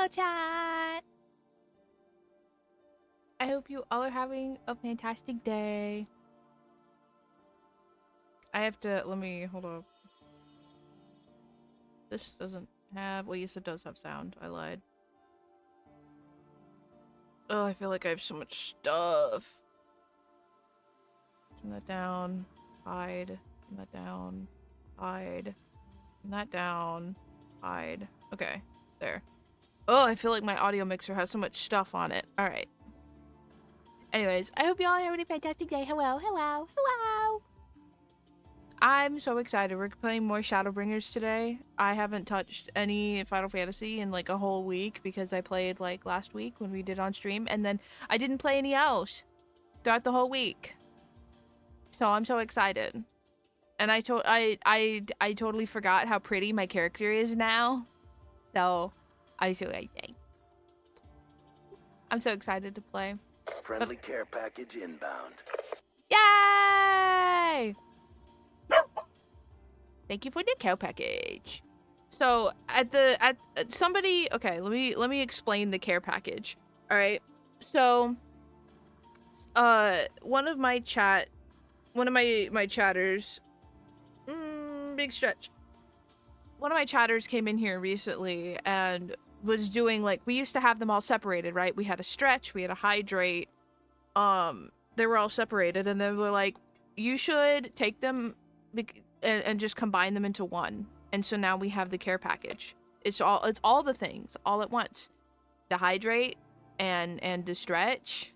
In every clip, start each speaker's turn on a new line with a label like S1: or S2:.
S1: chat. I hope you all are having a fantastic day. I have to, hold up. This doesn't have, well, yes, it does have sound. I lied. Oh, I feel like I have so much stuff. Turn that down. Hide. Turn that down. Hide. Turn that down. Hide. Okay, there. Oh, I feel like my audio mixer has so much stuff on it. All right. Anyways, I hope you all are having a fantastic day. Hello, hello, hello. I'm so excited. We're playing more Shadowbringers today. I haven't touched any Final Fantasy in like a whole week because I played like last week when we did on stream, and then I didn't play any else throughout the whole week. So I'm so excited. And I totally forgot how pretty my character is now. So I'm so excited to play.
S2: Friendly care package inbound.
S1: Yay! Thank you for the care package. So somebody, okay, let me explain the care package. All right. So one of my chatters, big stretch. One of my chatters came in here recently and was doing like, we used to have them all separated, right? We had a stretch, we had a hydrate. They were all separated, and then we're like, you should take them and just combine them into one. And so now we have the care package. It's all the things all at once. The hydrate and the stretch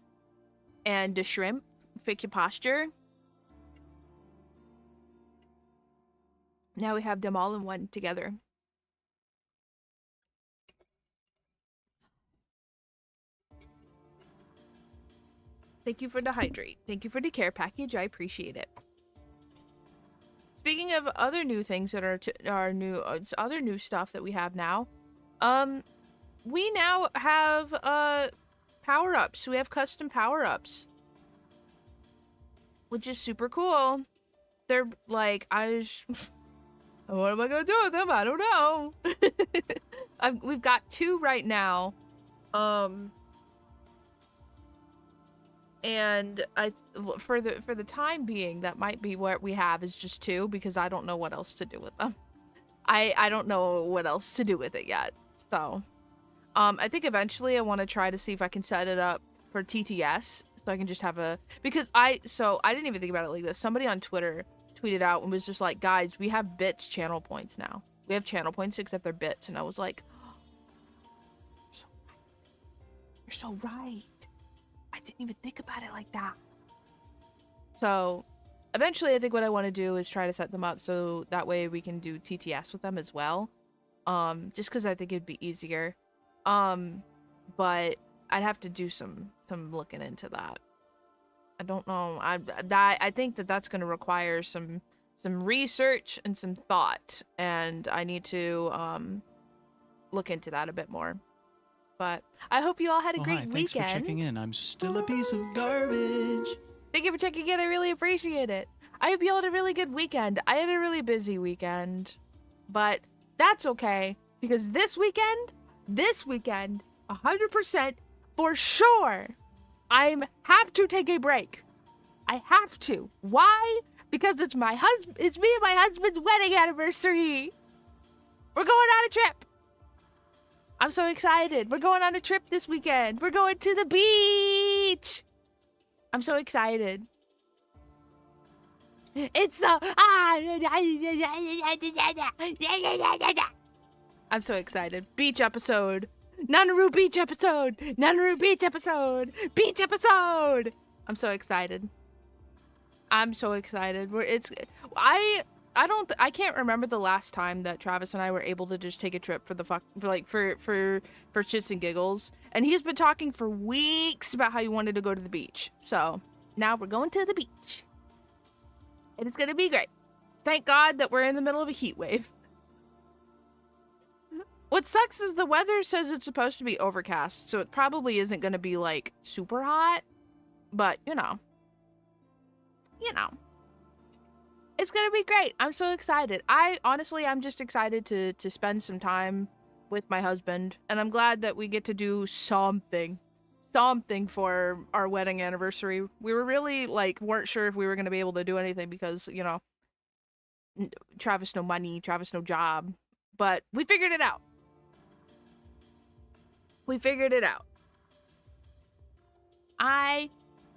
S1: and the shrimp, fix your posture. Now we have them all in one together. Thank you for the hydrate. Thank you for the care package. I appreciate it. Speaking of other new things that are new, other new stuff that we have now, we now have power-ups. We have custom power-ups, which is super cool. They're like, what am I gonna do with them? I don't know. We've got 2 right now. And for the time being, that might be what we have is just 2, because I don't know what else to do with them. I don't know what else to do with it yet. So, I think eventually I want to try to see if I can set it up for TTS, so I can just have because I didn't even think about it like this. Somebody on Twitter tweeted out and was just like, guys, we have bits channel points now. We have channel points except they're bits, and I was like, oh, you're so right. I didn't even think about it like that. So eventually I think what I want to do is try to set them up so that way we can do TTS with them as well. Just because I think it'd be easier. But I'd have to do some looking into that. I don't know. I think that's going to require some research and some thought, and I need to look into that a bit more. But I hope you all had a great weekend.
S3: Thanks for checking in. I'm still a piece of garbage.
S1: Thank you for checking in. I really appreciate it. I hope you all had a really good weekend. I had a really busy weekend, but that's okay, because this weekend, 100% for sure, I have to take a break. I have to. Why? Because it's me and my husband's wedding anniversary. We're going on a trip. I'm so excited. We're going on a trip this weekend. We're going to the beach. I'm so excited. It's so... I'm so excited. Beach episode. Nanaru beach episode. Nanaru beach episode. Beach episode. I'm so excited. I'm so excited. I can't remember the last time that Travis and I were able to just take a trip for shits and giggles. And he's been talking for weeks about how he wanted to go to the beach. So now we're going to the beach. And it's gonna be great. Thank God that we're in the middle of a heat wave. What sucks is the weather says it's supposed to be overcast, so it probably isn't gonna be like super hot. But you know. It's gonna be great. I'm so excited. I'm just excited to spend some time with my husband, and I'm glad that we get to do something for our wedding anniversary. We were really like weren't sure if we were going to be able to do anything because, you know, Travis no money, Travis no job, but we figured it out. We figured it out.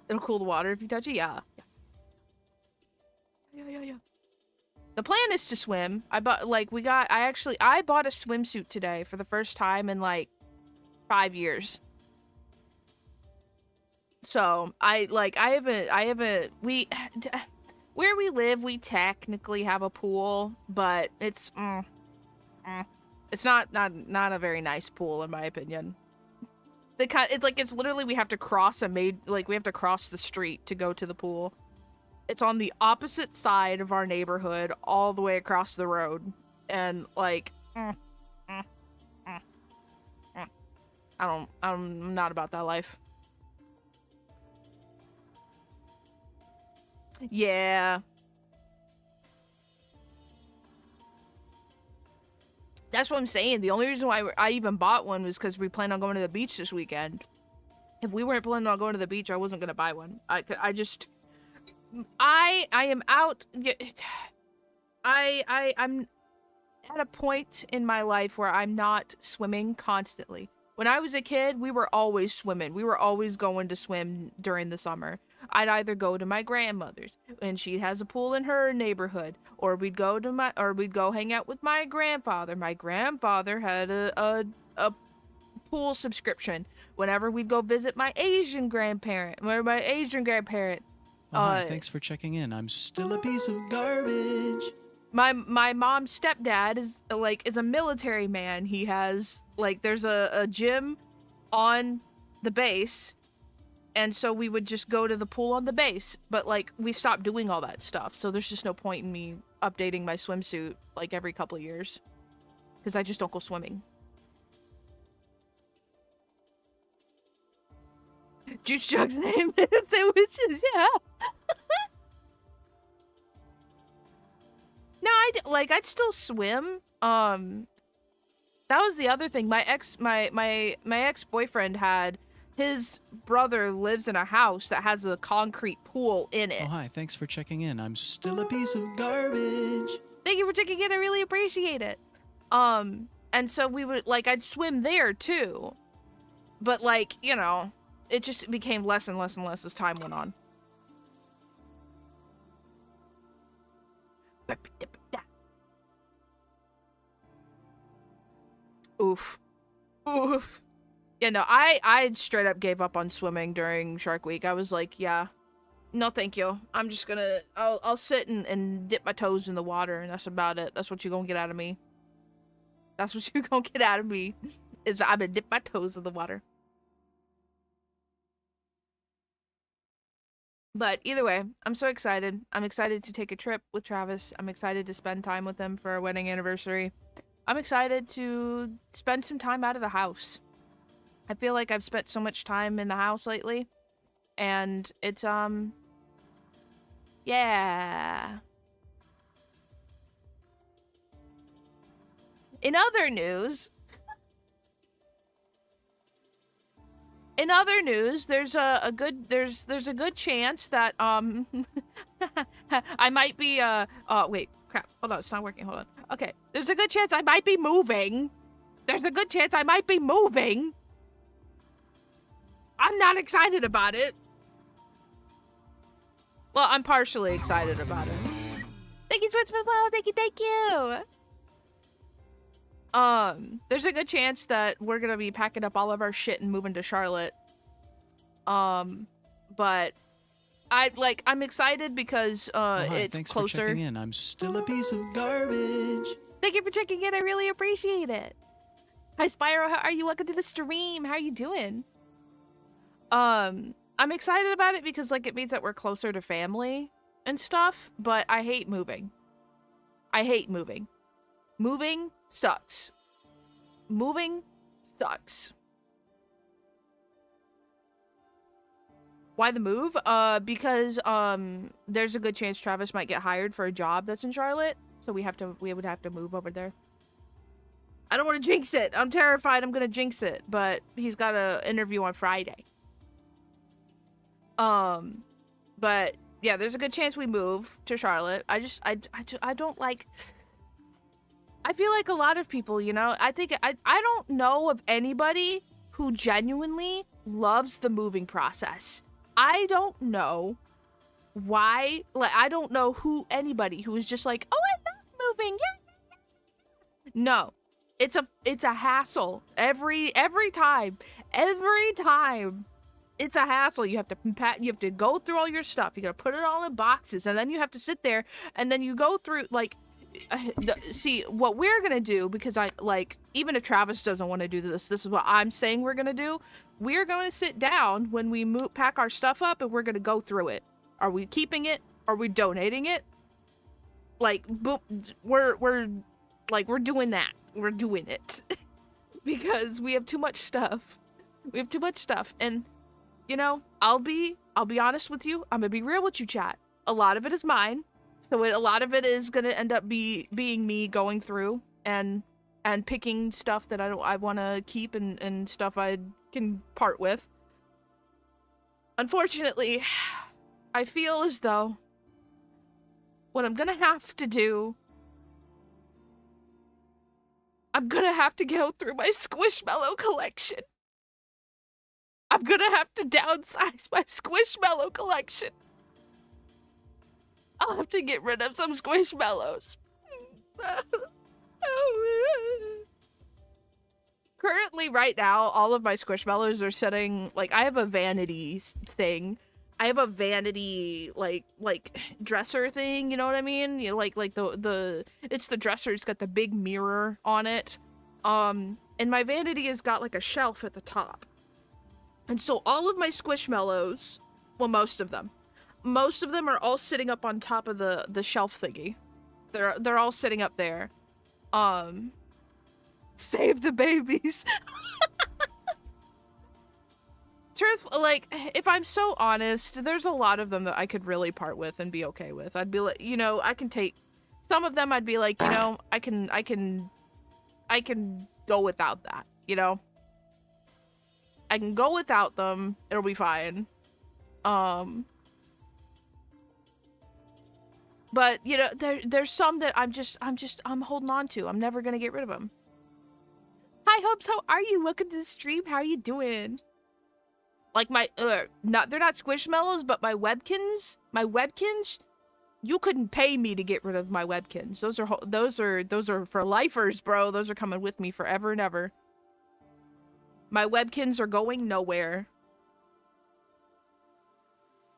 S1: It'll cool the water if you touch it. Yeah. Yeah. The plan is to swim. I bought a swimsuit today for the first time in like 5 years. So where we live, we technically have a pool, but it's not a very nice pool in my opinion. It's literally we have to cross the street to go to the pool. It's on the opposite side of our neighborhood, all the way across the road, and like, I'm not about that life. Yeah. That's what I'm saying. The only reason why I even bought one was because we planned on going to the beach this weekend. If we weren't planning on going to the beach, I wasn't gonna buy one. I am out. I'm at a point in my life where I'm not swimming constantly. When I was a kid, we were always swimming. We were always going to swim during the summer. I'd either go to my grandmother's, and she has a pool in her neighborhood, or we'd go hang out with my grandfather. My grandfather had a pool subscription. Whenever we'd go visit my Asian grandparent,
S3: Oh, hi, thanks for checking in. I'm still a piece of garbage.
S1: My mom's stepdad is a military man. He has there's a gym on the base, and so we would just go to the pool on the base. But we stopped doing all that stuff, so there's just no point in me updating my swimsuit every couple of years, because I just don't go swimming. Juice Jug's name is sandwiches, yeah. No, I'd still swim. That was the other thing. My ex-boyfriend had, his brother lives in a house that has a concrete pool in it.
S3: Oh, hi, thanks for checking in. I'm still a piece of garbage.
S1: Thank you for checking in. I really appreciate it. And so we would I'd swim there too, but you know, it just became less and less and less as time went on. Oof. Yeah, no, I straight up gave up on swimming during Shark Week. I was like, yeah, no thank you. I'm just gonna, I'll sit and dip my toes in the water, and that's about it. That's what you're gonna get out of me. That's what you're gonna get out of me, is I'm gonna dip my toes in the water. But either way, I'm so excited. I'm excited to take a trip with Travis. I'm excited to spend time with him for our wedding anniversary. I'm excited to spend some time out of the house. I feel like I've spent so much time in the house lately. And it's, yeah. In other news, there's a good chance that I might be wait, crap. Hold on, it's not working. Hold on. Okay. There's a good chance I might be moving. I'm not excited about it. Well, I'm partially excited about it. Thank you, Switch, for the follow. Thank you. There's a good chance that we're gonna be packing up all of our shit and moving to Charlotte. But I'm excited because
S3: hi,
S1: it's
S3: thanks
S1: closer.
S3: For checking in. I'm still a piece of garbage.
S1: Thank you for checking in. I really appreciate it. Hi, Spyro. How are you? Welcome to the stream. How are you doing? I'm excited about it because it means that we're closer to family and stuff, but I hate moving. Moving sucks. Why the move? Because there's a good chance Travis might get hired for a job that's in Charlotte, so we would have to move over there. I don't want to jinx it. I'm terrified I'm gonna jinx it, but he's got an interview on Friday. But yeah, there's a good chance we move to Charlotte. I don't like. I feel like a lot of people, you know, I don't know of anybody who genuinely loves the moving process. I don't know why. Like, I don't know anybody who is just like, oh, I love moving. Yeah. No, it's a hassle every time. It's a hassle. You have to you have to go through all your stuff. You gotta put it all in boxes, and then you have to sit there, and then you go through, like, see, what we're gonna do, because even if Travis doesn't want to do this is what I'm saying we're gonna do. We're gonna sit down when we pack our stuff up, and we're gonna go through it. Are we keeping it? Are we donating it? Like, we're doing that. We're doing it. Because we have too much stuff. We have too much stuff, and you know, I'll be honest with you. I'm gonna be real with you, chat. A lot of it is mine, so a lot of it is gonna end up being me going through and picking stuff that I want to keep and stuff I can part with. Unfortunately, I feel as though what I'm gonna have to do, I'm gonna have to go through my Squishmallow collection. I'm gonna have to downsize my Squishmallow collection. I'll have to get rid of some Squishmallows. Currently, right now, all of my Squishmallows are sitting, like, I have a vanity thing. I have a vanity, like dresser thing, you know what I mean? You know, like it's the dresser, it's got the big mirror on it. And my vanity has got, like, a shelf at the top. And so all of my Squishmallows, well, most of them are all sitting up on top of the shelf thingy. They're all sitting up there. Save the babies. Truth, like, if I'm so honest, there's a lot of them that I could really part with and be okay with. I'd be like, you know, I can take some of them. I'd be like, you know, I can go without that, you know? I can go without them. It'll be fine. But, you know, there's some that I'm holding on to. I'm never gonna get rid of them. Hi, Hopes, how are you? Welcome to the stream. How are you doing? Like, my, they're not Squishmallows, but my Webkins, you couldn't pay me to get rid of my Webkins. Those are for lifers, bro. Those are coming with me forever and ever. My Webkins are going nowhere.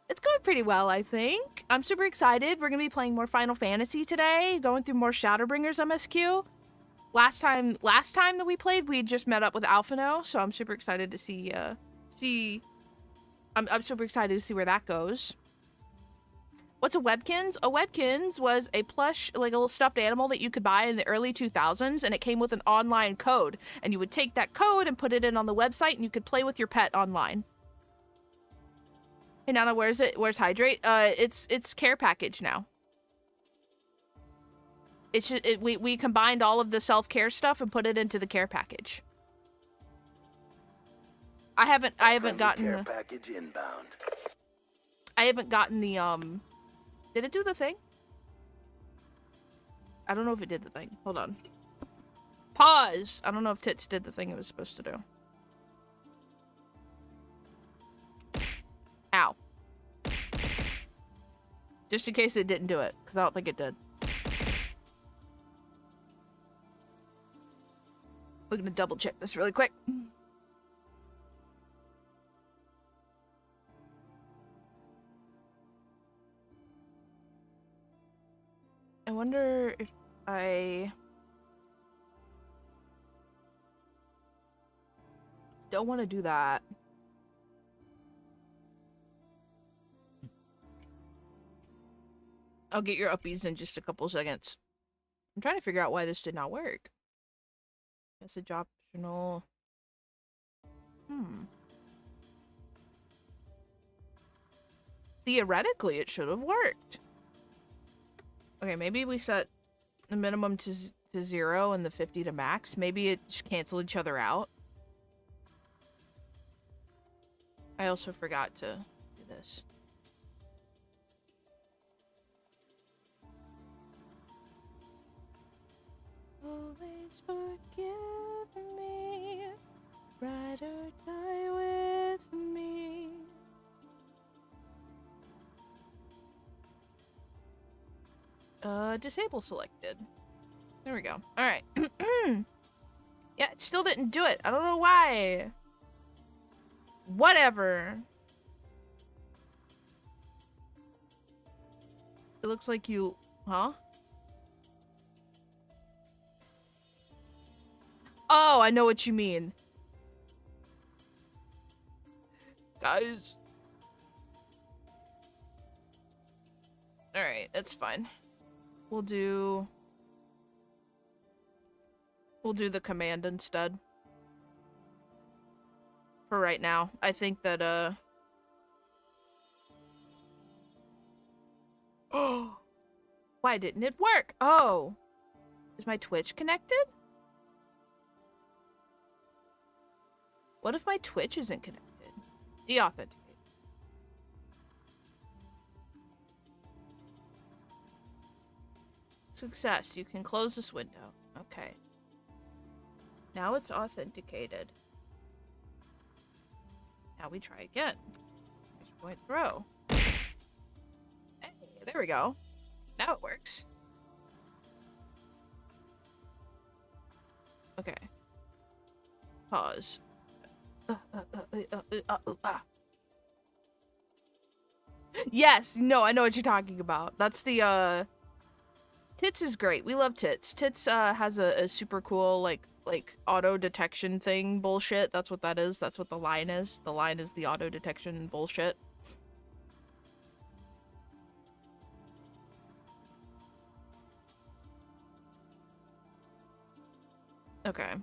S1: It's going pretty well, I think. I'm super excited. We're gonna be playing more Final Fantasy today, going through more Shadowbringers MSQ. Last time that we played, we just met up with Alphino, so I'm super excited to see I'm super excited to see where that goes. What's a Webkins? A Webkins was a plush, like a little stuffed animal that you could buy in the early 2000s, and it came with an online code. And you would take that code and put it in on the website, and you could play with your pet online. Hey, Nana, where's it? Where's Hydrate? It's care package now. It's just, we combined all of the self-care stuff and put it into the care package. I haven't gotten
S2: care package inbound.
S1: I haven't gotten the Did it do the thing? I don't know if it did the thing. Hold on. Pause. I don't know if Tits did the thing it was supposed to do. Ow. Just in case it didn't do it, because I don't think it did. We're gonna double check this really quick. I wonder if I don't want to do that. I'll get your uppies in just a couple seconds. I'm trying to figure out why this did not work. Message optional. Theoretically, it should have worked. Okay, maybe we set the minimum to to 0 and the 50 to max. Maybe it just cancel each other out. I also forgot to do this. Always forgive me, ride or die with me. Disable selected. There we go. Alright. Yeah, it still didn't do it. I don't know why. Whatever. It looks like you... Huh? Oh, I know what you mean. Guys. Alright, that's fine. We'll do the command instead. For right now. I think that, Oh! Why didn't it work? Oh! Is my Twitch connected? What if my Twitch isn't connected? Deauthenticate. Success. You can close this window. Okay. Now it's authenticated. Now we try again. Point throw. Hey, there we go. Now it works. Okay. Pause. Yes, no, I know what you're talking about. That's the, Tits is great. We love Tits. Tits, has a super cool, like, auto detection thing bullshit. That's what that is. That's what the line is. The line is the auto detection bullshit. Okay.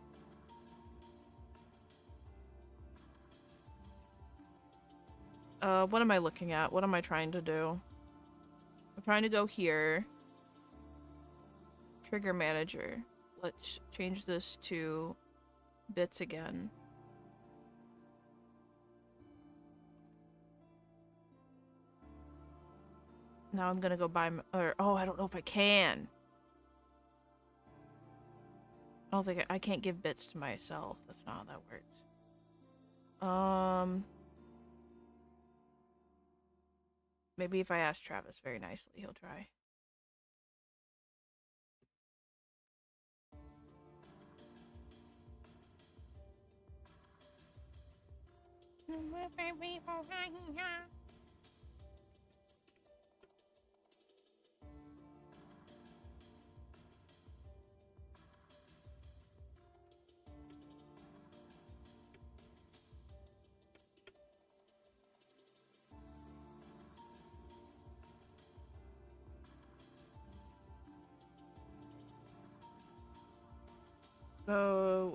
S1: What am I looking at? What am I trying to do? I'm trying to go here. Trigger manager. Let's change this to bits again. Now I'm gonna go buy oh, I don't know if I can. I don't think I can't give bits to myself. That's not how that works. Maybe if I ask Travis very nicely, he'll try.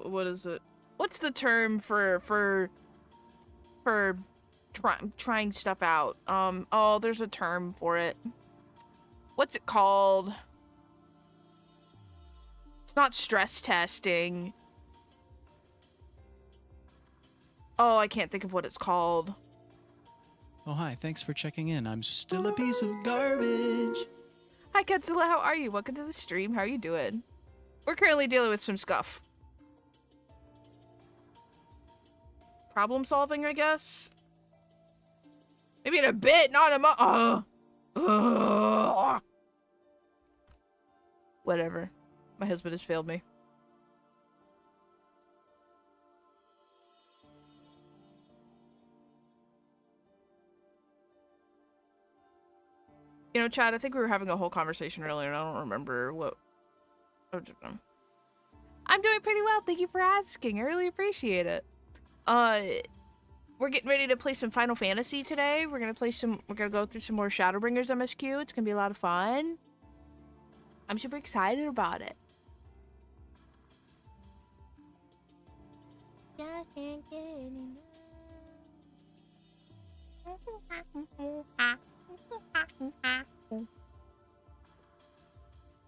S1: What is it? What's the term for trying stuff out? Oh, there's a term for it. What's it called? It's not stress testing. Oh, I can't think of what it's called.
S3: Oh, hi. Thanks for checking in. I'm still a piece of garbage.
S1: Hi, Katsula. How are you? Welcome to the stream. How are you doing? We're currently dealing with some scuff. Problem solving, I guess? Maybe in a bit, not a Whatever. My husband has failed me. You know, Chad, I think we were having a whole conversation earlier, and I don't remember what... I'm doing pretty well. Thank you for asking. I really appreciate it. We're getting ready to play some Final Fantasy today. We're gonna go through some more Shadowbringers MSQ. It's gonna be a lot of fun. I'm super excited about it. I can't get enough.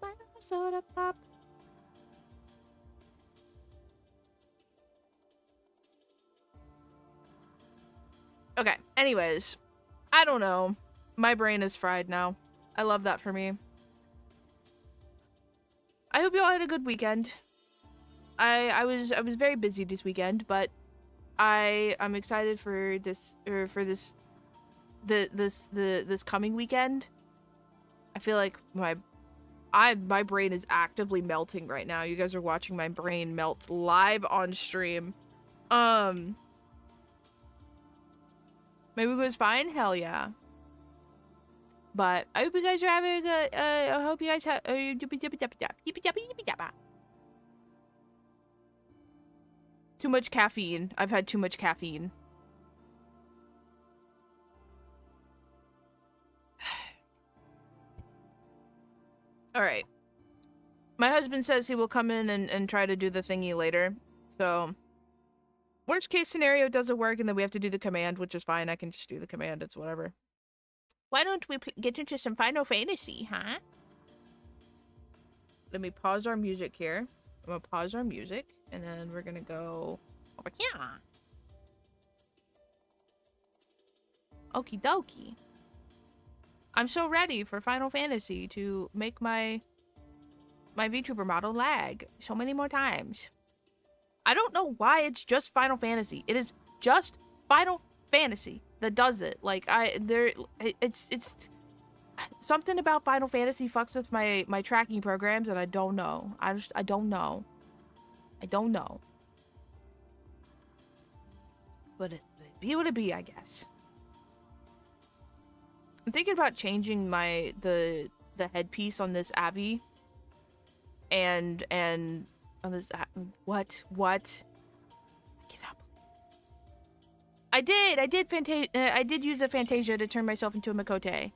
S1: My soda pop. Anyways, I don't know. My brain is fried now. I love that for me. I hope you all had a good weekend. I was very busy this weekend, but I'm excited for this this coming weekend. I feel like my brain is actively melting right now. You guys are watching my brain melt live on stream. My week was fine. Hell yeah. But I hope you guys are having a I hope you guys have too much caffeine. I've had too much caffeine. All right. My husband says he will come in and try to do the thingy later. So, worst case scenario, doesn't work, and then we have to do the command, which is fine. I can just do the command. It's whatever. Why don't we get into some Final Fantasy, huh? Let me pause our music here. I'm gonna pause our music, and then we're gonna go over here. Okie dokie. I'm so ready for Final Fantasy to make my VTuber model lag so many more times. I don't know why it's just Final Fantasy. It is just Final Fantasy that does it. Like it's something about Final Fantasy fucks with my tracking programs, and I don't know. I don't know. I don't know. But it be what it be, I guess. I'm thinking about changing the headpiece on this Abby, and on this what I cannot believe I did use a Fantasia to turn myself into a Makote.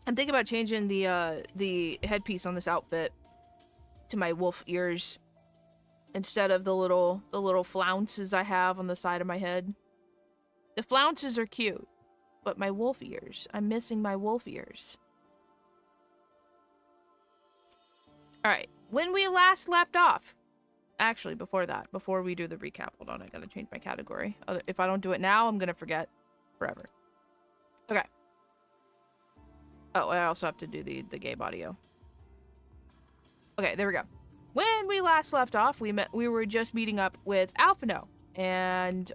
S1: I'm thinking about changing the headpiece on this outfit to my wolf ears instead of the little flounces I have on the side of my head. The flounces are cute. But my wolf ears. I'm missing my wolf ears. Alright. When we last left off. Actually, before that. Before we do the recap. Hold on, I gotta change my category. If I don't do it now, I'm gonna forget. Forever. Okay. Oh, I also have to do the game audio. Okay, there we go. When we last left off, we were just meeting up with Alphino. And,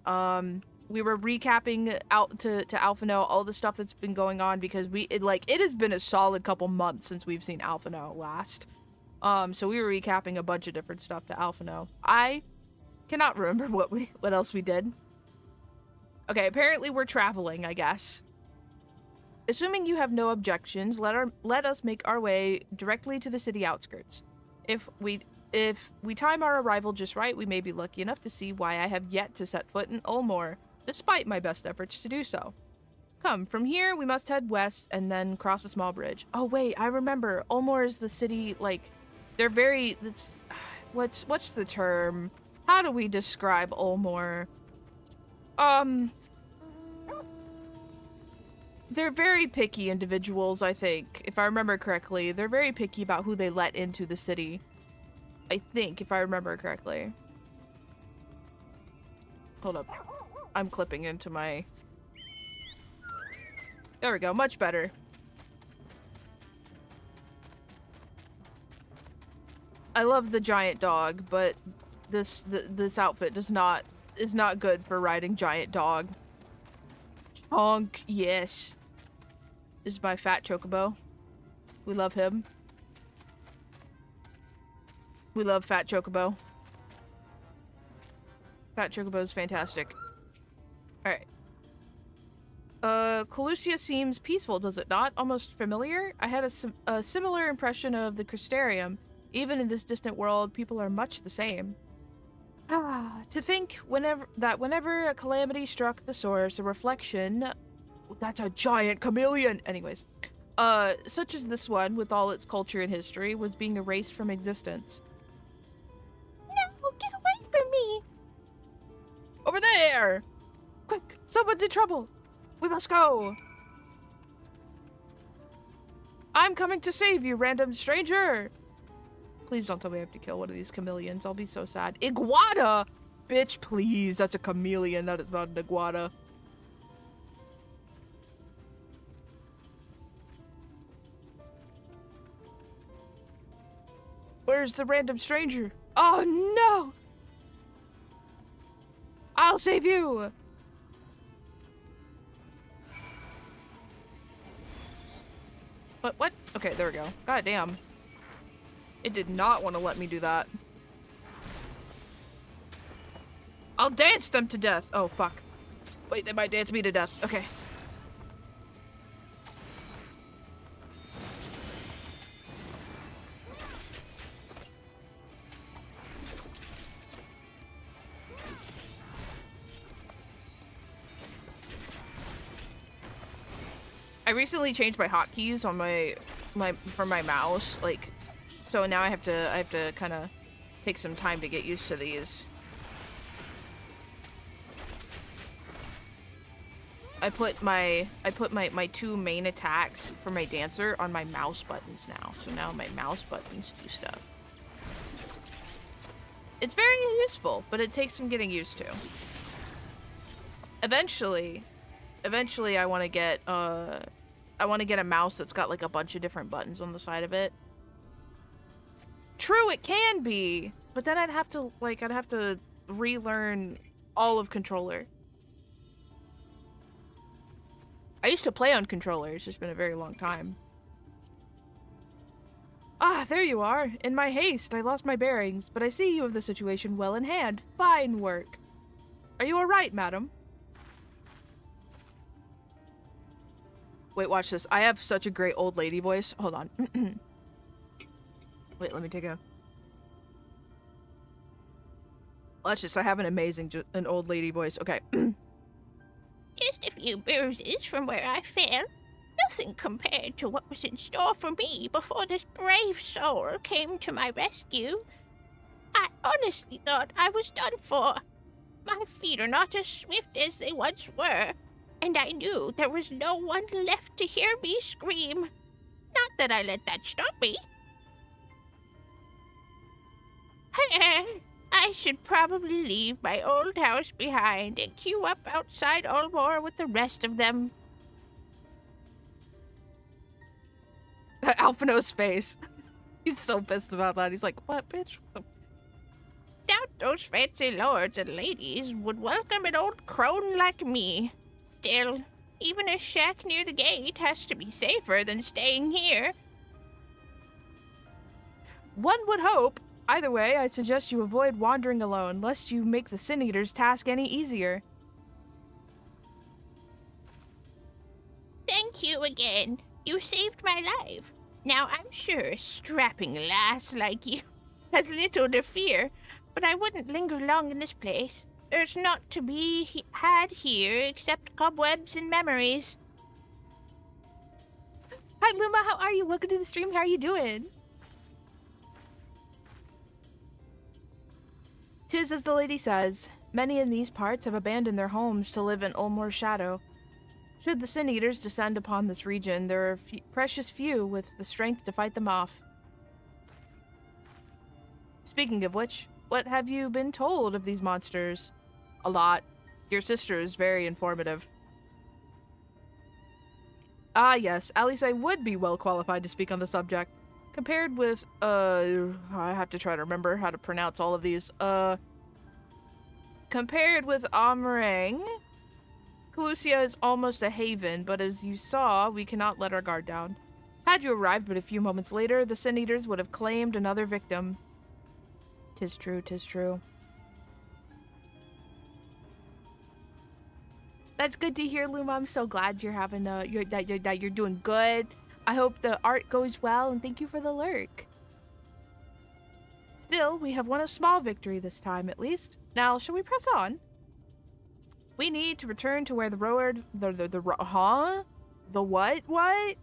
S1: we were recapping out to Alphino all the stuff that's been going on because it has been a solid couple months since we've seen Alphino last. So we were recapping a bunch of different stuff to Alphino. I cannot remember what else we did. Okay, apparently we're traveling, I guess. Assuming you have no objections, let us make our way directly to the city outskirts. If we time our arrival just right, we may be lucky enough to see why I have yet to set foot in Ulmore, despite my best efforts to do so. Come, from here, we must head west and then cross a small bridge. Oh, wait, I remember. Ulmore is the city, like, they're very, what's the term? How do we describe Ulmore? They're very picky individuals, I think. If I remember correctly, they're very picky about who they let into the city. I think, if I remember correctly. Hold up. I'm clipping into my... There we go, much better. I love the giant dog, but this outfit is not good for riding giant dog. Honk, yes. This is my fat chocobo. We love him. We love Fat Chocobo. Fat Chocobo is fantastic. Alright. Colusia seems peaceful, does it not? Almost familiar? I had a similar impression of the Crystarium. Even in this distant world, people are much the same. To think whenever a calamity struck the source, a reflection... That's a giant chameleon! Anyways. Such as this one, with all its culture and history, was being erased from existence. No! Get away from me! Over there! Quick! Someone's in trouble! We must go! I'm coming to save you, random stranger! Please don't tell me I have to kill one of these chameleons. I'll be so sad. Iguana! bitch, please. That's a chameleon. That is not an iguana. Where's the random stranger? Oh, no! I'll save you! What? Okay, there we go. God damn. It did not want to let me do that. I'll dance them to death. Oh, fuck. Wait, they might dance me to death. Okay. I recently changed my hotkeys on my mouse, like, so now I have to kind of take some time to get used to these. I put my two main attacks for my dancer on my mouse buttons now, so now my mouse buttons do stuff. It's very useful, but it takes some getting used to. Eventually I want to get a mouse that's got like a bunch of different buttons on the side of it. True, it can be, but then I'd have to relearn all of controller. I used to play on controller, it's just been a very long time. Ah, there you are. In my haste, I lost my bearings, but I see you have the situation well in hand. Fine work. Are you alright, madam? Wait, watch this. I have such a great old lady voice. Hold on. Wait, let me take a... Watch this. I have an amazing old lady voice. Okay.
S4: Just a few bruises from where I fell. Nothing compared to what was in store for me before this brave soul came to my rescue. I honestly thought I was done for. My feet are not as swift as they once were, and I knew there was no one left to hear me scream. Not that I let that stop me. I should probably leave my old house behind and queue up outside Ulmore with the rest of them.
S1: Alphino's face. He's so pissed about that. He's like, what, bitch?
S4: Doubt those fancy lords and ladies would welcome an old crone like me. Still, even a shack near the gate has to be safer than staying here.
S1: One would hope. Either way, I suggest you avoid wandering alone, lest you make the Sin Eater's task any easier.
S4: Thank you again. You saved my life. Now I'm sure a strapping lass like you has little to fear, but I wouldn't linger long in this place. There's naught to be had here except cobwebs and memories.
S1: Hi Luma, how are you? Welcome to the stream. How are you doing? 'Tis as the lady says, many in these parts have abandoned their homes to live in Ulmore's shadow. Should the Sin Eaters descend upon this region, there are precious few with the strength to fight them off. Speaking of which, what have you been told of these monsters? A lot. Your sister is very informative. Ah yes, at least I would be well qualified to speak on the subject. Compared with, I have to try to remember how to pronounce all of these. Compared with Amarang, Calusia is almost a haven, but as you saw, we cannot let our guard down. Had you arrived but a few moments later, the Sin Eaters would have claimed another victim. 'Tis true, 'tis true. That's good to hear, Luma. I'm so glad you're having that you're doing good. I hope the art goes well, and thank you for the lurk. Still, we have won a small victory this time, at least. Now, shall we press on? We need to return to where the road... The what? What?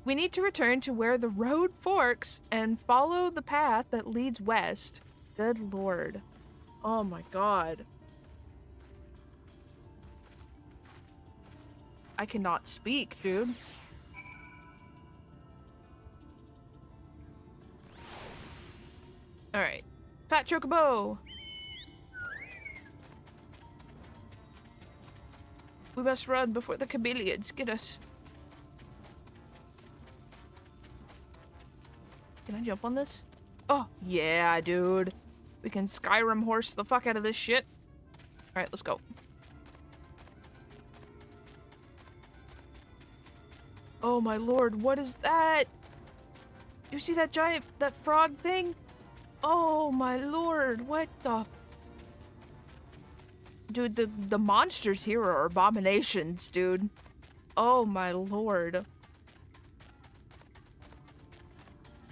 S1: We need to return to where the road forks and follow the path that leads west. Good lord. Oh my god. I cannot speak, dude. Alright. Fat Chocobo! We must run before the chameleons get us. Can I jump on this? Oh, yeah, dude. We can Skyrim horse the fuck out of this shit. Alright, let's go. Oh my lord, what is that? You see that that frog thing? Oh my lord, what the... Dude, the monsters here are abominations, dude. Oh my lord.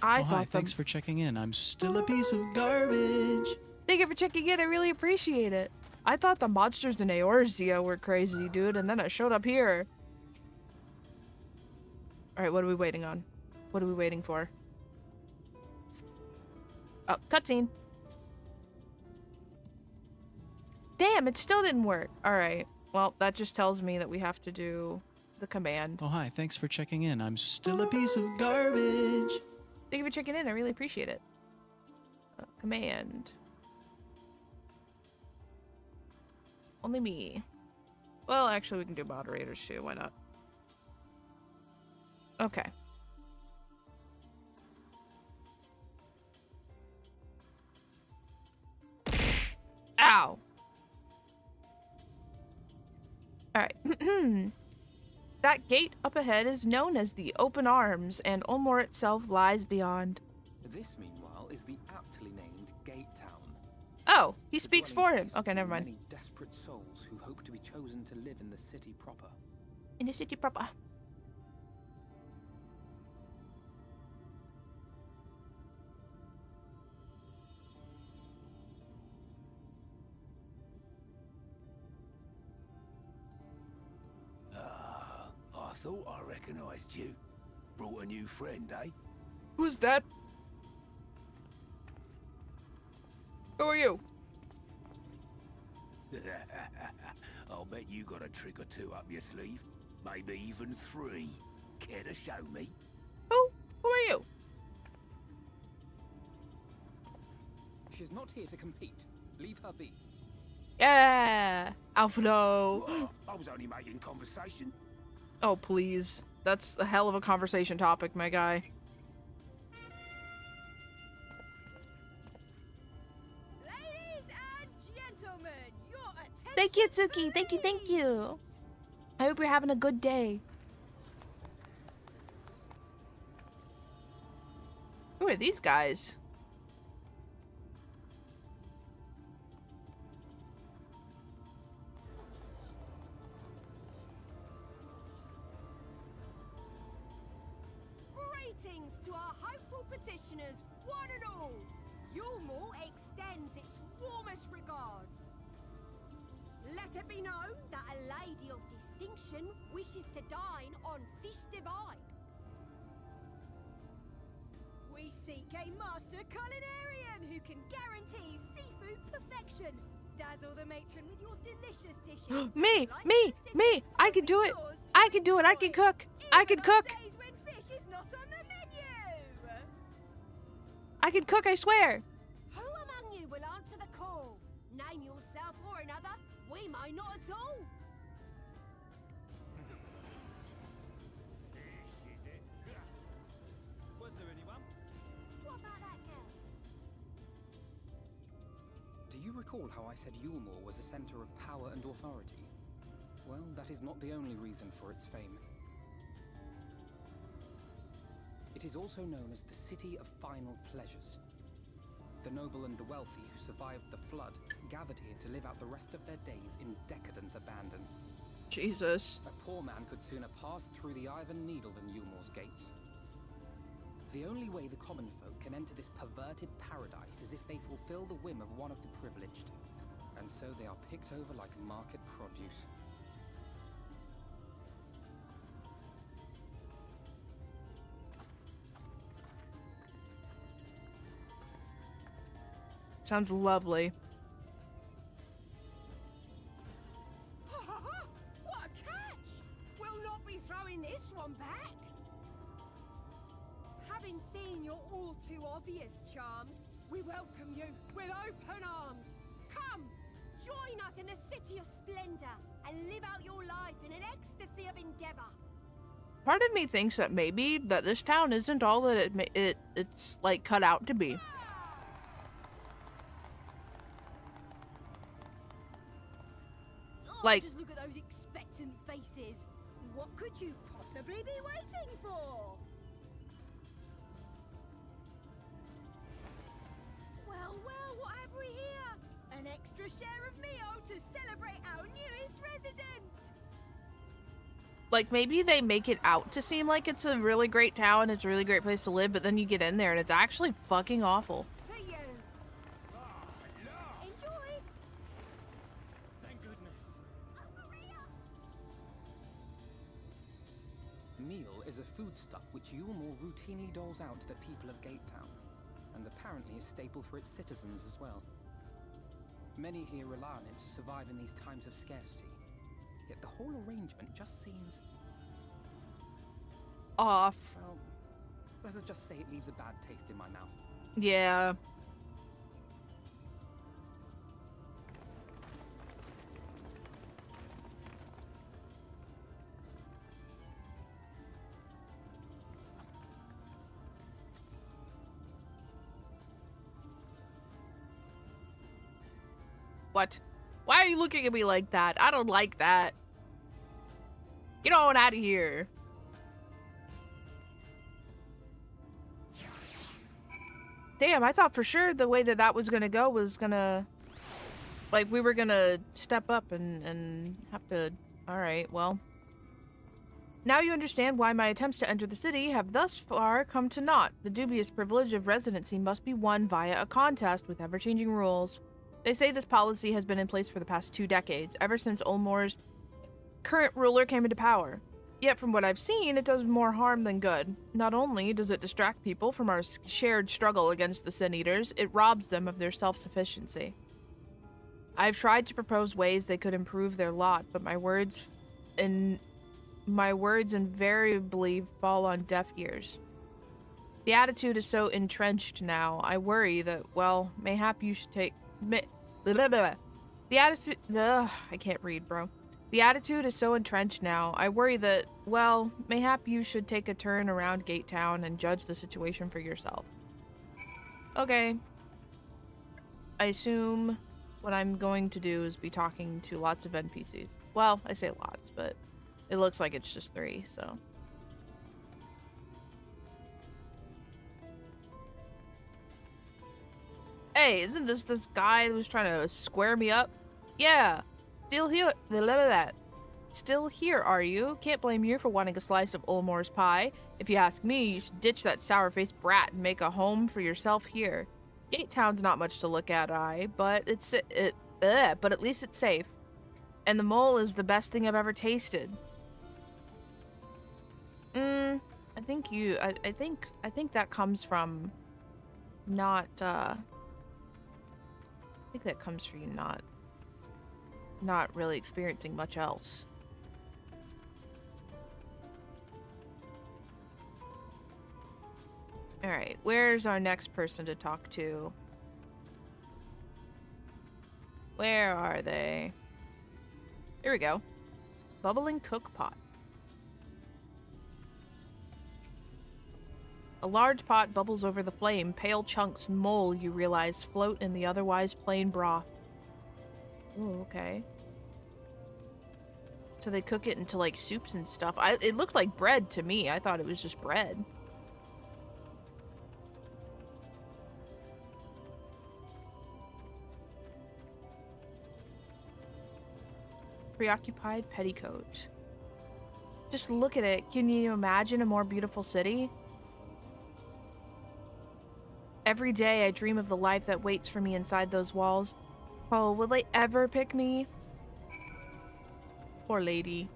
S3: Hi, thanks for checking in. I'm still a piece of garbage.
S1: Thank you for checking in, I really appreciate it. I thought the monsters in Eorzea were crazy, dude, and then I showed up here. Alright, what are we waiting on? What are we waiting for? Oh, cutscene. Damn, it still didn't work. Alright, well, that just tells me that we have to do the command.
S3: Oh, hi, thanks for checking in. I'm still a piece of garbage.
S1: Thank you for checking in, I really appreciate it. Command. Only me. Well, actually, we can do moderators too. Why not? Okay. Ow! Alright. That gate up ahead is known as the Open Arms, and Ulmor itself lies beyond.
S5: This, meanwhile, is the aptly named Gate Town.
S1: Oh, he speaks for him. Okay, never mind.
S5: Many desperate souls who hope to be chosen to live in the city proper.
S1: In the city proper.
S2: I thought I recognized you. Brought a new friend, eh?
S1: Who's that? Who are you?
S2: I'll bet you got a trick or two up your sleeve. Maybe even 3. Care to show me?
S1: Who are you?
S5: She's not here to compete. Leave her be.
S1: Yeah, Alfredo.
S2: What? I was only making conversation.
S1: Oh, please. That's a hell of a conversation topic, my guy.
S6: Ladies and gentlemen, your attention.
S1: Thank you, Tsuki. Thank you, thank you. I hope you're having a good day. Who are these guys?
S6: Greetings to our hopeful petitioners, one and all. Yulmore extends its warmest regards. Let it be known that a lady of distinction wishes to dine on fish divine. We seek a master culinarian who can guarantee seafood perfection. Dazzle the matron with your delicious dishes.
S1: Me! I can do it. I can do it. I can cook. I can cook.
S6: Days when fish is not on the menu.
S1: I can cook, I swear.
S6: Who among you will answer the call? Name yourself or another. We may not at all.
S7: Was there anyone?
S6: What about that girl?
S5: Do you recall how I said Yulmore was a center of power and authority? Well, that is not the only reason for its fame. It is also known as the City of Final Pleasures. The noble and the wealthy who survived the flood gathered here to live out the rest of their days in decadent abandon.
S1: Jesus.
S5: A poor man could sooner pass through the Iron Needle than Yulmore's gates. The only way the common folk can enter this perverted paradise is if they fulfill the whim of one of the privileged. And so they are picked over like market produce.
S1: Sounds lovely.
S6: What a catch! We'll not be throwing this one back. Having seen your all too obvious charms, we welcome you with open arms. Come, Join us in the city of splendor and live out your life in an ecstasy of endeavor.
S1: Part of me thinks that maybe that this town isn't all that it's like cut out to be. Like,
S6: just look at those expectant faces. What could you possibly be waiting for? Well, what have we here? An extra share of meal to celebrate our newest resident.
S1: like maybe they make it out to seem like it's a really great town, it's a really great place to live, but then you get in there and it's actually fucking awful.
S6: For you. Enjoy.
S5: Thank goodness.
S6: Oh, Maria.
S5: Meal is a foodstuff which Yulmore routinely doles out to the people of Gatetown, and apparently a staple for its citizens as well. Many here rely on it to survive in these times of scarcity, yet the whole arrangement just seems...
S1: Off.
S5: well, let's just say it leaves a bad taste in my mouth.
S1: Yeah. What? Why are you looking at me like that? I don't like that. Get on out of here. Damn, I thought for sure the way that was gonna go was gonna... like, we were gonna step up and have to... Alright, well. Now you understand why my attempts to enter the city have thus far come to naught. The dubious privilege of residency must be won via a contest with ever-changing rules. They say this policy has been in place for the past 2 decades, ever since Ulmore's current ruler came into power. Yet from what I've seen, it does more harm than good. Not only does it distract people from our shared struggle against the Sin Eaters, it robs them of their self-sufficiency. I've tried to propose ways they could improve their lot, but my words invariably fall on deaf ears. The attitude is so entrenched now, I worry that, well, mayhap you should take... The attitude... I can't read, bro. The attitude is so entrenched now, I worry that, well, mayhap you should take a turn around Gatetown and judge the situation for yourself. Okay. I assume what I'm going to do is be talking to lots of NPCs. Well, I say lots, but it looks like it's just 3, so... Hey, isn't this guy who's trying to square me up? Yeah, still here. Still here, are you? Can't blame you for wanting a slice of Ulmore's pie. If you ask me, you should ditch that sour-faced brat and make a home for yourself here. Gatetown's not much to look at, but but at least it's safe. And the mole is the best thing I've ever tasted. I think that comes from not I think that comes from you not really experiencing much else. Alright, where's our next person to talk to? Where are they? Here we go. Bubbling cook pot. A large pot bubbles over the flame. Pale chunks mole, you realize, float in the otherwise plain broth. Oh, okay. So they cook it into, like, soups and stuff. It looked like bread to me. I thought it was just bread. Preoccupied petticoat. Just look at it. Can you imagine a more beautiful city? Every day I dream of the life that waits for me inside those walls. Oh, will they ever pick me? Poor lady.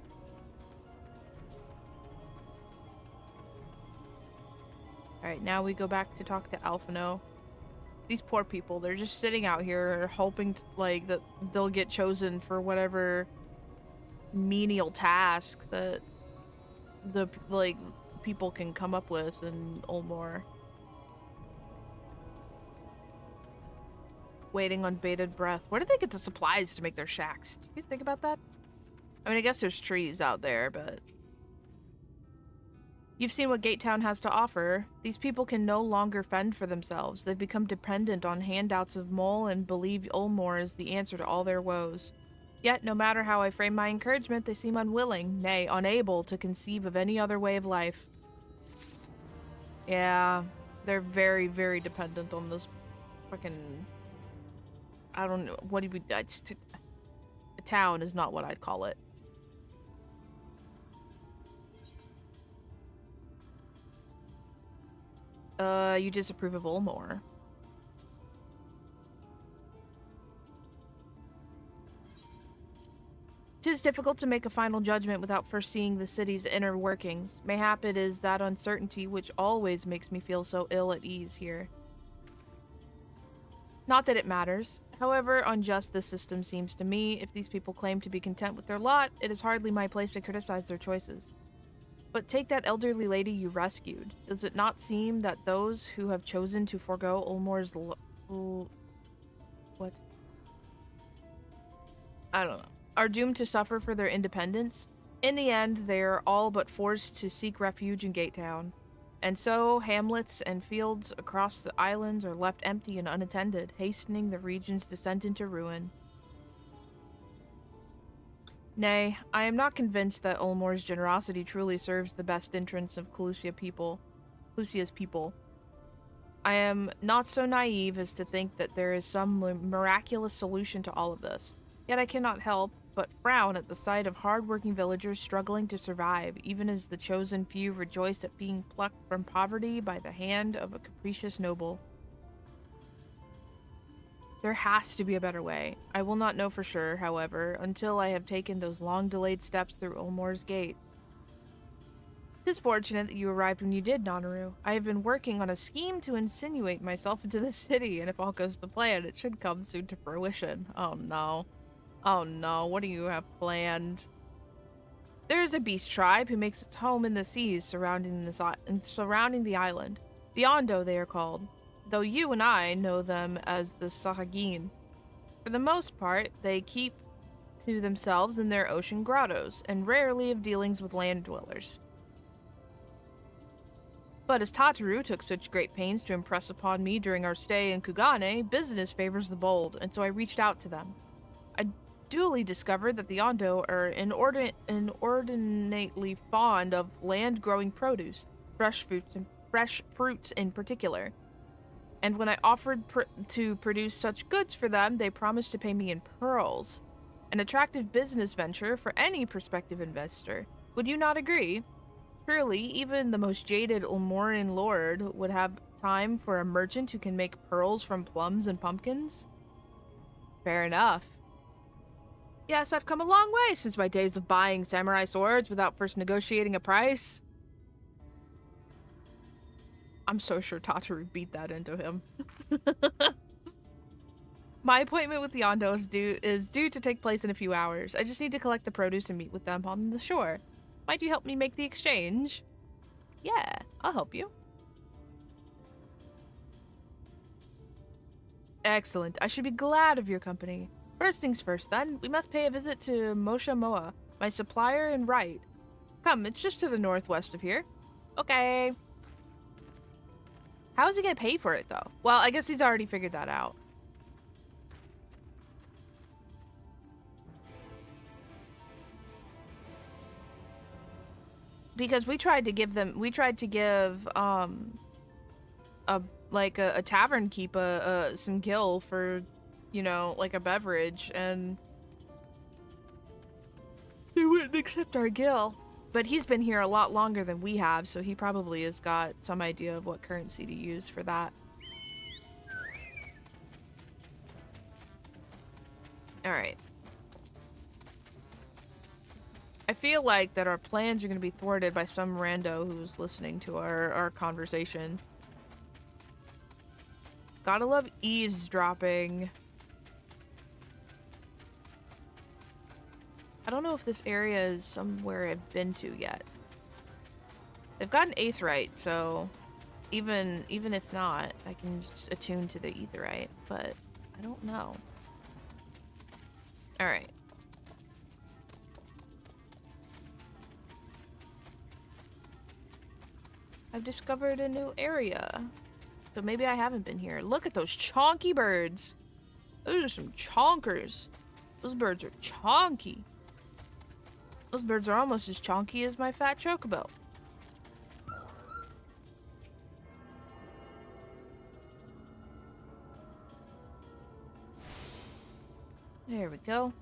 S1: Alright, now we go back to talk to Alphino. These poor people, they're just sitting out here hoping like that they'll get chosen for whatever menial task that the people can come up with in Ulmore. waiting on bated breath. Where do they get the supplies to make their shacks? Do you think about that? I mean, I guess there's trees out there, but... You've seen what Gatetown has to offer. These people can no longer fend for themselves. They've become dependent on handouts of Mole and believe Ulmore is the answer to all their woes. Yet, no matter how I frame my encouragement, they seem unwilling, nay, unable to conceive of any other way of life. Yeah, they're very, very dependent on this fucking... I don't know, what do we... a town is not what I'd call it. You disapprove of Ulmore. 'Tis difficult to make a final judgment without first seeing the city's inner workings. Mayhap it is that uncertainty which always makes me feel so ill at ease here. Not that it matters. However unjust this system seems to me, if these people claim to be content with their lot, it is hardly my place to criticize their choices. But take that elderly lady you rescued. Does it not seem that those who have chosen to forego Ulmore's what? I don't know. Are doomed to suffer for their independence? In the end, they are all but forced to seek refuge in Gatetown. And so, hamlets and fields across the islands are left empty and unattended, hastening the region's descent into ruin. Nay, I am not convinced that Ulmore's generosity truly serves the best interests of Clusia's people. I am not so naive as to think that there is some miraculous solution to all of this. Yet I cannot help but frown at the sight of hard-working villagers struggling to survive, even as the chosen few rejoice at being plucked from poverty by the hand of a capricious noble. There has to be a better way. I will not know for sure, however, until I have taken those long-delayed steps through Ulmore's gates. It is fortunate that you arrived when you did, Nanaru. I have been working on a scheme to insinuate myself into the city, and if all goes to plan, it should come soon to fruition. Oh no. Oh no, what do you have planned? There is a beast tribe who makes its home in the seas surrounding the island. The Ondo, they are called, though you and I know them as the Sahagin. For the most part, they keep to themselves in their ocean grottos, and rarely have dealings with land dwellers. But as Tataru took such great pains to impress upon me during our stay in Kugane, business favors the bold, and so I reached out to them. I duly discovered that the Ondo are inordinately fond of land-growing produce, fresh fruits in particular. And when I offered to produce such goods for them, they promised to pay me in pearls. An attractive business venture for any prospective investor. Would you not agree? Surely, even the most jaded Ulmoran lord would have time for a merchant who can make pearls from plums and pumpkins? Fair enough. Yes, I've come a long way since my days of buying samurai swords without first negotiating a price. I'm so sure Tataru beat that into him. My appointment with the Ondo is due to take place in a few hours. I just need to collect the produce and meet with them on the shore. Might you help me make the exchange? Yeah, I'll help you. Excellent. I should be glad of your company. First things first, then. We must pay a visit to Mosha Moa, my supplier and right. Come, it's just to the northwest of here. Okay. How is he gonna pay for it, though? Well, I guess he's already figured that out. Because we tried to give a tavern keep some gil for, you know, like a beverage, and they wouldn't accept our gil. But he's been here a lot longer than we have, so he probably has got some idea of what currency to use for that. Alright. I feel like that our plans are going to be thwarted by some rando who's listening to our conversation. Gotta love eavesdropping. I don't know if this area is somewhere I've been to yet. They've got an aetheryte, so even if not, I can just attune to the aetheryte, but I I don't know. Alright. I've discovered a new area. But maybe I haven't been here. Look at those chonky birds. Those are some chonkers. Those birds are chonky. Those birds are almost as chonky as my fat chocobo. There we go.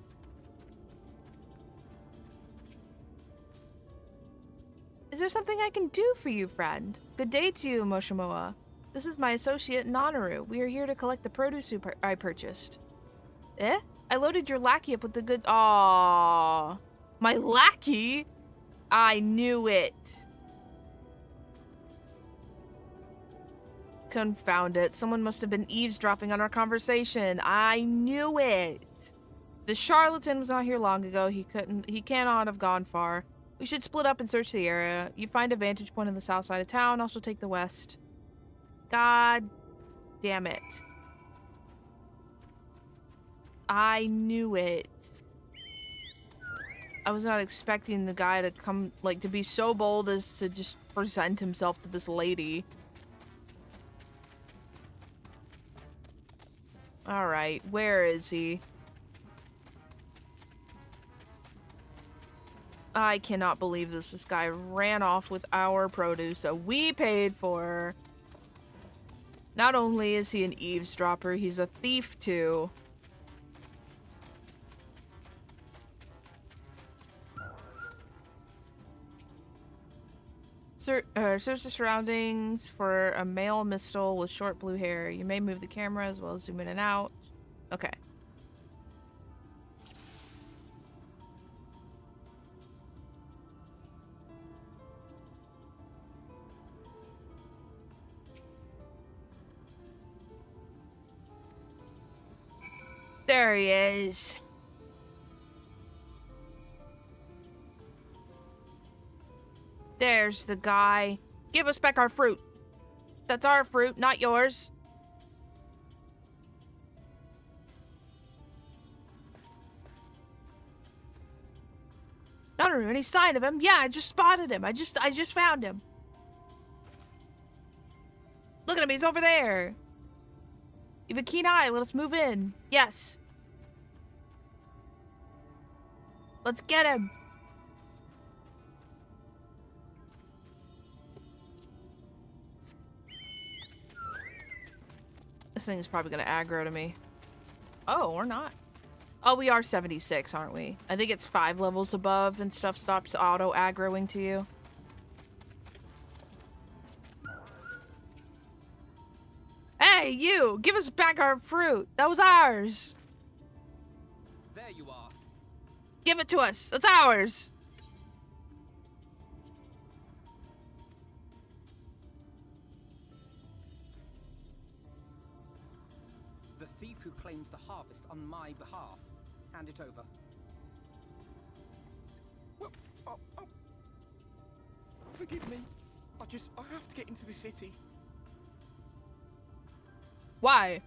S1: Is there something I can do for you, friend? Good day to you, Moshimoa. This is my associate, Nanaru. We are here to collect the produce I purchased. Eh? I loaded your lackey up with the goods. Aww. My lackey? I knew it. Confound it. Someone must have been eavesdropping on our conversation. I knew it. The charlatan was not here long ago. He cannot have gone far. We should split up and search the area. You find a vantage point on the south side of town. I shall take the west. God damn it. I knew it. I was not expecting the guy to come, like, to be so bold as to just present himself to this lady. Alright, where is he? I cannot believe this. This guy ran off with our produce that we paid for. Not only is he an eavesdropper, he's a thief too. Search the surroundings for a male mistle with short blue hair. You may move the camera as well as zoom in and out. Okay. There he is. There's the guy. Give us back our fruit. That's our fruit, not yours. Nanaru, any sign of him? Yeah, I just spotted him. I just found him. Look at him, he's over there. You have a keen eye, let us move in. Yes. Let's get him. This thing is probably gonna aggro to me. Oh, or not. Oh, we are 76, aren't we? I think it's 5 levels above and stuff stops auto-aggroing to you. Hey, you! Give us back our fruit! That was ours!
S5: There you are.
S1: Give it to us! That's ours!
S5: The thief who claims the harvest on my behalf. Hand it over.
S7: Well, forgive me. I have to get into the city.
S1: Why?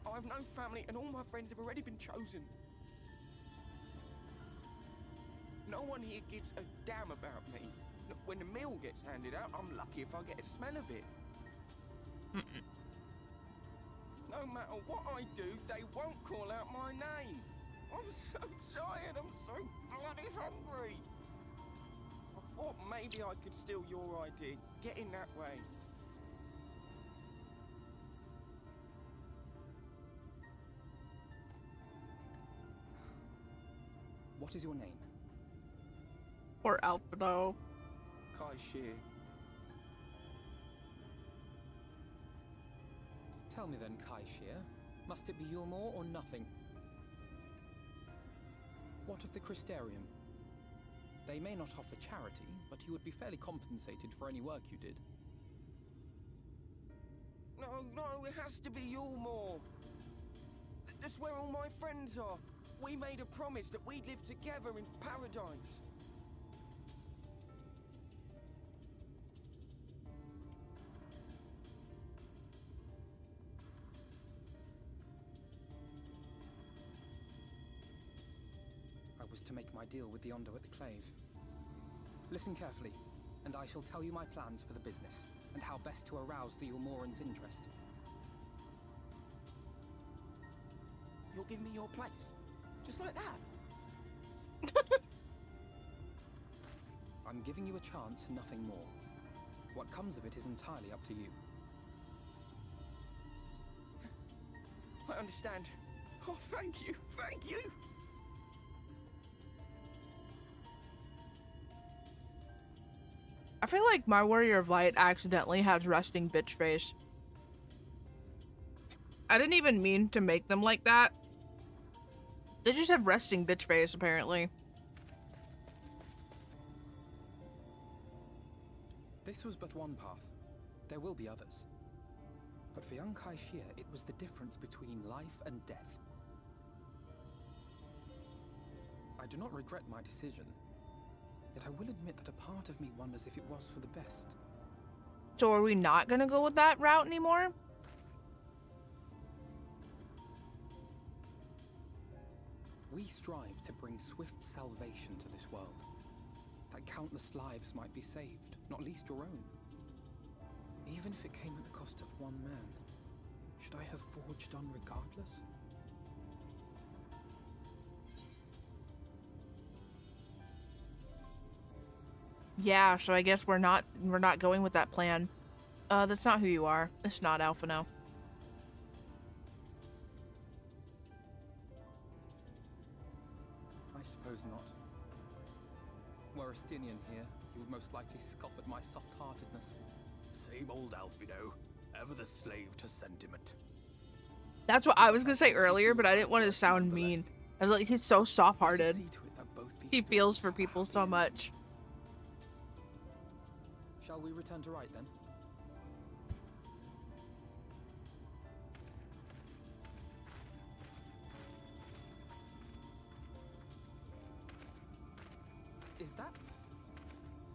S7: I have no family and all my friends have already been chosen. No one here gives a damn about me. When the meal gets handed out, I'm lucky if I get a smell of it. No matter what I do, they won't call out my name. I'm so tired, I'm so bloody hungry. I thought maybe I could steal your idea. Get in that way.
S5: What is your name?
S1: Or Alfredo.
S7: Kai Shear.
S5: Tell me then, Kai Shear, must it be Yulmore or nothing? What of the Christerium? They may not offer charity, but you would be fairly compensated for any work you did.
S7: No, it has to be Yulmore. That's where all my friends are. We made a promise that we'd live together in paradise.
S5: best to make my deal with the Ondo at the Clave. Listen carefully, and I shall tell you my plans for the business, and how best to arouse the Ulmoran's interest.
S7: You'll give me your place? Just like that?
S5: I'm giving you a chance, nothing more. What comes of it is entirely up to you.
S7: I understand. Oh, thank you, thank you!
S1: I feel like my Warrior of Light accidentally has resting bitch face. I didn't even mean to make them like that. They just have resting bitch face, apparently.
S5: This was but one path. There will be others. But for young Kai Shia, it was the difference between life and death. I do not regret my decision, yet I will admit that a part of me wonders if it was for the best.
S1: So are we not gonna go with that route anymore?
S5: We strive to bring swift salvation to this world, that countless lives might be saved, not least your own. Even if it came at the cost of one man, should I have forged on regardless?
S1: Yeah, so I guess we're not going with that plan. That's not who you are. It's not Alpha, no.
S5: I suppose not. Were Estinian here, he would most likely scoff at my soft-heartedness.
S2: Same old Alfino, ever the slave to sentiment.
S1: That's what I was gonna say earlier, but I didn't want to sound mean. I was like, he's so soft-hearted. He feels for people so much.
S5: Shall we return to right then? Is that?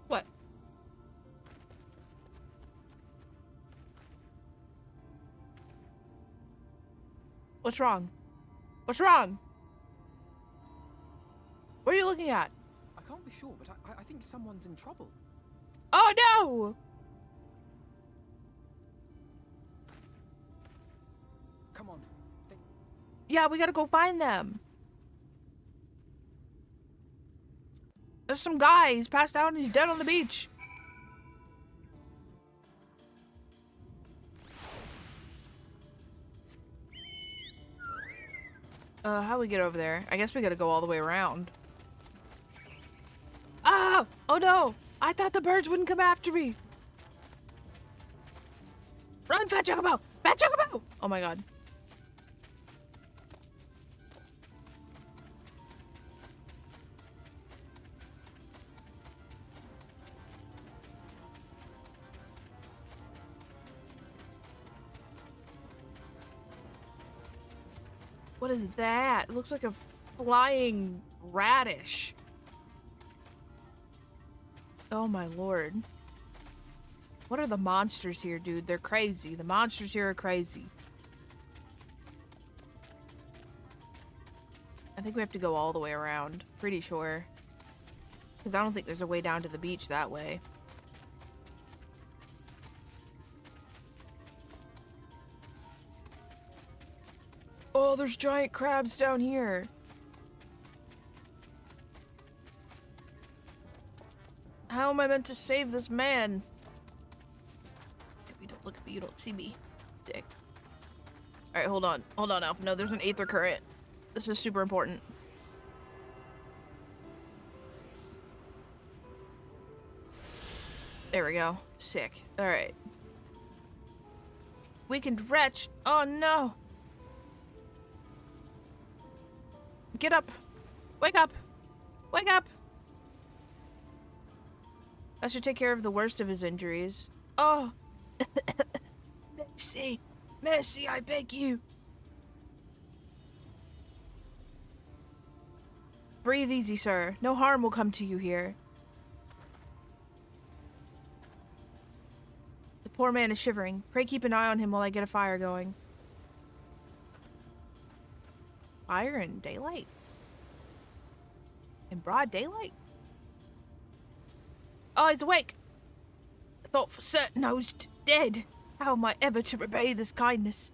S1: What? What's wrong? What's wrong? What are you looking at?
S5: I can't be sure, but I think someone's in trouble.
S1: Oh no!
S5: Come on.
S1: Yeah, we gotta go find them. There's some guy. He's passed out and he's dead on the beach. How do we get over there? I guess we gotta go all the way around. Ah! Oh no! I thought the birds wouldn't come after me. Run, Fat Chocobo! Fat Chocobo! Oh my god. What is that? It looks like a flying radish. Oh my lord. What are the monsters here, dude? They're crazy. The monsters here are crazy. I think we have to go all the way around. Pretty sure. Because I don't think there's a way down to the beach that way. Oh, there's giant crabs down here. How am I meant to save this man? You don't look at me, you don't see me. Sick. Alright, hold on. Hold on, Alpha. No, there's an aether current. This is super important. There we go. Sick. Alright. Weakened wretch. Oh no. Get up. Wake up. Wake up. That should take care of the worst of his injuries. Oh. Mercy. Mercy, I beg you. Breathe easy, sir. No harm will come to you here. The poor man is shivering. Pray keep an eye on him while I get a fire going. Fire and daylight? In broad daylight? Oh, he's awake. I thought for certain I was dead. How am I ever to repay this kindness?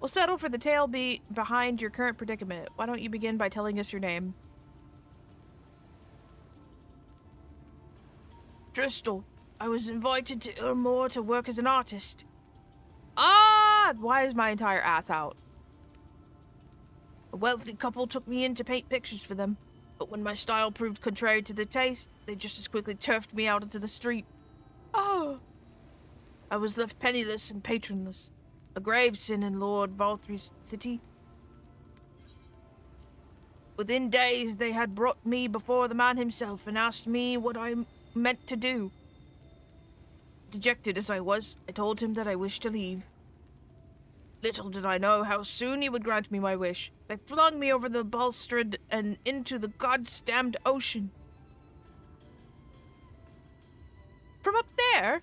S1: We'll settle for the tale behind your current predicament. Why don't you begin by telling us your name? Dristel. I was invited to Ilmore to work as an artist. Ah! Why is my entire ass out? A wealthy couple took me in to paint pictures for them, but when my style proved contrary to their taste, they just as quickly turfed me out into the street. Oh! I was left penniless and patronless, a grave sin in Lord Valtry's city. Within days, they had brought me before the man himself and asked me what I meant to do. Dejected as I was, I told him that I wished to leave. Little did I know how soon he would grant me my wish. They flung me over the balustrade and into the goddamned ocean. From up there?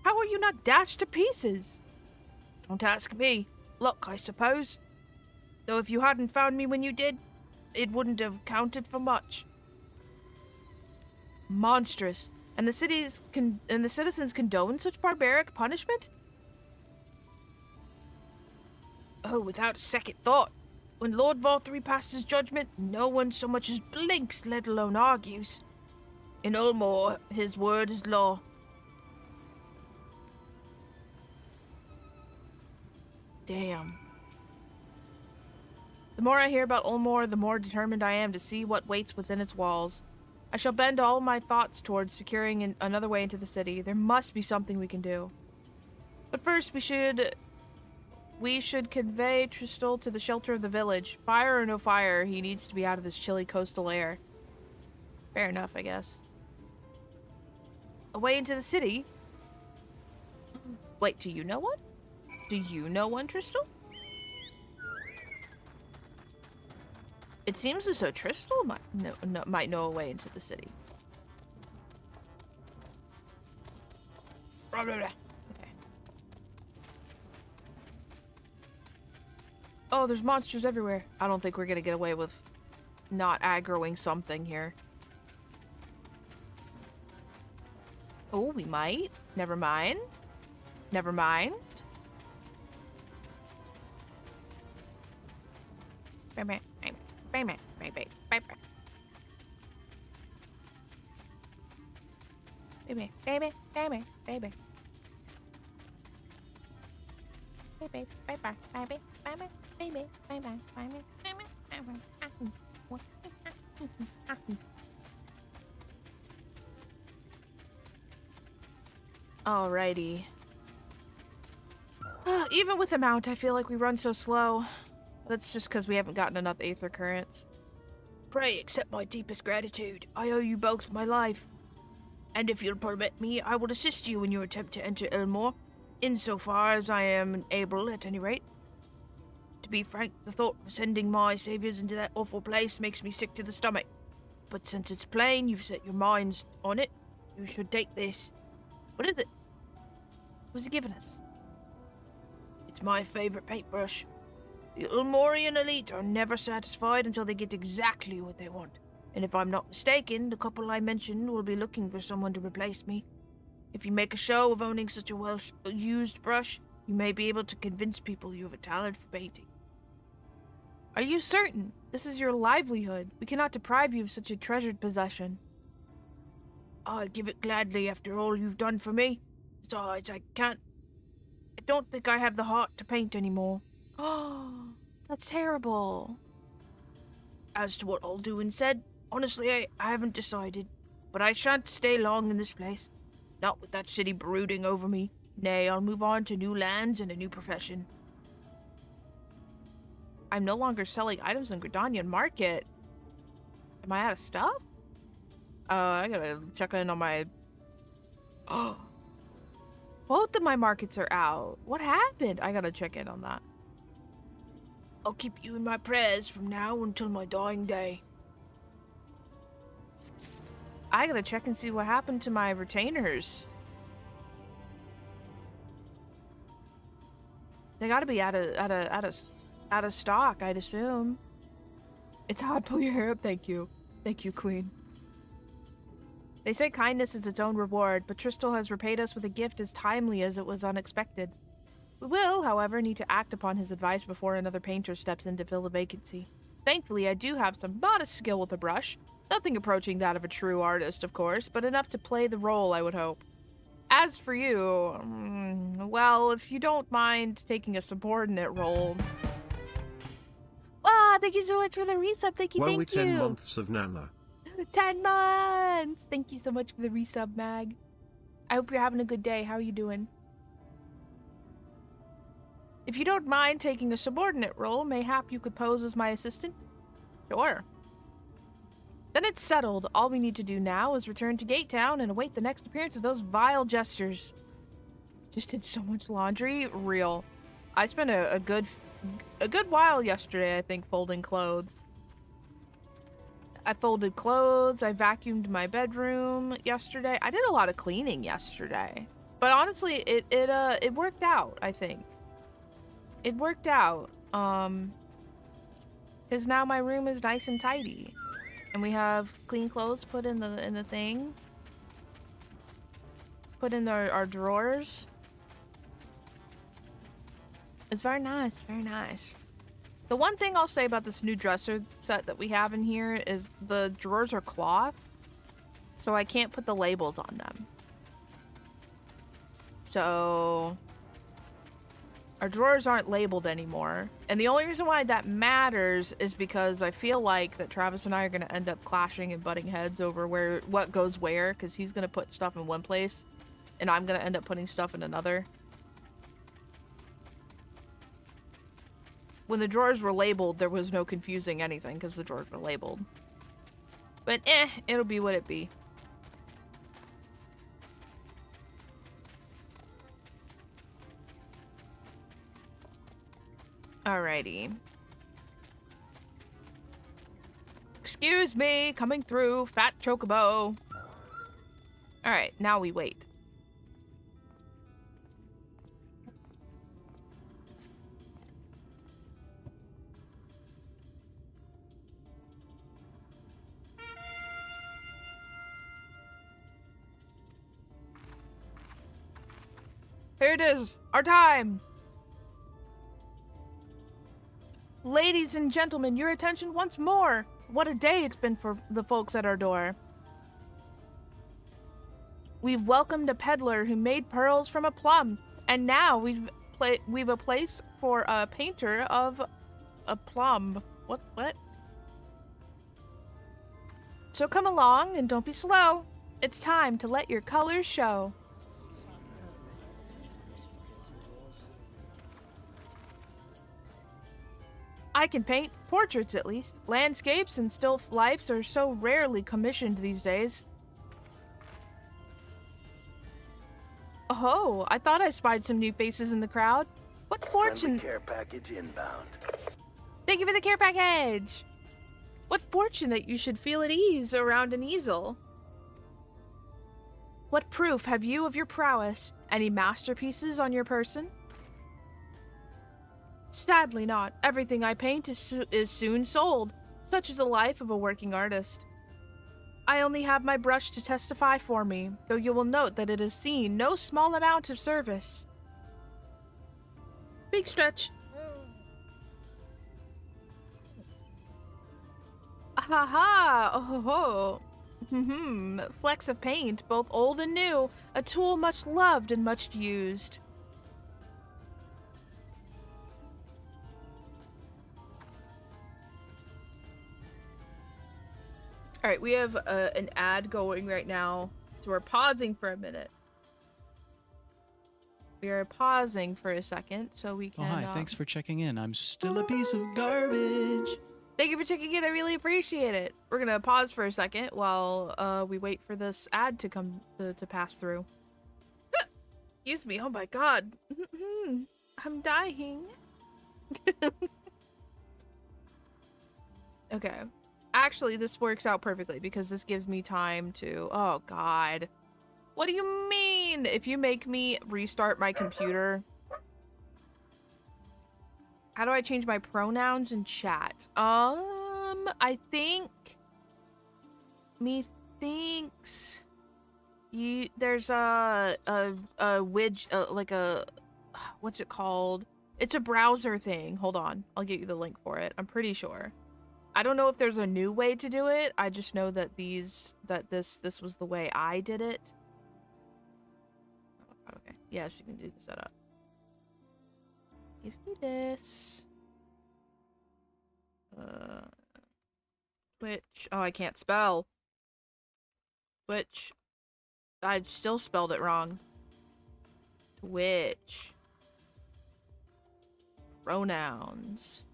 S1: How are you not dashed to pieces? Don't ask me. Luck, I suppose. Though if you hadn't found me when you did, it wouldn't have counted for much. Monstrous. And the citizens condone such barbaric punishment? Oh, without a second thought. When Lord Valtry passed his judgment, no one so much as blinks, let alone argues. In Ulmore, his word is law. Damn. The more I hear about Ulmore, the more determined I am to see what waits within its walls. I shall bend all my thoughts towards securing another way into the city. There must be something we can do. But first, we should convey Tristel to the shelter of the village. Fire or no fire, he needs to be out of this chilly coastal air. Fair enough, I guess. A way into the city? Wait, do you know one? Do you know one, Tristel? It seems as though Tristel might know a way into the city. Okay. Oh, there's monsters everywhere. I don't think we're gonna get away with not aggroing something here. Oh, we might. Never mind. Never mind. Alrighty. Even with a mount, I feel like we run so slow. That's just because we haven't gotten enough aether currents. Pray accept my deepest gratitude. I owe you both my life. And if you'll permit me, I will assist you in your attempt to enter Ilmore, insofar as I am able, at any rate. To be frank, the thought of sending my saviors into that awful place makes me sick to the stomach. But since it's plain you've set your minds on it, you should take this. What is it? What's it giving us? It's my favorite paintbrush. The Ulmorian elite are never satisfied until they get exactly what they want. And if I'm not mistaken, the couple I mentioned will be looking for someone to replace me. If you make a show of owning such a well-used brush, you may be able to convince people you have a talent for painting. Are you certain? This is your livelihood. We cannot deprive you of such a treasured possession. I'd give it gladly after all you've done for me. Besides, I don't think I have the heart to paint anymore. Oh, that's terrible. As to what I'll do instead, honestly, I haven't decided. But I shan't stay long in this place. Not with that city brooding over me. Nay, I'll move on to new lands and a new profession. I'm no longer selling items in Gridanian Market. Am I out of stuff? I gotta check in on my... Oh. Both of my markets are out. What happened? I gotta check in on that. I'll keep you in my prayers from now until my dying day. I gotta check and see what happened to my retainers. They gotta be out of stock, I'd assume. It's hot. Pull your hair up, thank you. Thank you, Queen. They say kindness is its own reward, but Tristal has repaid us with a gift as timely as it was unexpected. We will, however, need to act upon his advice before another painter steps in to fill the vacancy. Thankfully, I do have some modest skill with a brush. Nothing approaching that of a true artist, of course, but enough to play the role, I would hope. As for you, well, if you don't mind taking a subordinate role... Ah, thank you so much for the resub. Thank you, thank you.
S8: 10 months of Nana.
S1: 10 months! Thank you so much for the resub, Mag. I hope you're having a good day. How are you doing? If you don't mind taking a subordinate role, mayhap you could pose as my assistant? Sure. Then it's settled. All we need to do now is return to Gate Town and await the next appearance of those vile jesters. Just did so much laundry. Real. I spent a good while yesterday, I think, folding clothes. I folded clothes, I vacuumed my bedroom yesterday. I did a lot of cleaning yesterday. But honestly, it worked out, I think. It worked out. Cause now my room is nice and tidy. And we have clean clothes put in the thing. Put in our drawers. It's very nice, very nice. The one thing I'll say about this new dresser set that we have in here is the drawers are cloth, so I can't put the labels on them. So our drawers aren't labeled anymore. And the only reason why that matters is because I feel like that Travis and I are going to end up clashing and butting heads over what goes where, because he's going to put stuff in one place and I'm going to end up putting stuff in another. When the drawers were labeled, there was no confusing anything because the drawers were labeled. But it'll be what it be. Alrighty. Excuse me, coming through, fat chocobo. Alright, now we wait. Here it is, our time! Ladies and gentlemen, your attention once more! What a day it's been for the folks at our door. We've welcomed a peddler who made pearls from a plum, and now we've a place for a painter of a plum. What? So come along and don't be slow. It's time to let your colors show. I can paint portraits, at least. Landscapes and still lifes are so rarely commissioned these days. Oh, I thought I spied some new faces in the crowd. What fortune...
S2: Friendly care package inbound.
S1: Thank you for the care package! What fortune that you should feel at ease around an easel. What proof have you of your prowess? Any masterpieces on your person? Sadly not. Everything I paint is soon sold. Such is the life of a working artist. I only have my brush to testify for me, though you will note that it has seen no small amount of service. Big stretch. Ha ha! Oh ho ho! Flecks of paint, both old and new, a tool much loved and much used. All right, we have an ad going right now, so we're pausing for a minute. We are pausing for a second so we can...
S3: Oh, hi, thanks for checking in. I'm still a piece of garbage.
S1: Thank you for checking in. I really appreciate it. We're going to pause for a second while we wait for this ad to come to pass through. Excuse me. Oh my god. I'm dying. Okay. Actually, this works out perfectly because this gives me time to... Oh, God. What do you mean? If you make me restart my computer... How do I change my pronouns in chat? I think... Methinks there's a widget, like a, what's it called? It's a browser thing. Hold on, I'll get you the link for it. I'm pretty sure. I don't know if there's a new way to do it. I just know that this was the way I did it. Okay. Yes, you can do the setup. Give me this. Twitch. Oh, I can't spell. Twitch. I still spelled it wrong. Twitch. Pronouns.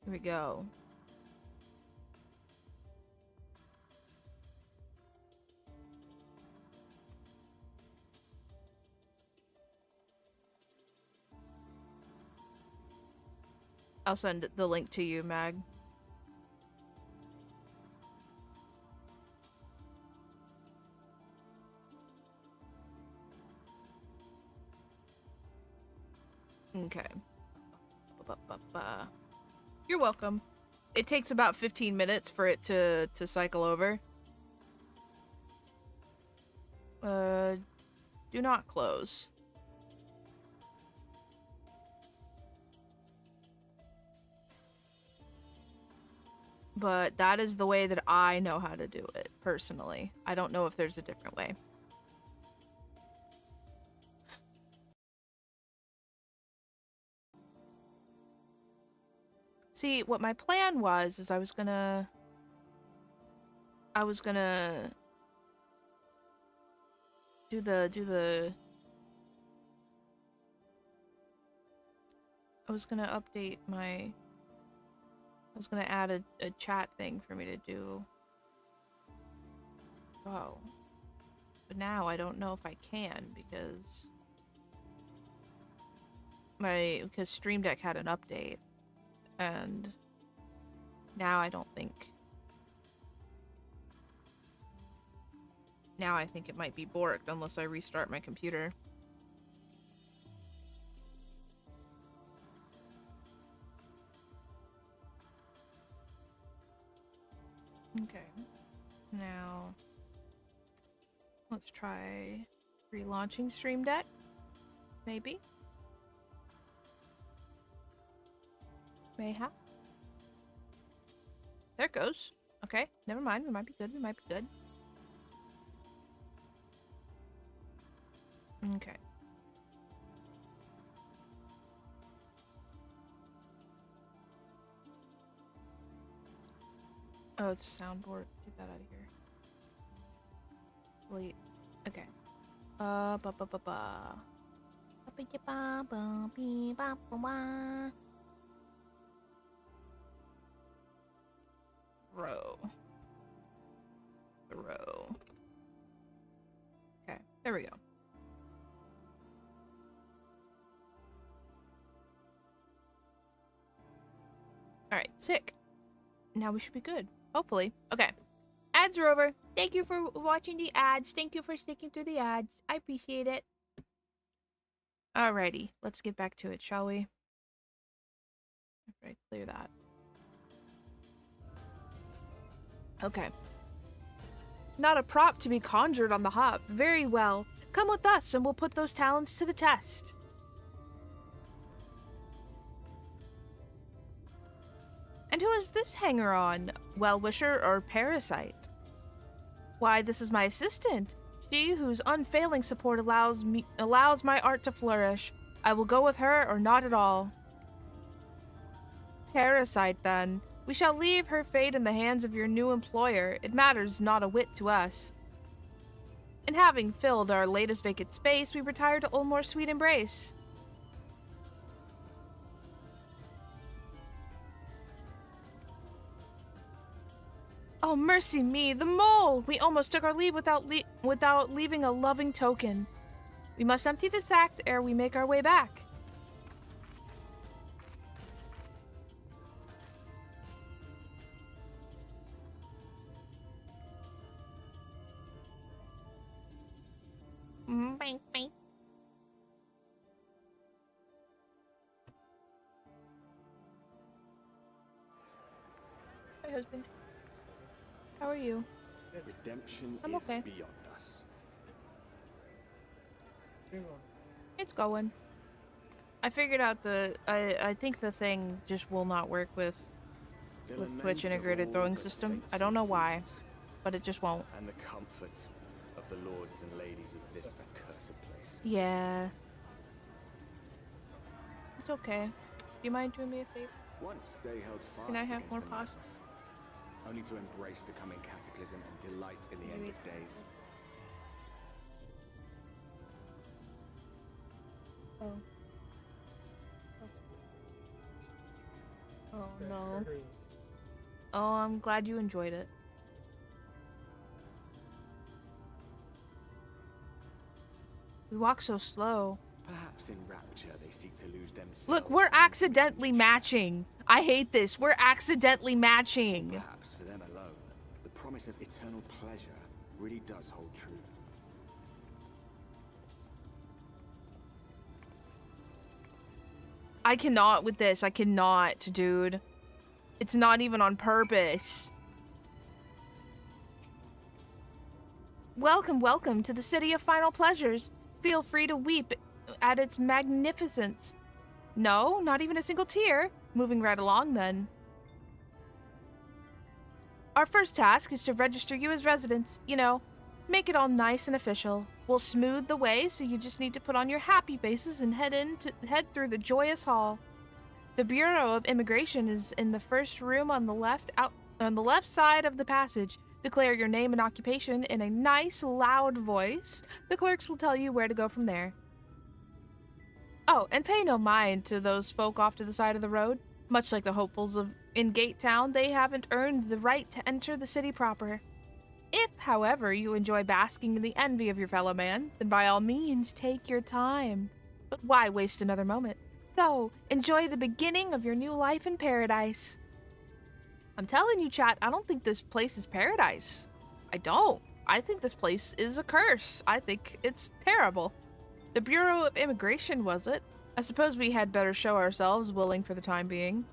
S1: Here we go. I'll send the link to you, Mag. Okay. You're welcome. It takes about 15 minutes for it to cycle over. Do not close. But that is the way that I know how to do it, personally. I don't know if there's a different way. See, what my plan was is I was gonna do the I was gonna update my I was gonna add a chat thing for me to do. Oh. But now I don't know if I can because Stream Deck had an update. And now I don't think. Now I think it might be borked unless I restart my computer. Okay. Now, let's try relaunching Stream Deck. Maybe. Mayhap. There it goes. Okay, never mind. We might be good. We might be good. Okay. Oh, it's soundboard. Get that out of here. Delete. Okay. Row. Okay, there we go. Alright, sick. Now we should be good. Hopefully. Okay. Ads are over. Thank you for watching the ads. Thank you for sticking through the ads. I appreciate it. Alrighty. Let's get back to it, shall we? Alright, clear that. Okay. Not a prop to be conjured on the hop. Very well. Come with us and we'll put those talents to the test. And who is this hanger-on? Well-wisher or parasite? Why, this is my assistant. She whose unfailing support allows my art to flourish. I will go with her or not at all. Parasite, then. We shall leave her fate in the hands of your new employer. It matters not a whit to us. And having filled our latest vacant space, we retire to Ulmore's sweet embrace. Oh, mercy me, the mole! We almost took our leave without leaving a loving token. We must empty the sacks ere we make our way back.
S4: Bang, bang.
S1: How are you?
S8: Redemption
S1: I'm
S8: is
S1: okay.
S8: beyond us.
S1: It's going. I figured out I think the thing just will not work with Twitch integrated throwing system. I don't know why, but it just won't.
S8: And the comfort of the lords and ladies of this accursed place.
S1: Yeah. It's okay. Do you mind doing me a favor?
S8: Once they held fast
S1: Can I have
S8: against
S1: more
S8: the
S1: pasta?
S8: madness, only to embrace the coming cataclysm and delight in the end of days.
S1: Oh. Oh no. Oh, I'm glad you enjoyed it. We walk so slow.
S8: Perhaps in rapture they seek to lose themselves.
S1: Look, we're accidentally matching. I hate this. We're accidentally matching.
S8: Perhaps for them alone, the promise of eternal pleasure really does hold true.
S1: I cannot with this. I cannot, dude. It's not even on purpose. Welcome, welcome to the city of final pleasures. Feel free to weep at its magnificence. No, not even a single tear. Moving right along then. Our first task is to register you as residents. You know, make it all nice and official. We'll smooth the way, so you just need to put on your happy faces and head through the joyous hall. The Bureau of Immigration is in the first room on the left side of the passage. Declare your name and occupation in a nice, loud voice. The clerks will tell you where to go from there. Oh, and pay no mind to those folk off to the side of the road. Much like the hopefuls in Gate Town, they haven't earned the right to enter the city proper. If, however, you enjoy basking in the envy of your fellow man, then by all means take your time. But why waste another moment? Go, enjoy the beginning of your new life in paradise. I'm telling you, chat, I don't think this place is paradise. I don't. I think this place is a curse. I think it's terrible. The Bureau of Immigration, was it? I suppose we had better show ourselves willing for the time being.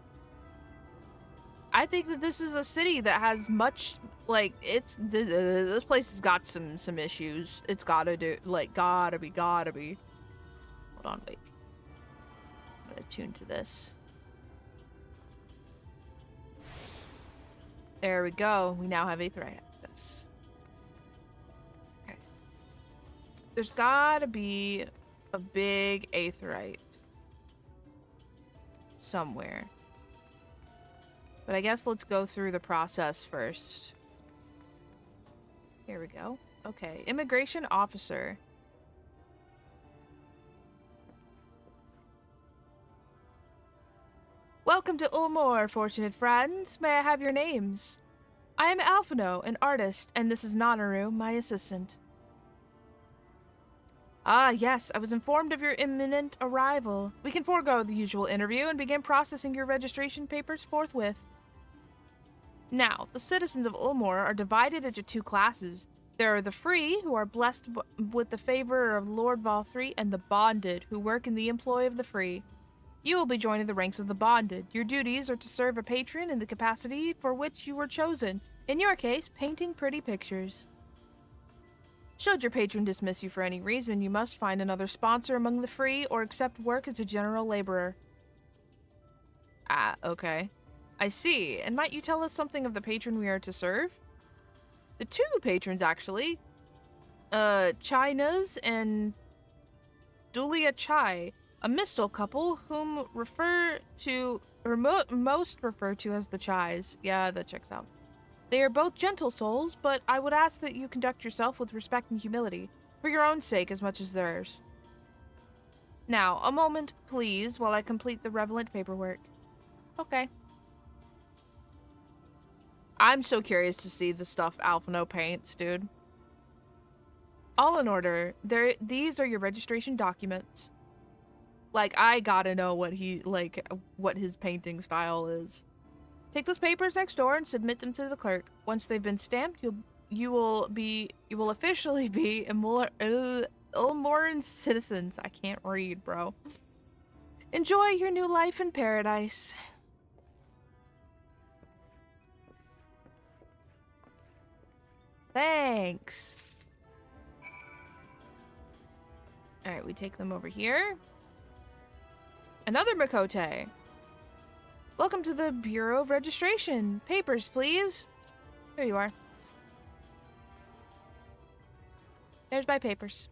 S1: I think that this is a city that has much, like, this place has got some issues. It's gotta be. Hold on, wait. I'm gonna tune to this. There we go. We now have Aetheryte access. Okay. There's gotta be a big Aetheryte somewhere. But I guess let's go through the process first. Here we go. Okay, immigration officer. Welcome to Ulmore, fortunate friends. May I have your names? I am Alphino, an artist, and this is Nanaru, my assistant. Ah, yes, I was informed of your imminent arrival. We can forego the usual interview and begin processing your registration papers forthwith. Now, the citizens of Ulmore are divided into two classes. There are the free, who are blessed with the favor of Lord Valthree, and the bonded, who work in the employ of the free. You will be joining the ranks of the bonded. Your duties are to serve a patron in the capacity for which you were chosen. In your case, painting pretty pictures. Should your patron dismiss you for any reason, you must find another sponsor among the free or accept work as a general laborer. Ah, okay. I see. And might you tell us something of the patron we are to serve? The two patrons, actually. China's and Dulia Chai, a Mistal couple whom most refer to as the Chais. Yeah, that checks out. They are both gentle souls, but I would ask that you conduct yourself with respect and humility, for your own sake as much as theirs. Now, a moment, please, while I complete the relevant paperwork. Okay. I'm so curious to see the stuff Alphino paints, dude. All in order. These are your registration documents. Like, I gotta know what his painting style is. Take those papers next door and submit them to the clerk. Once they've been stamped, you will officially be Ulmoran citizens. I can't read, bro. Enjoy your new life in paradise. Thanks. Alright, we take them over here. Another Makote. Welcome to the Bureau of Registration. Papers, please. Here you are. There's my papers.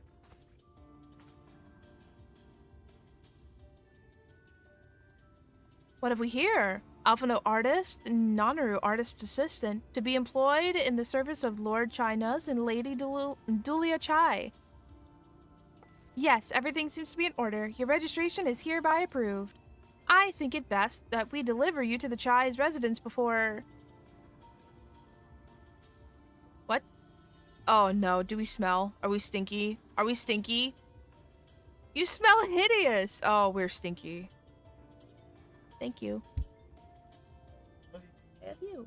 S1: What have we here? Alphano artist, Nanaru artist's assistant, to be employed in the service of Lord China's and Lady Dulia Chai. Yes, everything seems to be in order. Your registration is hereby approved. I think it best that we deliver you to the Chai's residence before... What? Oh no, do we smell? Are we stinky? Are we stinky? You smell hideous! Oh, we're stinky. Thank you. Have you?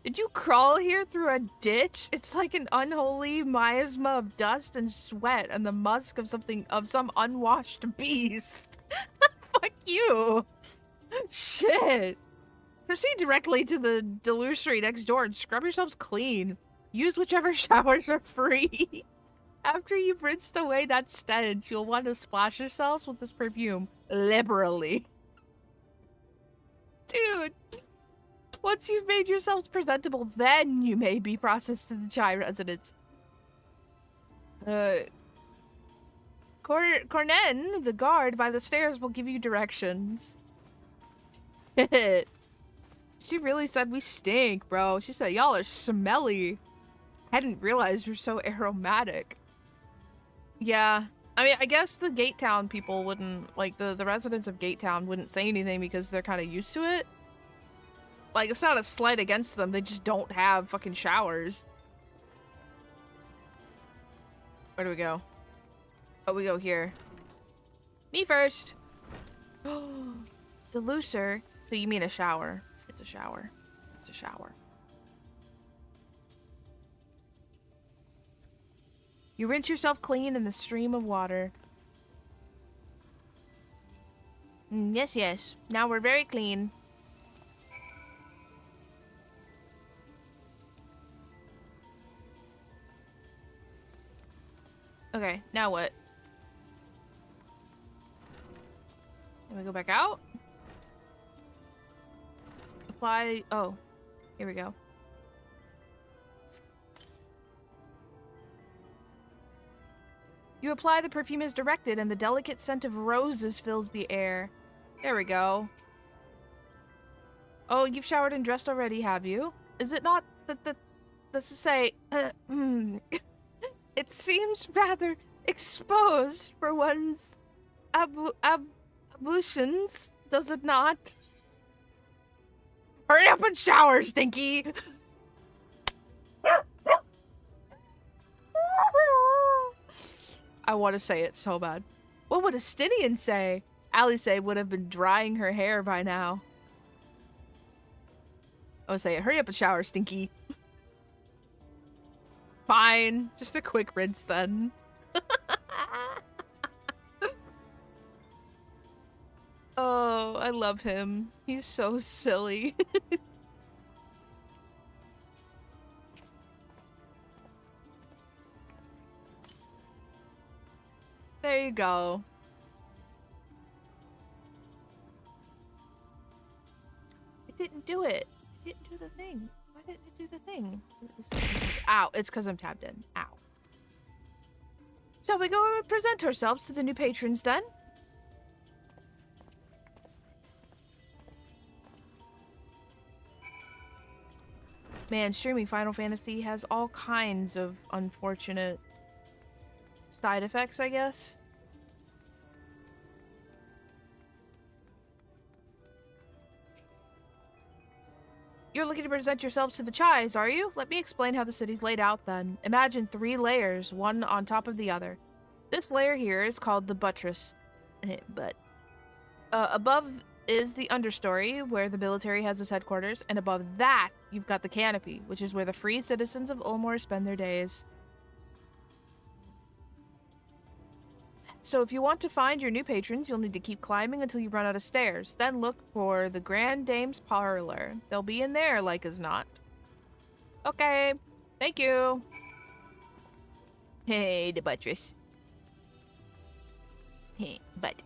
S1: Did you crawl here through a ditch? It's like an unholy miasma of dust and sweat and the musk of some unwashed beast. Fuck you. Shit. Proceed directly to the delusory next door and scrub yourselves clean. Use whichever showers are free. After you've rinsed away that stench, you'll want to splash yourselves with this perfume liberally. Dude. Once you've made yourselves presentable, then you may be processed to the Chai residence. Cornen, the guard by the stairs, will give you directions. She really said we stink, bro. She said y'all are smelly. I didn't realize we're so aromatic. Yeah. I mean, I guess the Gate Town people wouldn't, like, the residents of Gate Town wouldn't say anything because they're kind of used to it. Like, it's not a slight against them. They just don't have fucking showers. Where do we go? Oh, we go here. Me first. Delucer. So you mean a shower. It's a shower. It's a shower. You rinse yourself clean in the stream of water. Yes, yes. Now we're very clean. Okay, now what? Can we go back out? Apply. Oh, here we go. You apply the perfume as directed, and the delicate scent of roses fills the air. There we go. Oh, you've showered and dressed already, have you? Is it not that let's just say, it seems rather exposed for one's ablutions, does it not? Hurry up and shower, Stinky! I want to say it so bad. What would a Stinian say? Alice would have been drying her hair by now. I would say, hurry up and shower, Stinky. Fine. Just a quick rinse then. Oh, I love him. He's so silly. There you go. It didn't do it. It didn't do the thing. Why didn't it do the thing? Ow, it's because I'm tabbed in. Ow. Shall we go and present ourselves to the new patrons then? Man, streaming Final Fantasy has all kinds of unfortunate side effects, I guess. You're looking to present yourselves to the Chais, are you? Let me explain how the city's laid out then. Imagine 3 layers, one on top of the other. This layer here is called the buttress. Above is the understory, where the military has its headquarters, and above that, you've got the canopy, which is where the free citizens of Ulmore spend their days. So if you want to find your new patrons, you'll need to keep climbing until you run out of stairs. Then look for the Grand Dame's Parlor. They'll be in there, like as not. Okay. Thank you. Hey, the buttress. Hey, butt.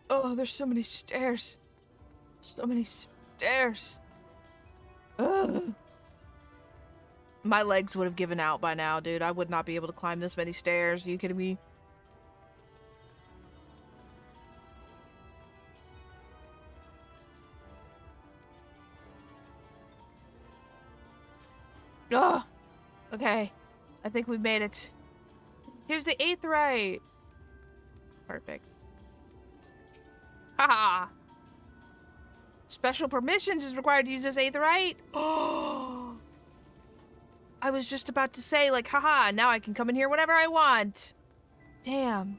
S1: Oh, there's so many stairs. So many stairs. Ugh. My legs would have given out by now, dude. I would not be able to climb this many stairs. Are you kidding me? Oh, okay. I think we made it. Here's the aetheryte. Perfect. Haha. Special permissions is required to use this aetheryte. Oh. I was just about to say, like, haha, now I can come in here whenever I want. Damn.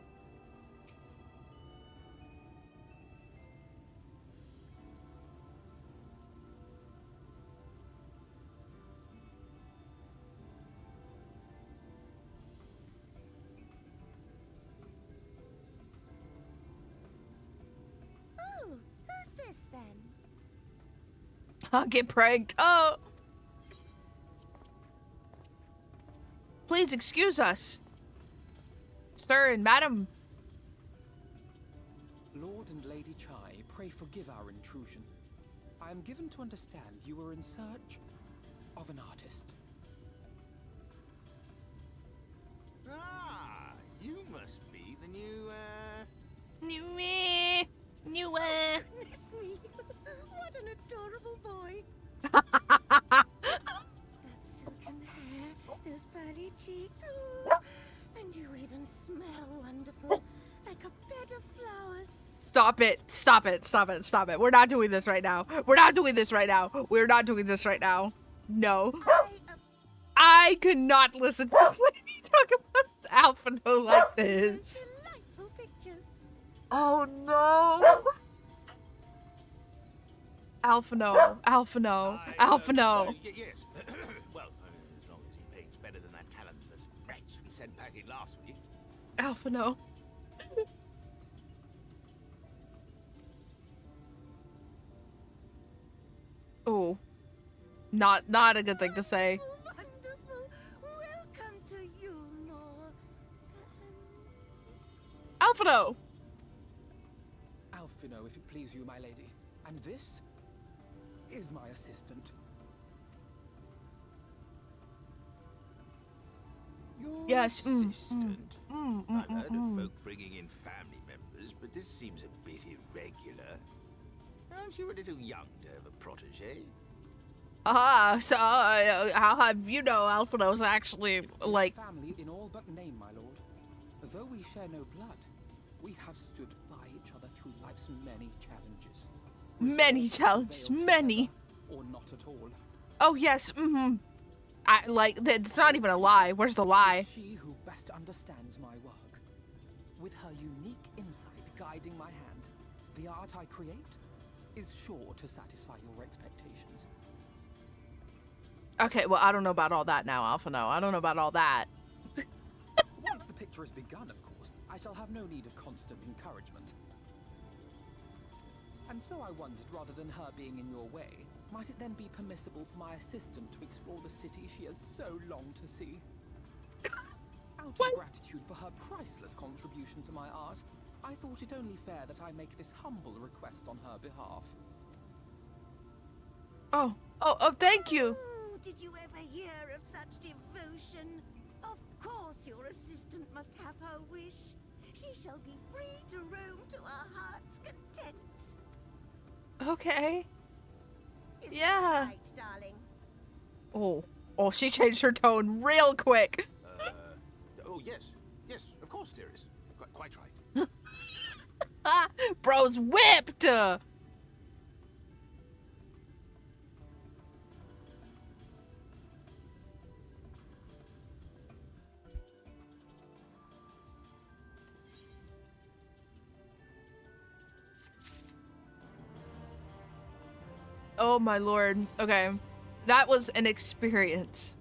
S6: Oh, who's this then?
S1: I'll get pranked. Oh. Please excuse us. Sir and madam.
S5: Lord and Lady Chai, pray forgive our intrusion. I am given to understand you were in search of an artist.
S9: Ah, you must be the new,
S4: Goodness me,
S6: what an adorable boy. That silken hair, those pearly cheeks, oh, and you even smell wonderful, like a bed of flowers.
S1: Stop it. Stop it. Stop it. Stop it. We're not doing this right now. We're not doing this right now. We're not doing this right now. No. I could not listen to Lady talk about Alphino like this.
S6: Delightful pictures.
S1: Oh no. Alphino. Alphino. Alphino.
S2: Yes. Well, as long as he pays better than that talentless wretch we sent packing last week.
S1: Alphino. Oh. Not a good thing to say.
S6: Wonderful. Welcome to Yulmore.
S1: Alphino.
S5: Alphino, if it please you, my lady. And this is my assistant.
S2: Your
S1: Yes,
S2: assistant. I've heard of
S1: mm.
S2: folk bringing in family members, but this seems a bit irregular. Aren't you a little young to have a protege?
S1: So how have you know Alphino's actually, like...
S5: Family in all but name, my lord. Though we share no blood, we have stood by each other through life's many challenges.
S1: Many challenges, many.
S5: Or not at all.
S1: Oh yes, it's not even a lie. Where's the lie?
S5: She who best understands my work. With her unique insight guiding my hand, the art I create is sure to satisfy your expectations.
S1: Okay, well, I don't know about all that now, Alphino. I don't know about all that.
S5: Once the picture has begun, of course, I shall have no need of constant encouragement. And so I wondered, rather than her being in your way, might it then be permissible for my assistant to explore the city she has so longed to see? Out of gratitude for her priceless contribution to my art, I thought it only fair that I make this humble request on her behalf.
S1: Oh, thank you.
S6: Oh, did you ever hear of such devotion? Of course your assistant must have her wish. She shall be free to roam to her heart's content.
S1: Okay.
S6: Is
S1: Yeah.
S6: that right, darling?
S1: Oh, she changed her tone real quick.
S2: Oh, yes. Yes, of course, dearest. Quite right.
S1: Bro's whipped. Oh my lord. Okay. That was an experience.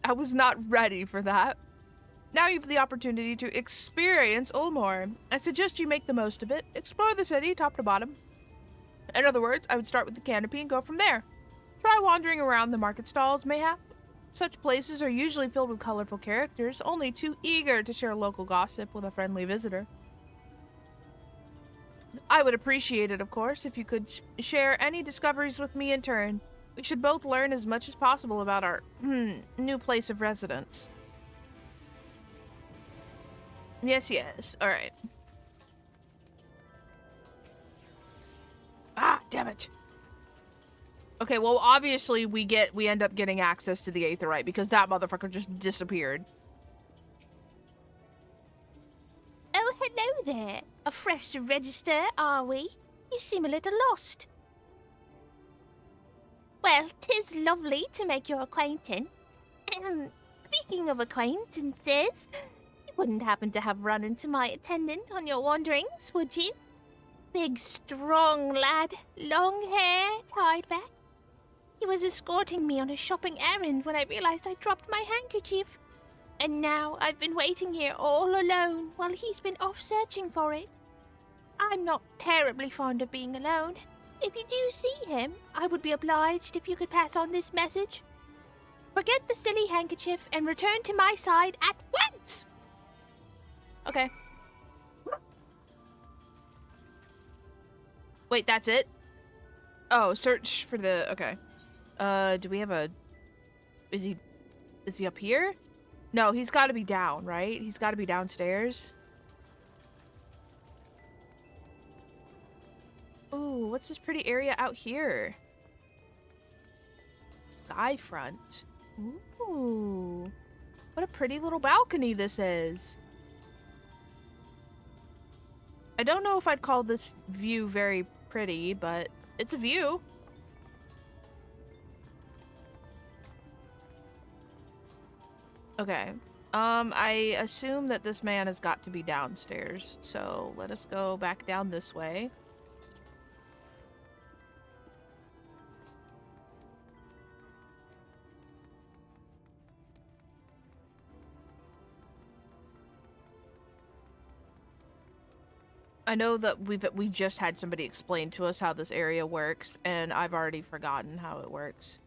S1: I was not ready for that. Now you have the opportunity to experience Ulmore. I suggest you make the most of it. Explore the city top to bottom. In other words, I would start with the canopy and go from there. Try wandering around the market stalls, mayhap. Such places are usually filled with colorful characters, only too eager to share local gossip with a friendly visitor. I would appreciate it, of course, if you could share any discoveries with me in turn. We should both learn as much as possible about our new place of residence. Yes, yes. All right. Ah, damn it. Okay, well, obviously we end up getting access to the Aetheryte because that motherfucker just disappeared.
S4: Oh, hello there. A fresh to register, are we? You seem a little lost. Well, 'tis lovely to make your acquaintance. Speaking of acquaintances, you wouldn't happen to have run into my attendant on your wanderings, would you? Big, strong lad, long hair, tied back. He was escorting me on a shopping errand when I realized I dropped my handkerchief. And now I've been waiting here all alone while he's been off searching for it. I'm not terribly fond of being alone. If you do see him, I would be obliged if you could pass on this message. Forget the silly handkerchief and return to my side at once!
S1: Okay. Wait, that's it? Oh, search for the... Okay. Do we have a... Is he up here? No, he's got to be down, right? He's got to be downstairs. Ooh, what's this pretty area out here? Skyfront. Ooh. What a pretty little balcony this is. I don't know if I'd call this view very pretty, but it's a view. Okay. I assume that this man has got to be downstairs, so let us go back down this way. I know that we just had somebody explain to us how this area works, and I've already forgotten how it works.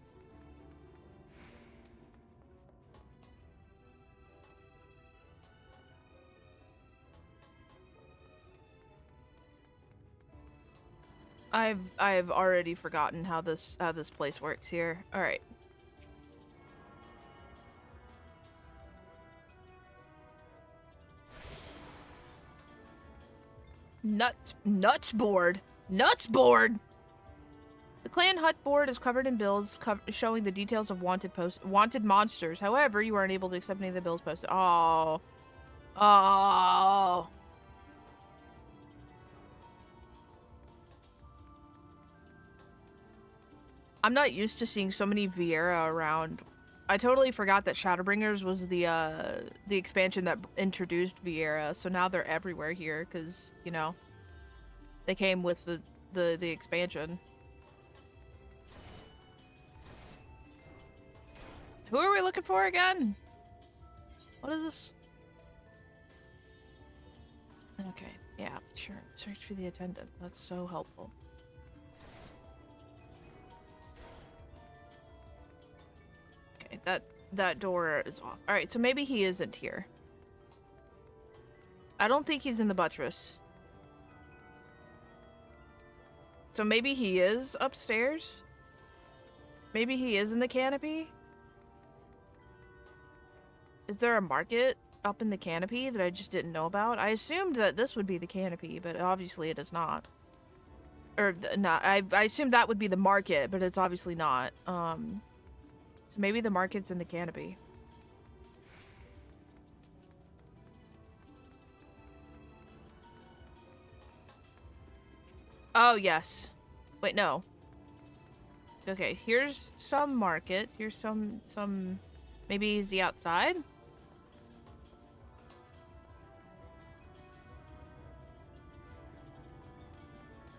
S1: I've already forgotten how this place works here. All right. Nuts board. The clan hut board is covered in bills showing the details of wanted monsters. However, you are unable to accept any of the bills posted. Oh. I'm not used to seeing so many Vieira around. I totally forgot that Shadowbringers was the expansion that introduced Vieira, so now they're everywhere here because, you know, they came with the expansion. Who are we looking for again? What is this? Okay, yeah, sure. Search for the attendant. That's so helpful. Okay, that door is off. Alright, so maybe he isn't here. I don't think he's in the buttress. So maybe he is upstairs? Maybe he is in the canopy? Is there a market up in the canopy that I just didn't know about? I assumed that this would be the canopy, but obviously it is not. Or, not. I assumed that would be the market, but it's obviously not. So maybe the market's in the canopy. Oh, yes. Wait, no. Okay, here's some market. Here's some... Maybe is he outside?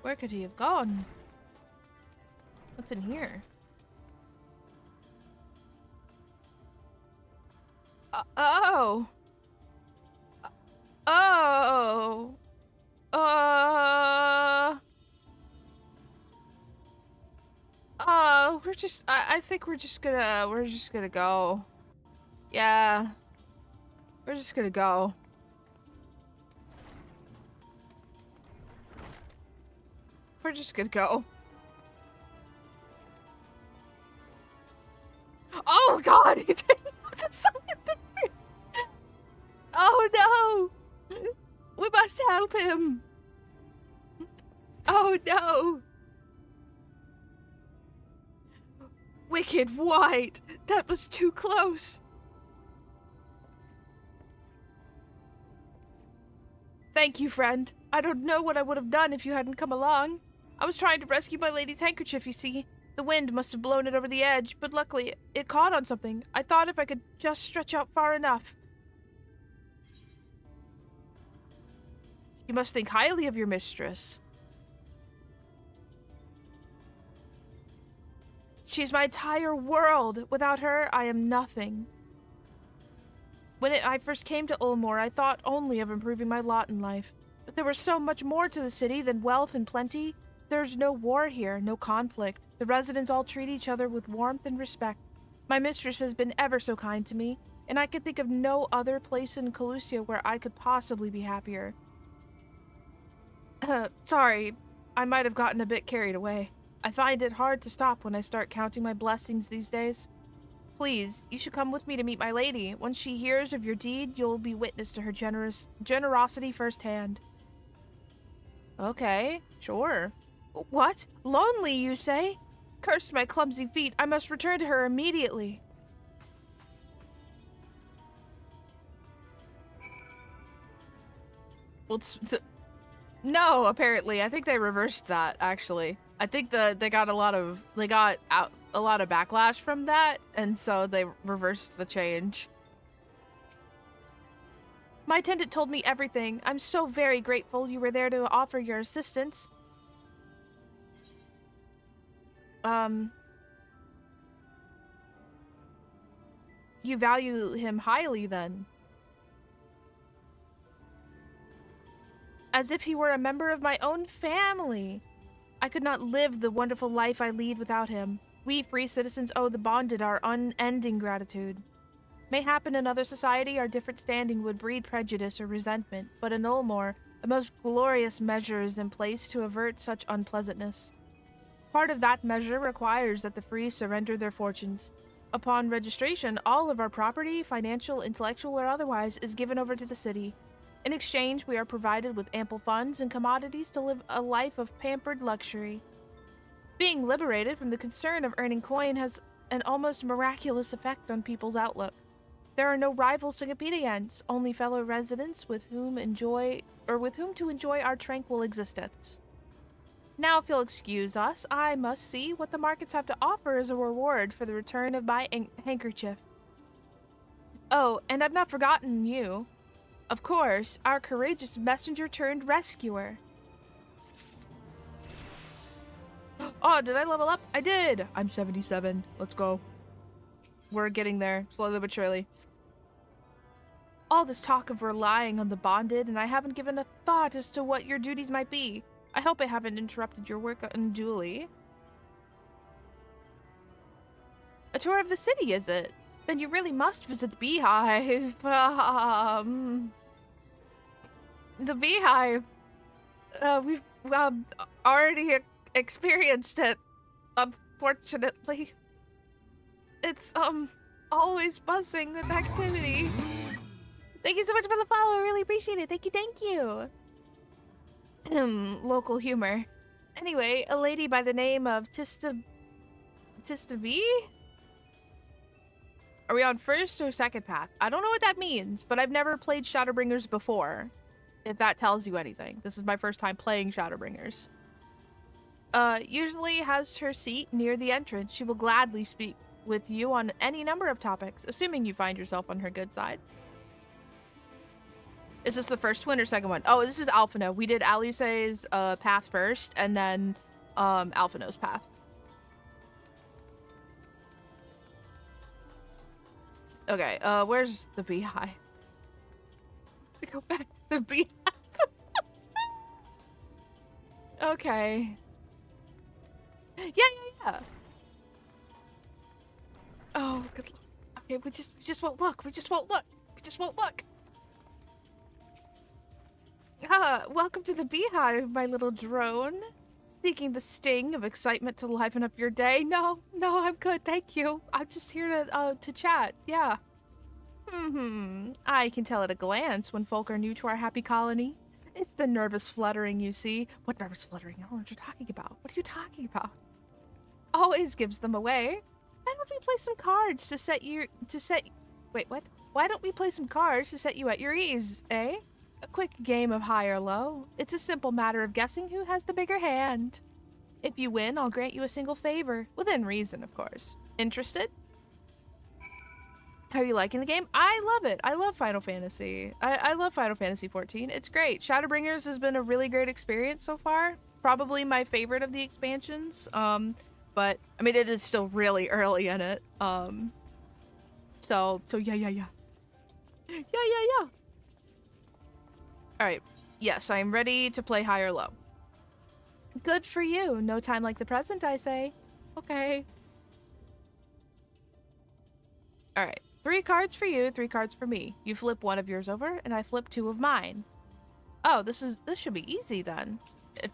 S1: Where could he have gone? What's in here? Oh! I think we're just gonna go. Yeah. We're just gonna go. We're just gonna go. Oh god! He didn't know the sign of the fruit. Oh no! We must help him. Oh no! Wicked White! That was too close! Thank you, friend. I don't know what I would have done if you hadn't come along. I was trying to rescue my lady's handkerchief, you see. The wind must have blown it over the edge, but luckily it caught on something. I thought if I could just stretch out far enough. You must think highly of your mistress. She's my entire world. Without her, I am nothing. When I first came to Ulmore, I thought only of improving my lot in life. But there was so much more to the city than wealth and plenty. There's no war here, no conflict. The residents all treat each other with warmth and respect. My mistress has been ever so kind to me, and I could think of no other place in Calusia where I could possibly be happier. Sorry, I might have gotten a bit carried away. I find it hard to stop when I start counting my blessings these days. Please, you should come with me to meet my lady. Once she hears of your deed, you'll be witness to her generosity firsthand. Okay, sure. What? Lonely, you say? Curse my clumsy feet. I must return to her immediately. Well, no, apparently. I think they reversed that, actually. I think they got a lot of backlash from that, and so they reversed the change. My attendant told me everything. I'm so very grateful you were there to offer your assistance. You value him highly, then. As if he were a member of my own family. I could not live the wonderful life I lead without him. We free citizens owe the bonded our unending gratitude. Mayhap in another society our different standing would breed prejudice or resentment, but in Ulmore, a most glorious measure is in place to avert such unpleasantness. Part of that measure requires that the free surrender their fortunes. Upon registration, all of our property, financial, intellectual, or otherwise, is given over to the city. In exchange, we are provided with ample funds and commodities to live a life of pampered luxury. Being liberated from the concern of earning coin has an almost miraculous effect on people's outlook. There are no rivals to compete against, only fellow residents with whom to enjoy our tranquil existence. Now, if you'll excuse us, I must see what the markets have to offer as a reward for the return of my handkerchief. Oh, and I've not forgotten you. Of course, our courageous messenger turned rescuer. Oh, did I level up? I did! I'm 77. Let's go. We're getting there, slowly but surely. All this talk of relying on the bonded, and I haven't given a thought as to what your duties might be. I hope I haven't interrupted your work unduly. A tour of the city, is it? Then you really must visit the Beehive. The Beehive. We've already experienced it, unfortunately. It's, always buzzing with activity. Thank you so much for the follow. I really appreciate it. Thank you. Local humor. Anyway, a lady by the name of Tista V? Are we on first or second path? I don't know what that means, but I've never played Shadowbringers before. If that tells you anything. This is my first time playing Shadowbringers. Usually has her seat near the entrance. She will gladly speak with you on any number of topics, assuming you find yourself on her good side. Is this the first one or second one? Oh, this is Alphino. We did Alice's path first, and then Alphino's path. Okay, where's the Beehive? Go back to the Beehive. Okay. Yeah. Oh, good luck. Okay, we just won't look. We just won't look. We just won't look. Welcome to the beehive, my little drone. Seeking the sting of excitement to liven up your day. No, I'm good, thank you. I'm just here to chat, yeah. I can tell at a glance when folk are new to our happy colony. It's the nervous fluttering, you see. What nervous fluttering? I don't know what you're talking about. What are you talking about? Always gives them away. Why don't we play some cards Wait, what? Why don't we play some cards to set you at your ease, eh? A quick game of high or low. It's a simple matter of guessing who has the bigger hand. If you win, I'll grant you a single favor. Within reason, of course. Interested? How are you liking the game? I love it. I love Final Fantasy. I love Final Fantasy XIV. It's great. Shadowbringers has been a really great experience so far. Probably my favorite of the expansions. But, I mean, it is still really early in it. So yeah. Alright, yes, I am ready to play high or low. Good for you. No time like the present, I say. Okay. Alright, 3 cards for you, 3 cards for me. You flip one of yours over, and I flip 2 of mine. Oh, this should be easy then.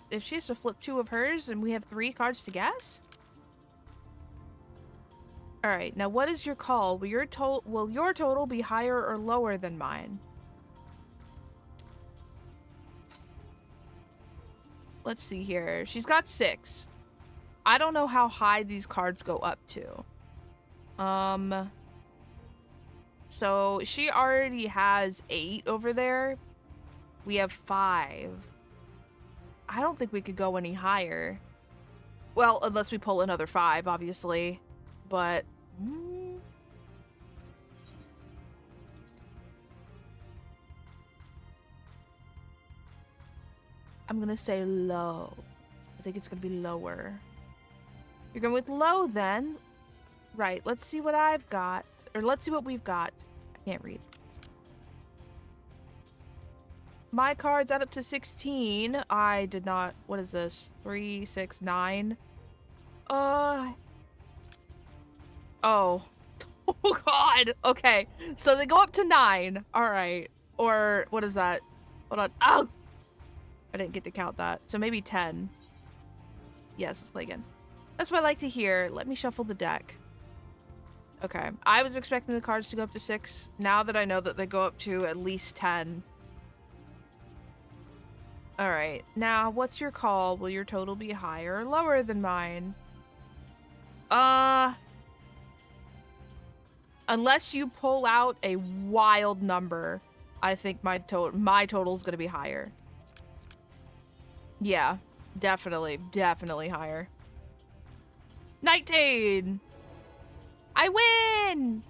S1: If she has to flip 2 of hers, and we have 3 cards to guess? Alright, now what is your call? Will your total be higher or lower than mine? Let's see here. She's got 6. I don't know how high these cards go up to. So she already has 8 over there. We have 5. I don't think we could go any higher. Well, unless we pull another 5, obviously. But... I'm gonna say low. I think it's gonna be lower. You're going with low then. Right, let's see what I've got. Or let's see what we've got. I can't read. My cards add up to 16. I did not... What is this? 3, 6, 9. Oh. Oh, God. Okay, so they go up to 9. All right. Or what is that? Hold on. Oh! I didn't get to count that. So maybe 10. Yes, let's play again. That's what I like to hear. Let me shuffle the deck. Okay. I was expecting the cards to go up to 6. Now that I know that they go up to at least 10. Alright. Now, what's your call? Will your total be higher or lower than mine? Unless you pull out a wild number, I think my total is going to be higher. Yeah, definitely higher. 19! I win!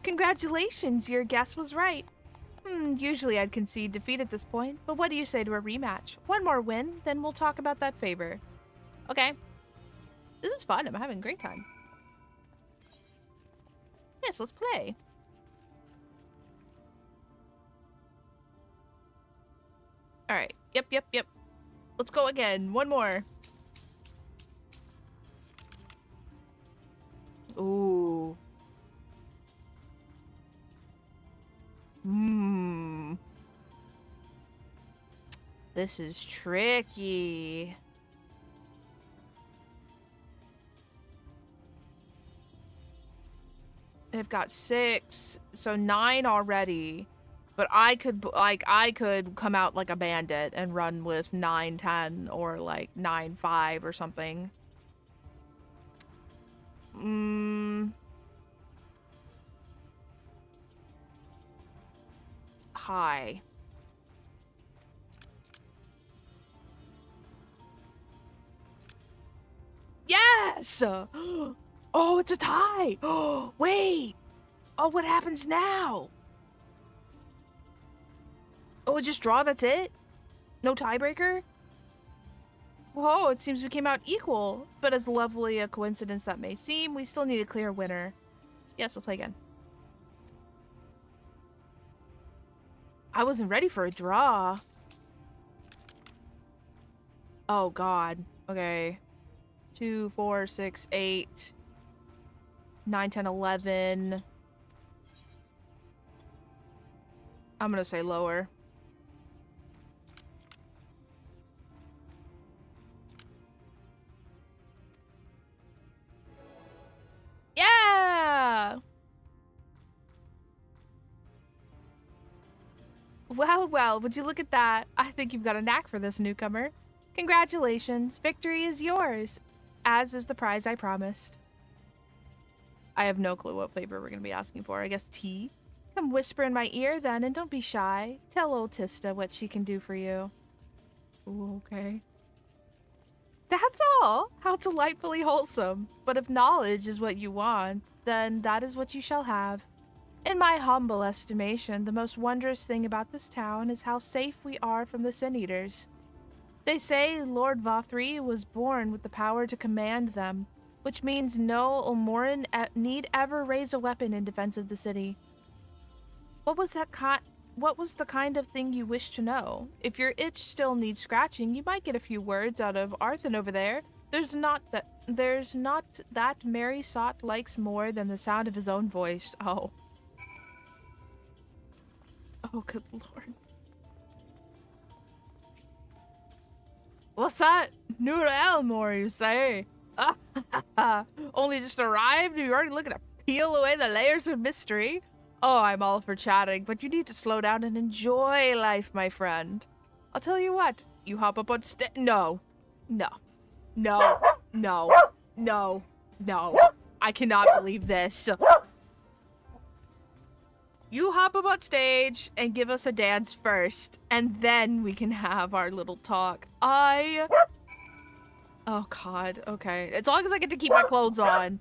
S1: Congratulations, your guess was right. Usually I'd concede defeat at this point, but what do you say to a rematch? One more win, then we'll talk about that favor. Okay. This is fun, I'm having a great time. Yes, let's play. Alright, yep. Let's go again, one more. Ooh. This is tricky. They've got 6, so 9 already. But I could come out like a bandit and run with 9, 10, or like 9, 5 or something. High. Yes! Oh, it's a tie! Oh, wait! Oh, what happens now? Oh, just draw, that's it? No tiebreaker? Whoa, it seems we came out equal. But as lovely a coincidence that may seem, we still need a clear winner. Yes, we'll play again. I wasn't ready for a draw. Oh, God. Okay. 2, 4, 6, 8, 9, 10, 11. I'm gonna say lower. Yeah! Well, well, would you look at that? I think you've got a knack for this, newcomer. Congratulations, victory is yours, as is the prize I promised. I have no clue what flavor we're gonna be asking for. I guess tea? Come whisper in my ear then, and don't be shy. Tell old Tista what she can do for you. Ooh, okay. That's all! How delightfully wholesome. But if knowledge is what you want, then that is what you shall have. In my humble estimation, the most wondrous thing about this town is how safe we are from the Sin Eaters. They say Lord Vothri was born with the power to command them, which means no Ulmoran need ever raise a weapon in defense of the city. What was the kind of thing you wish to know? If your itch still needs scratching, you might get a few words out of Arthur over there. There's not that Mary Sot likes more than the sound of his own voice. Oh. Oh, good lord. What's that? New to Elmore, you say? Only just arrived? You're already looking to peel away the layers of mystery? Oh, I'm all for chatting, but you need to slow down and enjoy life, my friend. I'll tell you what, you hop up on No. No. No. No. No. No. I cannot believe this. You hop up on stage and give us a dance first, and then we can have our little talk. Oh, God. Okay. As long as I get to keep my clothes on.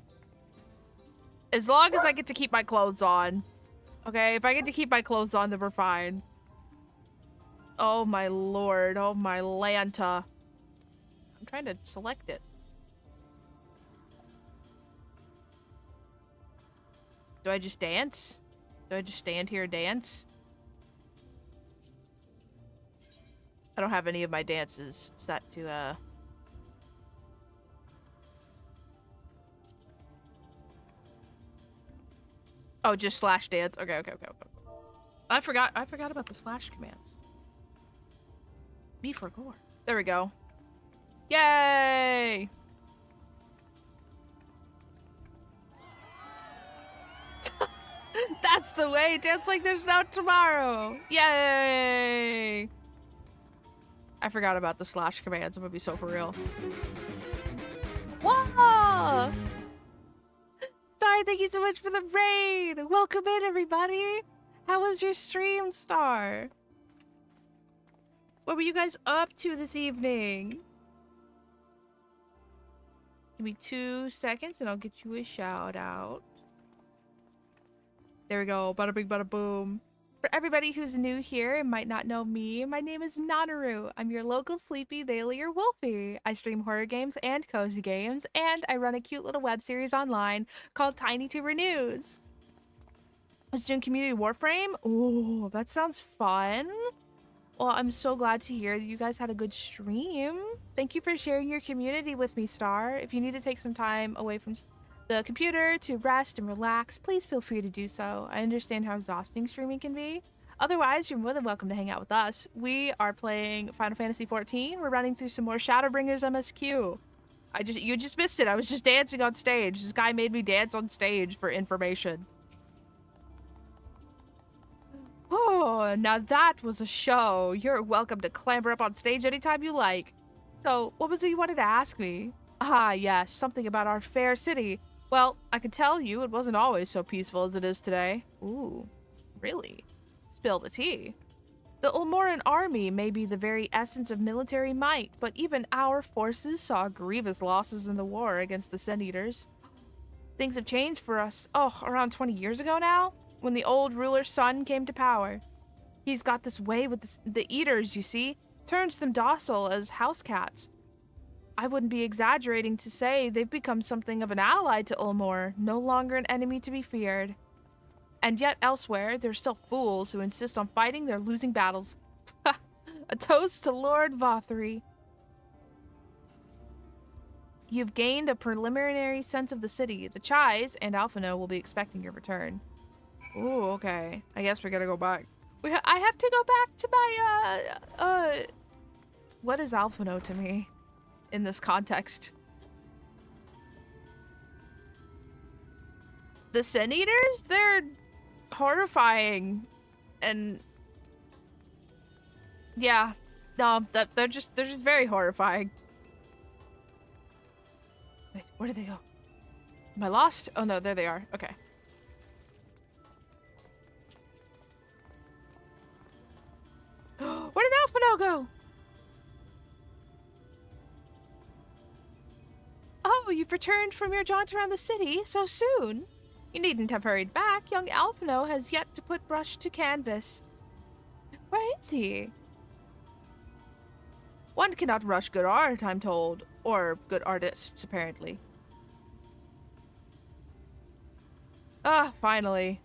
S1: As long as I get to keep my clothes on. Okay, if I get to keep my clothes on, then we're fine. Oh my lord. Oh my Lanta. I'm trying to select it. Do I just dance? Do I just stand here and dance? I don't have any of my dances set to, Oh, just slash dance. Okay. I forgot about the slash commands. Me for gore. There we go. Yay! That's the way. Dance like there's no tomorrow. Yay! I forgot about the slash commands. I'm gonna be so for real. Whoa! Star, thank you so much for the raid. Welcome in, everybody. How was your stream, Star? What were you guys up to this evening? Give me 2 seconds and I'll get you a shout out. There we go. Bada bing, bada boom. For everybody who's new here and might not know me, my name is Nanaru. I'm your local sleepy daily or wolfie. I stream horror games and cozy games, and I run a cute little web series online called Tiny Tuber News. I was doing community Warframe. Ooh, that sounds fun. Well, I'm so glad to hear that you guys had a good stream. Thank you for sharing your community with me, Star. If you need to take some time away from the computer to rest and relax, please feel free to do so. I understand how exhausting streaming can be. Otherwise, you're more than welcome to hang out with us. We are playing Final Fantasy XIV. We're running through some more Shadowbringers MSQ. You just missed it. I was just dancing on stage. This guy made me dance on stage for information. Oh, now that was a show. You're welcome to clamber up on stage anytime you like. So, what was it you wanted to ask me? Ah, yes, something about our fair city. Well, I can tell you it wasn't always so peaceful as it is today. Ooh, really? Spill the tea. The Ulmoran army may be the very essence of military might, but even our forces saw grievous losses in the war against the Sin Eaters. Things have changed for us, around 20 years ago now, when the old ruler's son came to power. He's got this way with the Eaters, you see, turns them docile as house cats. I wouldn't be exaggerating to say they've become something of an ally to Ulmor, no longer an enemy to be feared. And yet elsewhere, there's still fools who insist on fighting their losing battles. A toast to Lord Vothry. You've gained a preliminary sense of the city. The Chais and Alphino will be expecting your return. Ooh, okay. I guess we gotta go back. I have to go back to my, what is Alphino to me in this context? The Sin Eaters? They're horrifying. And yeah, no, they're just very horrifying. Wait, where did they go? Am I lost? Oh no, there they are. Okay. Where did Alphino go? Oh, you've returned from your jaunt around the city so soon. You needn't have hurried back. Young Alphino has yet to put brush to canvas. Where is he? One cannot rush good art, I'm told. Or good artists, apparently. Ah, finally.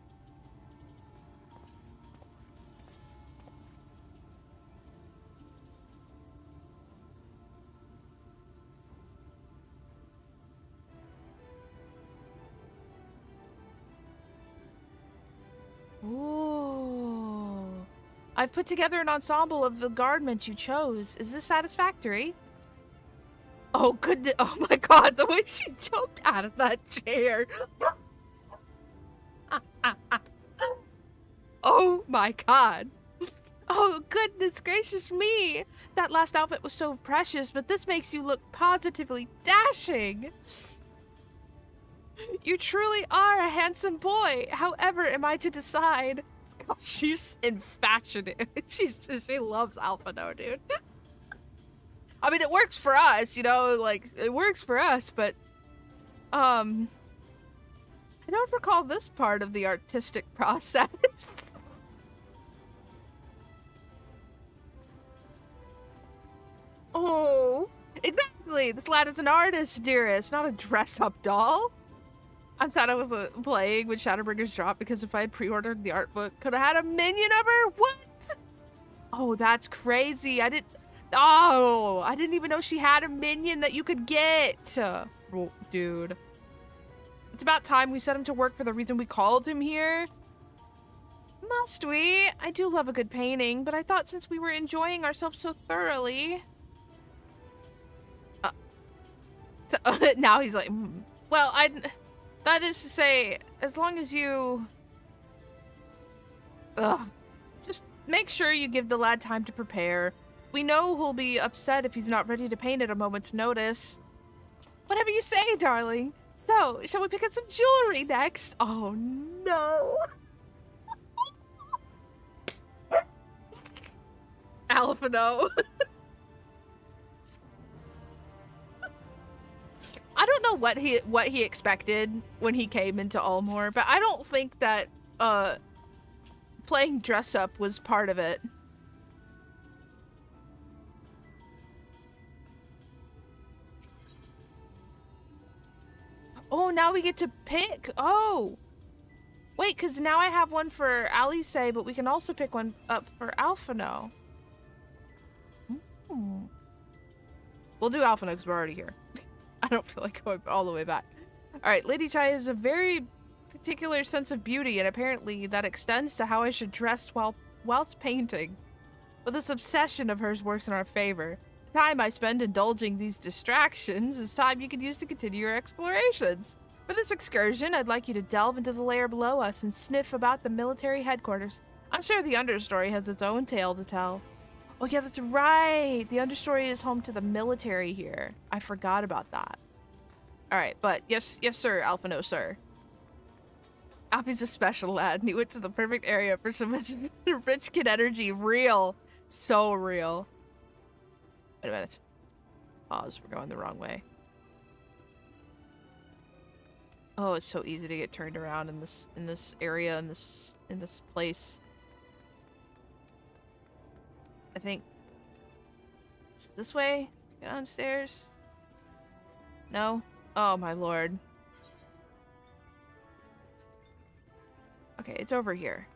S1: Ooh. I've put together an ensemble of the garments you chose. Is this satisfactory? Oh, goodness. Oh, my God. The way she jumped out of that chair. Oh, my God. Oh, goodness gracious me. That last outfit was so precious, but this makes you look positively dashing. You truly are a handsome boy. However, am I to decide? God, she's infatuated. She loves Alphino, dude. I mean, it works for us, you know, like, it works for us, but, I don't recall this part of the artistic process. Oh, exactly. This lad is an artist, dearest, not a dress-up doll. I'm sad I wasn't playing when Shadowbringers dropped, because if I had pre-ordered the art book, could have had a minion of her? What? Oh, that's crazy. I didn't even know she had a minion that you could get. Oh, dude. It's about time we set him to work for the reason we called him here. Must we? I do love a good painting, but I thought since we were enjoying ourselves so thoroughly... now he's like, well, that is to say, as long as you... just make sure you give the lad time to prepare. We know he'll be upset if he's not ready to paint at a moment's notice. Whatever you say, darling. So, shall we pick up some jewelry next? Oh, no. Alphino. I don't know what he expected when he came into Ulmore, but I don't think that playing dress up was part of it. Oh, now we get to pick. Oh. Wait, because now I have one for Alice, but we can also pick one up for Alphino. We'll do Alphino because we're already here. I don't feel like going all the way back. Alright, Lady Chai has a very particular sense of beauty, and apparently that extends to how I should dress whilst painting. But this obsession of hers works in our favor. The time I spend indulging these distractions is time you can use to continue your explorations. For this excursion, I'd like you to delve into the layer below us and sniff about the military headquarters. I'm sure the understory has its own tale to tell. Oh yeah, that's right. The understory is home to the military here. I forgot about that. Alright, but yes sir, Alphino, sir. Alfie's a special lad, and he went to the perfect area for some rich kid energy. Real. So real. Wait a minute. Pause, we're going the wrong way. Oh, it's so easy to get turned around in this area, in this place. I think it's this way. Get downstairs. No? Oh my lord. Okay, it's over here.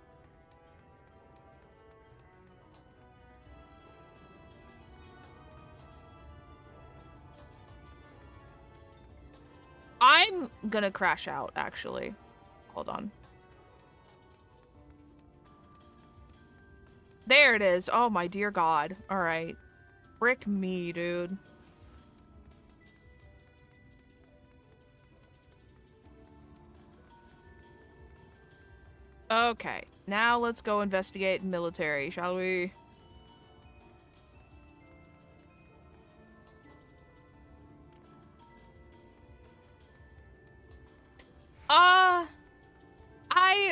S1: I'm gonna crash out, actually. Hold on. There it is. Oh my dear God. Alright. Frick me, dude. Okay. Now let's go investigate military, shall we?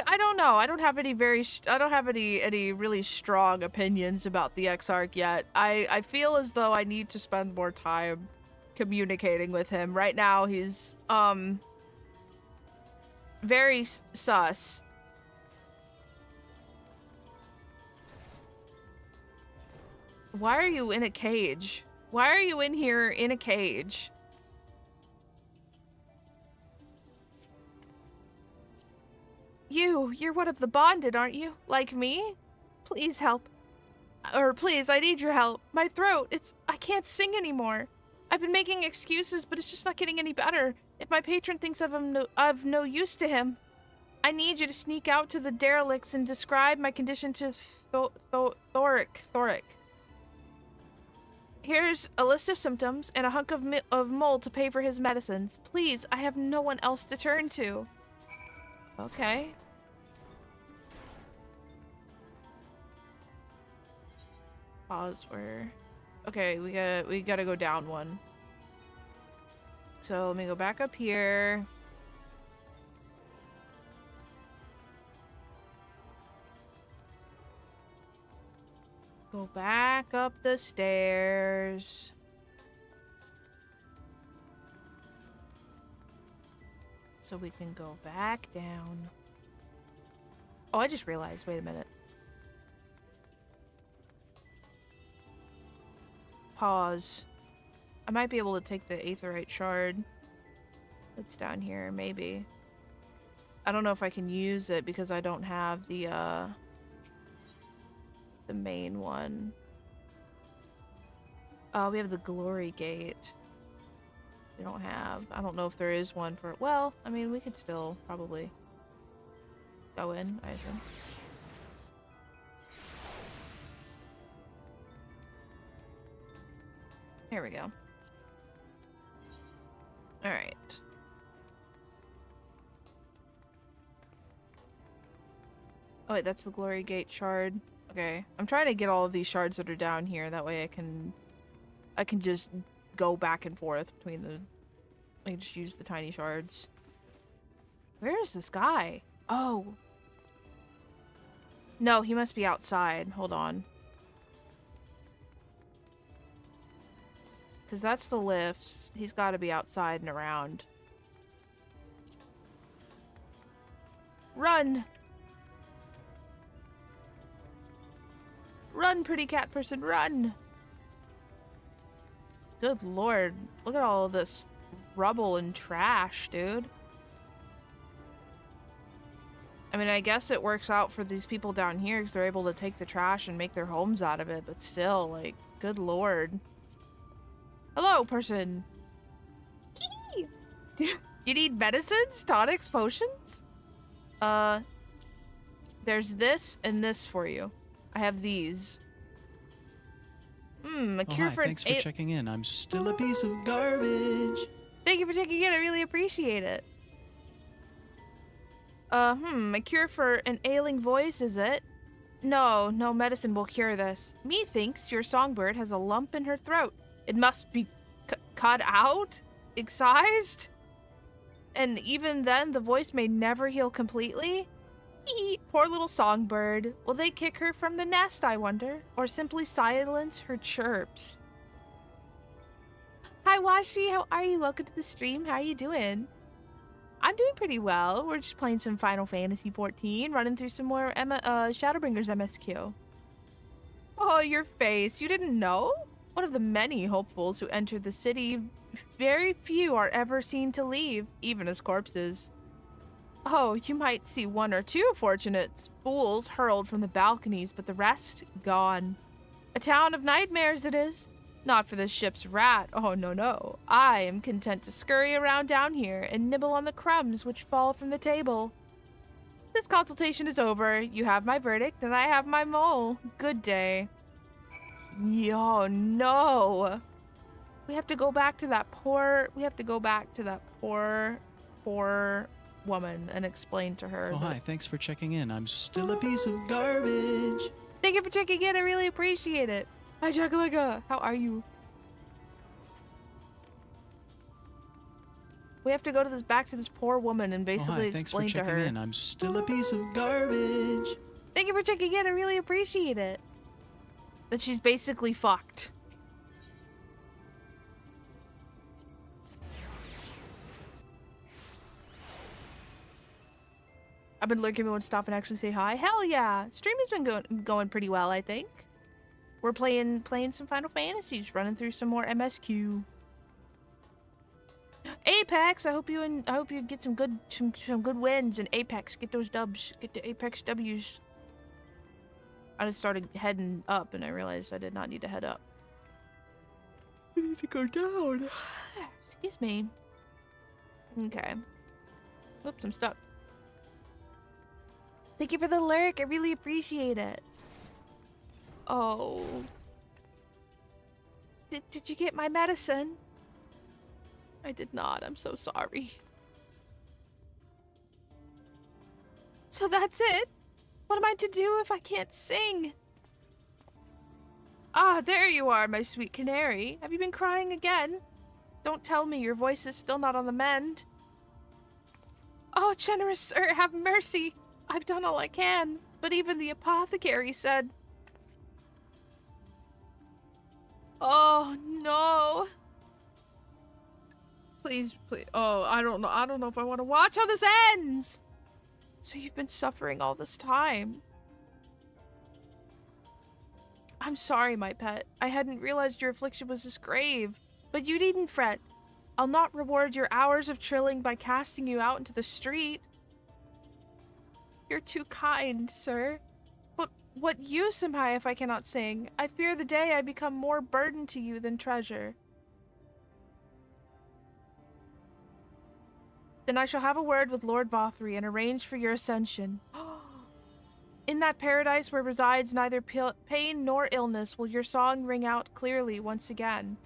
S1: I don't know. I don't have any any really strong opinions about the Exarch yet. I feel as though I need to spend more time communicating with him. Right now he's very sus. Why are you in a cage? Why are you in here in a cage? You're one of the bonded, aren't you? Like me? Please help. Or please, I need your help. My throat, I can't sing anymore. I've been making excuses, but it's just not getting any better. If my patron thinks of no use to him, I need you to sneak out to the derelicts and describe my condition to Thoric. Here's a list of symptoms and a hunk of mold to pay for his medicines. Please, I have no one else to turn to. Okay. Pause where... Okay, we gotta go down one. So let me go back up here. Go back up the stairs. So we can go back down. Oh, I just realized. Wait a minute. Pause. I might be able to take the aetheryte shard that's down here, maybe. I don't know if I can use it because I don't have the main one. Oh, we have the glory gate. We don't have. I don't know if there is one for... Well, I mean, we could still probably go in, I assume. Here we go. Alright. Oh wait, that's the glory gate shard. Okay. I'm trying to get all of these shards that are down here. That way I can just go back and forth between the... I can just use the tiny shards. Where is this guy? Oh. No, he must be outside. Hold on. Because that's the lifts. He's got to be outside and around. Run! Run, pretty cat person, run! Good lord. Look at all of this rubble and trash, dude. I mean, I guess it works out for these people down here because they're able to take the trash and make their homes out of it, but still, like, good lord. Hello, person. You need medicines? Tonics? Potions? There's this and this for you. I have these. A cure for...
S3: Thanks for checking in. I'm still a piece of garbage.
S1: Thank you for checking in. I really appreciate it. A cure for an ailing voice, is it? No medicine will cure this. Methinks your songbird has a lump in her throat. It must be cut out? Excised? And even then, the voice may never heal completely? Poor little songbird. Will they kick her from the nest, I wonder? Or simply silence her chirps? Hi, Washi. How are you? Welcome to the stream. How are you doing? I'm doing pretty well. We're just playing some Final Fantasy XIV, running through some more Shadowbringers MSQ. Oh, your face. You didn't know? One of the many hopefuls who entered the city, very few are ever seen to leave, even as corpses. Oh, you might see one or two fortunate fools hurled from the balconies, but the rest gone. A town of nightmares it is. Not for this ship's rat. Oh, no, no. I am content to scurry around down here and nibble on the crumbs which fall from the table. This consultation is over. You have my verdict, and I have my mole. Good day. Yo, no. We have to go back to that poor woman and explain to her.
S3: Oh, hi. Thanks for checking in. I'm still a piece of garbage.
S1: Thank you for checking in. I really appreciate it. Hi, Jackalika. How are you? We have to go to back to this poor woman and basically explain to her.
S3: Thanks for checking in. I'm still a piece of garbage.
S1: Thank you for checking in. I really appreciate it. That she's basically fucked. I've been lurking. We want to stop and actually say hi. Hell yeah! Stream has been going pretty well, I think. We're playing some Final Fantasies, running through some more MSQ. Apex. I hope you get some good wins in Apex. Get those dubs. Get the Apex W's. I just started heading up, and I realized I did not need to head up. I need to go down. Excuse me. Okay. Oops, I'm stuck. Thank you for the lurk. I really appreciate it. Oh. Did you get my medicine? I did not. I'm so sorry. So that's it? What am I to do if I can't sing? Ah, there you are, my sweet canary. Have you been crying again? Don't tell me your voice is still not on the mend. Oh, generous sir, have mercy. I've done all I can, but even the apothecary said... Oh, no. Please, please. Oh, I don't know if I want to watch how this ends. So you've been suffering all this time. I'm sorry, my pet. I hadn't realized your affliction was this grave. But you needn't fret. I'll not reward your hours of trilling by casting you out into the street. You're too kind, sir. But what use am I if I cannot sing? I fear the day I become more burden to you than treasure. Then I shall have a word with Lord Vothry and arrange for your ascension. In that paradise where resides neither pain nor illness will your song ring out clearly once again.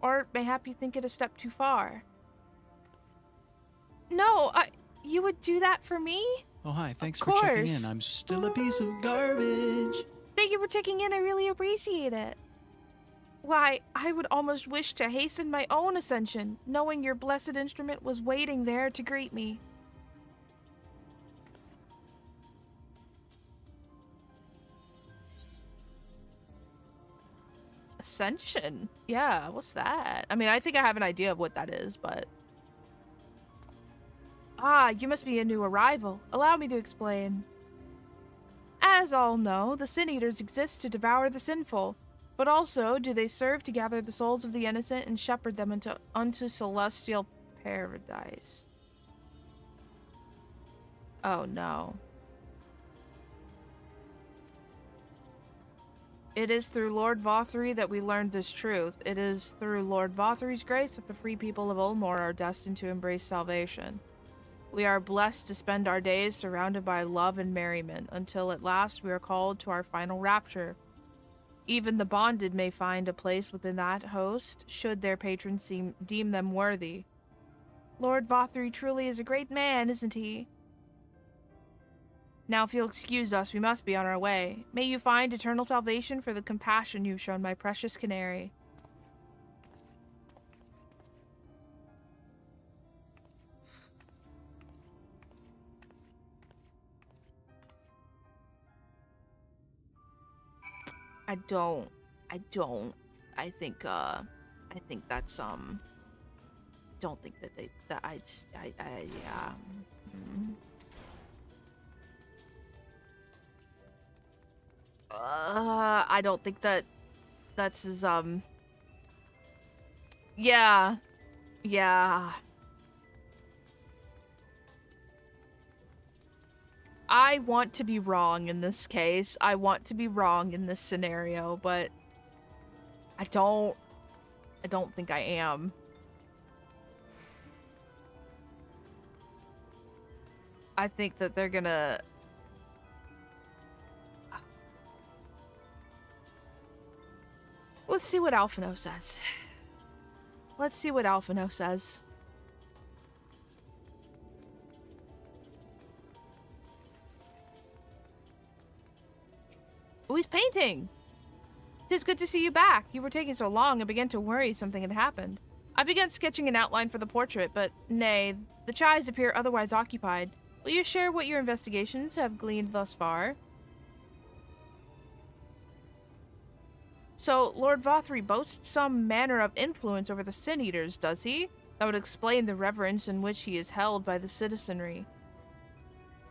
S1: Or mayhap you think it a step too far. No, you would do that for me?
S3: Oh, hi. Thanks for checking in. I'm still a piece of garbage.
S1: Thank you for checking in. I really appreciate it. Why, I would almost wish to hasten my own ascension, knowing your blessed instrument was waiting there to greet me. Ascension? Yeah, what's that? I mean, I think I have an idea of what that is, but... Ah, you must be a new arrival. Allow me to explain. As all know, the Sin Eaters exist to devour the sinful, but also do they serve to gather the souls of the innocent and shepherd them unto celestial paradise. Oh no. It is through Lord Vothry that we learned this truth. It is through Lord Vothry's grace that the free people of Ulmor are destined to embrace salvation. We are blessed to spend our days surrounded by love and merriment, until at last we are called to our final rapture. Even the bonded may find a place within that host, should their patrons deem them worthy. Lord Vothry truly is a great man, isn't he? Now, if you'll excuse us, we must be on our way. May you find eternal salvation for the compassion you've shown my precious canary. I think that's, don't think that yeah. I don't think that's his, yeah. I want to be wrong in this case. I want to be wrong in this scenario, but I don't think I am. I think that they're gonna... Let's see what Alphino says. Let's see what Alphino says. Oh, he's painting! 'Tis good to see you back. You were taking so long, I began to worry something had happened. I began sketching an outline for the portrait, but nay, the chais appear otherwise occupied. Will you share what your investigations have gleaned thus far? So, Lord Vothry boasts some manner of influence over the Sin Eaters, does he? That would explain the reverence in which he is held by the citizenry.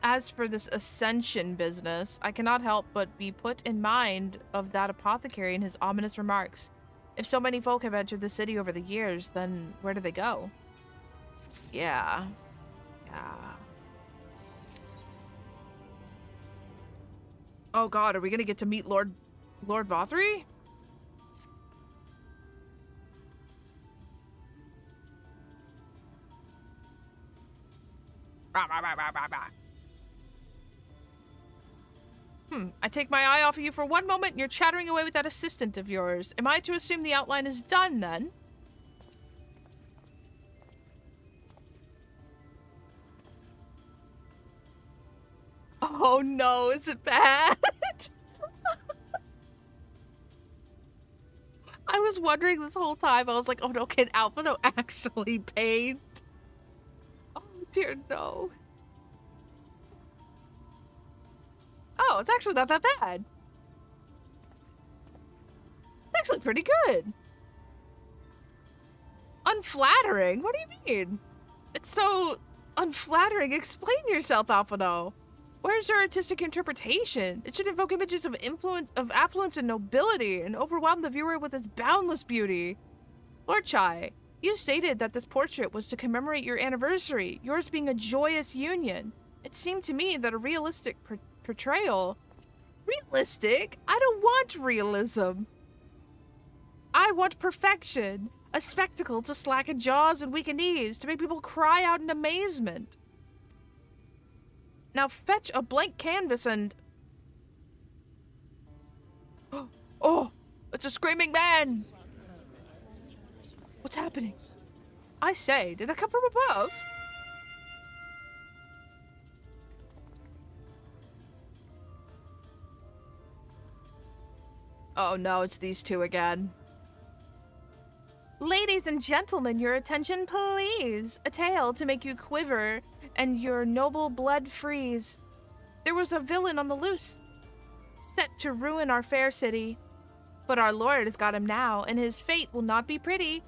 S1: As for this ascension business, I cannot help but be put in mind of that apothecary and his ominous remarks. If so many folk have entered the city over the years, then where do they go? Yeah. Oh god, are we gonna get to meet Lord Vothry? I take my eye off of you for one moment and you're chattering away with that assistant of yours. Am I to assume the outline is done then? Oh no, is it bad? I was wondering this whole time. I was like, oh no, can Alphino actually paint? Oh dear, no. Oh, it's actually not that bad. It's actually pretty good. Unflattering? What do you mean? It's so unflattering. Explain yourself, Alphino. Where's your artistic interpretation? It should evoke images of affluence and nobility and overwhelm the viewer with its boundless beauty. Lord Chai, you stated that this portrait was to commemorate your anniversary, yours being a joyous union. It seemed to me that a realistic portrayal... Realistic? I don't want realism. I want perfection. A spectacle to slacken jaws and weaken knees, to make people cry out in amazement. Now fetch a blank canvas and... Oh! It's a screaming man! What's happening? I say, did that come from above? Oh no, it's these two again. Ladies and gentlemen, your attention please. A tale to make you quiver and your noble blood freeze. There was a villain on the loose, set to ruin our fair city. But our Lord has got him now, and his fate will not be pretty.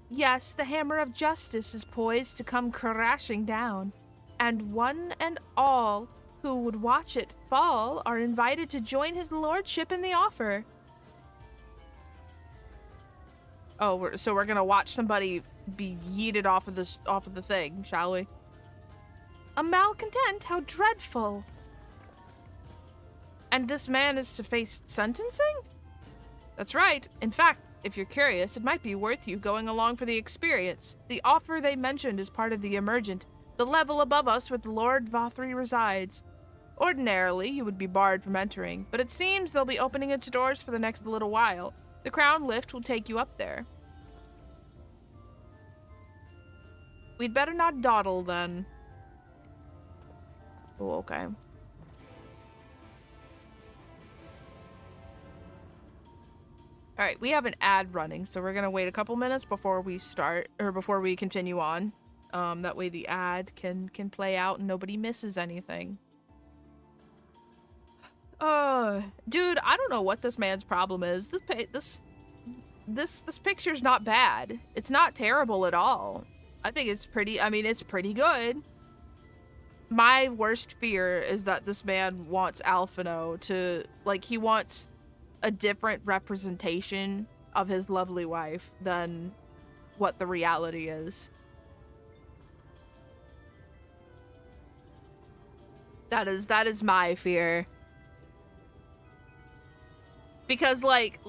S1: Yes, the hammer of justice is poised to come crashing down, and one and all who would watch it fall are invited to join his lordship in the offer. Oh, so we're gonna watch somebody be yeeted off of the thing, shall we? A malcontent? How dreadful! And this man is to face sentencing? That's right. In fact, if you're curious, it might be worth you going along for the experience. The offer they mentioned is part of the Emergent, the level above us where the Lord Vothry resides. Ordinarily, you would be barred from entering, but it seems they'll be opening its doors for the next little while. The crown lift will take you up there. We'd better not dawdle, then. Oh, okay. Alright, we have an ad running, so we're gonna wait a couple minutes before we start, or before we continue on. That way the ad can play out and nobody misses anything. Dude, I don't know what this man's problem is. This picture's not bad. It's not terrible at all. I think it's pretty, it's pretty good. My worst fear is that this man wants Alphino to, like, he wants a different representation of his lovely wife than what the reality is. That is my fear. Because like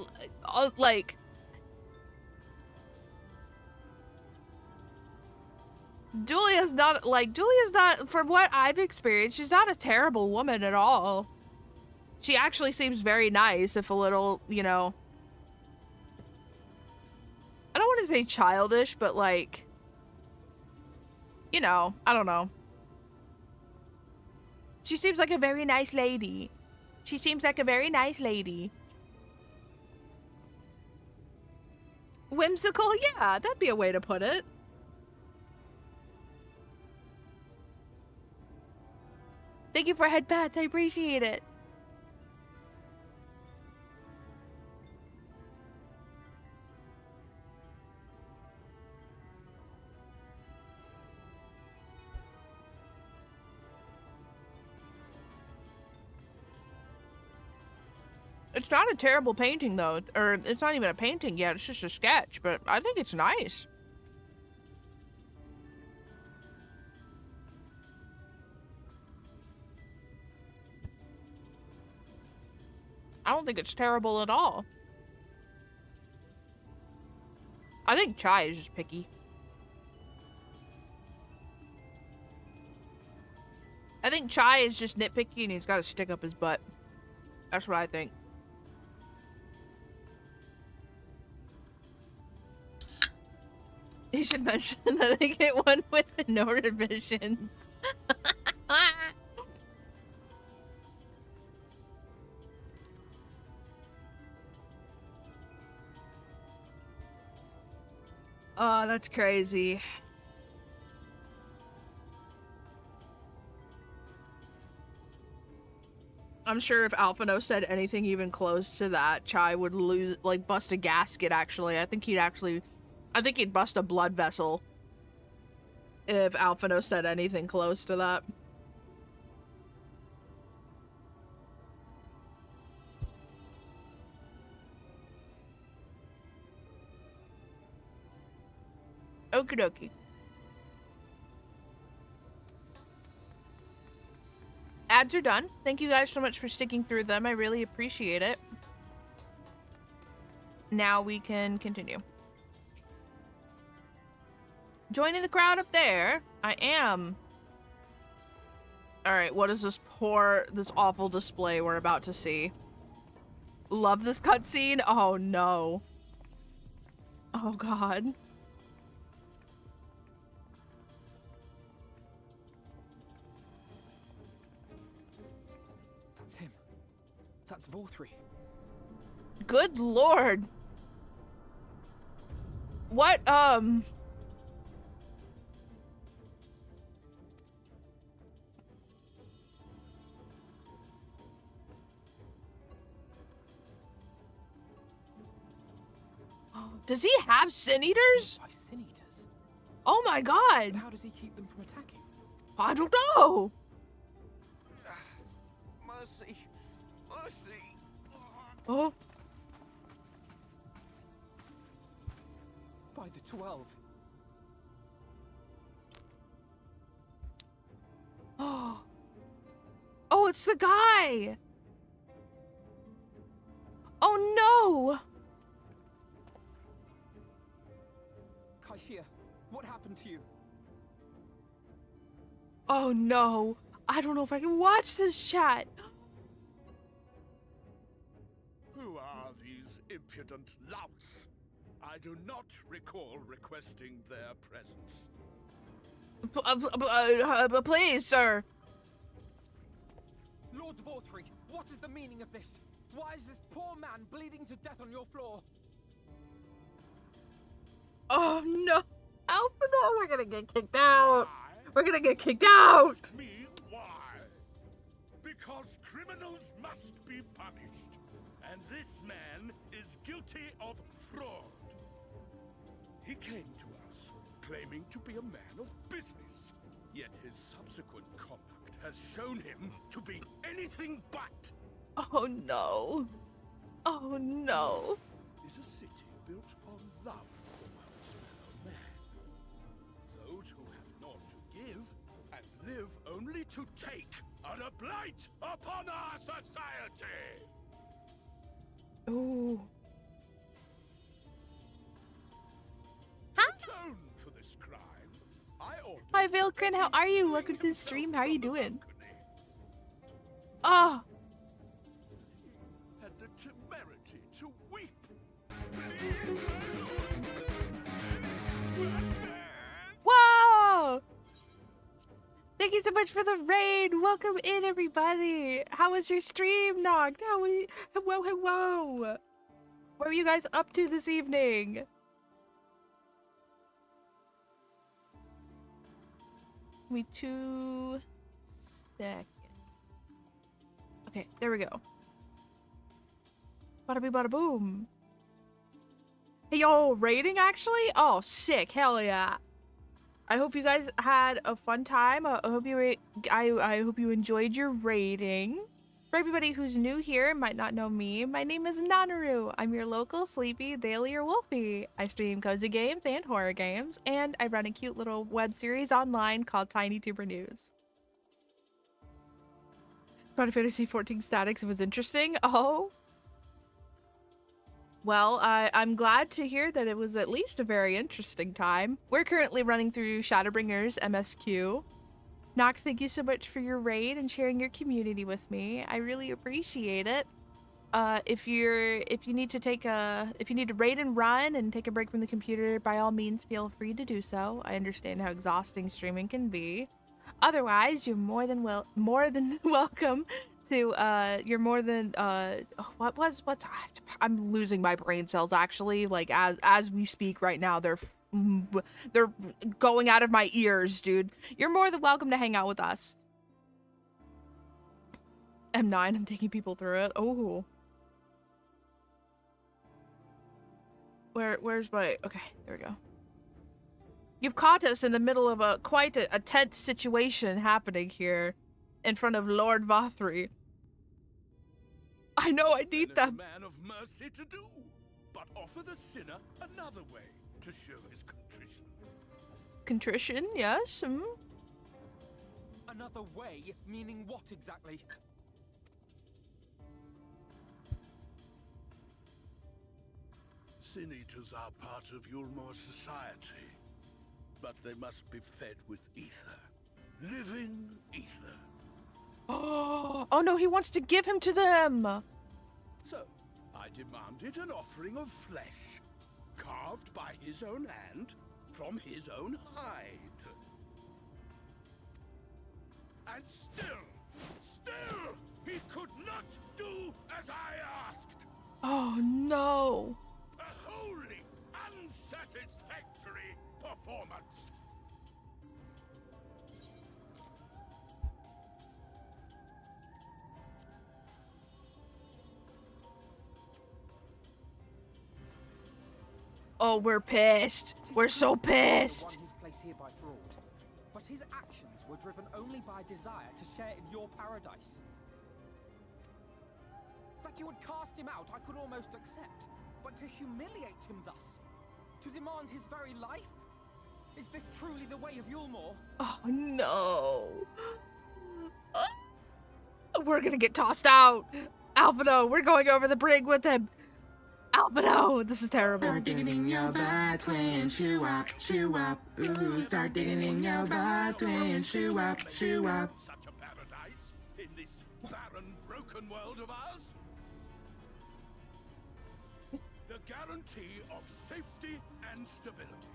S1: Julia's not, from what I've experienced, she's not a terrible woman at all. She actually seems very nice, if a little, you know, I don't want to say childish, but like, you know, I don't know. She seems like a very nice lady. She seems like a very nice lady. Whimsical? Yeah, that'd be a way to put it. Thank you for head pats. I appreciate it. It's not a terrible painting, though. Or, it's not even a painting yet. It's just a sketch. But I think it's nice. I don't think it's terrible at all. I think Chai is just picky. I think Chai is just nitpicky and he's got to stick up his butt. That's what I think. You should mention that I get one with no revisions. Oh, that's crazy. I'm sure if Alphino said anything even close to that, Chai would lose, like, bust a gasket, actually. I think he'd bust a blood vessel if Alphino said anything close to that. Okie dokie. Ads are done. Thank you guys so much for sticking through them. I really appreciate it. Now we can continue. Joining the crowd up there. I am. Alright, what is this awful display we're about to see? Love this cutscene? Oh no. Oh god.
S5: That's him. That's Vorthri.
S1: Good lord. What, does he have sin eaters?
S5: By sin eaters?
S1: Oh my god.
S5: How does he keep them from attacking?
S1: I don't know.
S7: Mercy. Mercy.
S1: Oh.
S5: By the 12.
S1: Oh, it's the guy. Oh no.
S5: Kaishia, what happened to you?
S1: Oh no. I don't know if I can watch this chat.
S2: Who are these impudent louts? I do not recall requesting their presence.
S1: Please, sir.
S5: Lord Vorthri, what is the meaning of this? Why is this poor man bleeding to death on your floor?
S1: Oh no. Alphino, we're gonna get kicked out. We're gonna get kicked out.
S2: Ask me why? Because criminals must be punished. And this man is guilty of fraud. He came to us claiming to be a man of business. Yet his subsequent conduct has shown him to be anything but.
S1: Oh no. Oh no.
S2: Is a city built on love for one's fellow man. Those who have naught to give and live only to take are are a blight upon our society.
S1: Ooh.
S2: Atone for this crime. I order
S1: Hi, Vilkrin. How are you? Welcome to the stream. How are you doing? Oh.
S2: Had the temerity to weep.
S1: Whoa! Thank you so much for the raid. Welcome in, everybody. How was your stream, Nog? Hello, hello. What were you guys up to this evening? Give me 2 seconds. Okay, there we go. Bada bing, bada boom. Hey, yo, raiding actually? Oh, sick. Hell yeah. I hope you guys had a fun time. I hope you enjoyed your raiding. For everybody who's new here and might not know me, my name is Nanaru. I'm your local sleepy, daily, or wolfie. I stream cozy games and horror games, and I run a cute little web series online called Tiny Tuber News. Final Fantasy XIV Statics was interesting. Oh. Well, I'm glad to hear that it was at least a very interesting time. We're currently running through Shadowbringers MSQ. Nox, thank you so much for your raid and sharing your community with me. I really appreciate it. If you need to raid and run and take a break from the computer, by all means feel free to do so. I understand how exhausting streaming can be. Otherwise, you're more than welcome to I'm losing my brain cells actually. Like as we speak right now, they're going out of my ears, dude. You're more than welcome to hang out with us. M9, I'm taking people through it. Oh. Where's my... Okay, there we go. You've caught us in the middle of quite a tense situation happening here in front of Lord Vothri. I know I need them.
S2: A man of mercy to do, but offer the sinner another way to show his contrition.
S1: Contrition, yes.
S5: Another way, meaning what exactly?
S2: Sin eaters are part of Yulmor's society, but they must be fed with ether. Living ether.
S1: Oh no, he wants to give him to them.
S2: So, I demanded an offering of flesh, carved by his own hand, from his own hide. And still, he could not do as I asked.
S1: Oh no.
S2: A wholly unsatisfactory performance.
S1: Oh, we're pissed. We're so pissed.
S5: His place here by fraud, but his actions were driven only by a desire to share in your paradise. That you would cast him out, I could almost accept, but to humiliate him thus, to demand his very life, is this truly the way of Yulmor?
S1: Oh no. We're gonna get tossed out. Alphino, we're going over the brig with him. Alphino, this is terrible.
S10: Start digging in your butt, twin, shoo up, ooh, start digging in your butt, twin, shoo up.
S2: Such a paradise in this barren, broken world of ours? The guarantee of safety and stability.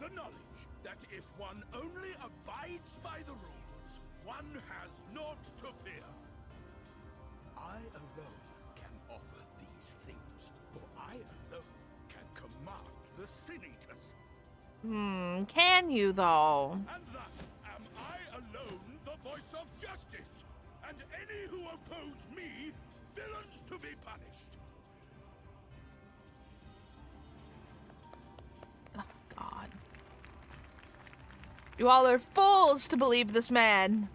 S2: The knowledge that if one only abides by the rules, one has naught to fear. I alone can offer these things, for I alone can command the Sin Eaters.
S1: Can you though?
S2: And thus am I alone the voice of justice, and any who oppose me, villains to be punished.
S1: Oh, God. You all are fools to believe this man.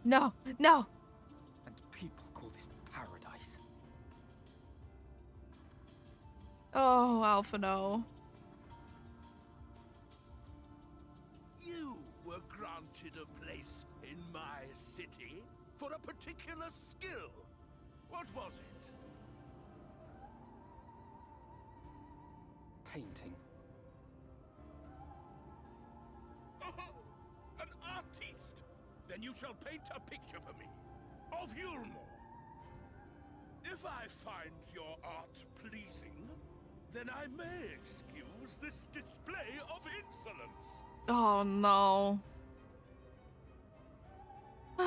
S1: No.
S5: And people call this paradise.
S1: Oh, Alphino.
S2: You were granted a place in city for a particular skill. What was it?
S5: Painting.
S2: An artiste! Then you shall paint a picture for me of Yulmore. If I find your art pleasing, then I may excuse this display of insolence.
S1: Oh no.
S2: Who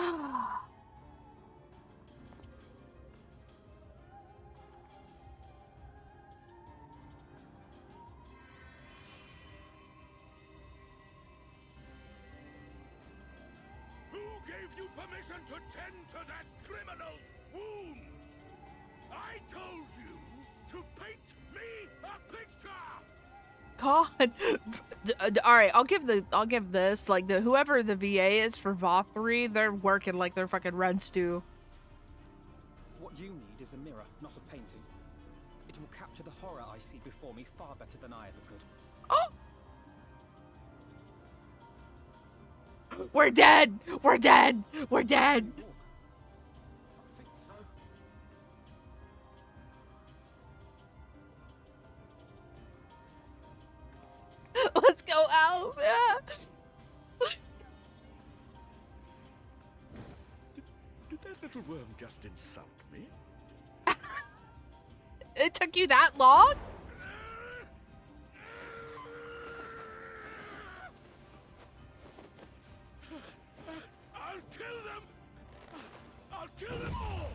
S2: gave you permission to tend to that criminal's wounds? I told you to paint me a picture!
S1: God. All right, I'll give this, like, whoever the VA is for Vothri, they're working like they're fucking rent stew.
S5: What you need is a mirror, not a painting. It will capture the horror I see before me far better than I ever could.
S1: Oh! We're dead! We're dead! We're dead!
S5: I think so.
S1: Let's go, Alf! Yeah.
S2: Did that little worm just insult me?
S1: It took you that long?
S2: I'll kill them! I'll kill them all!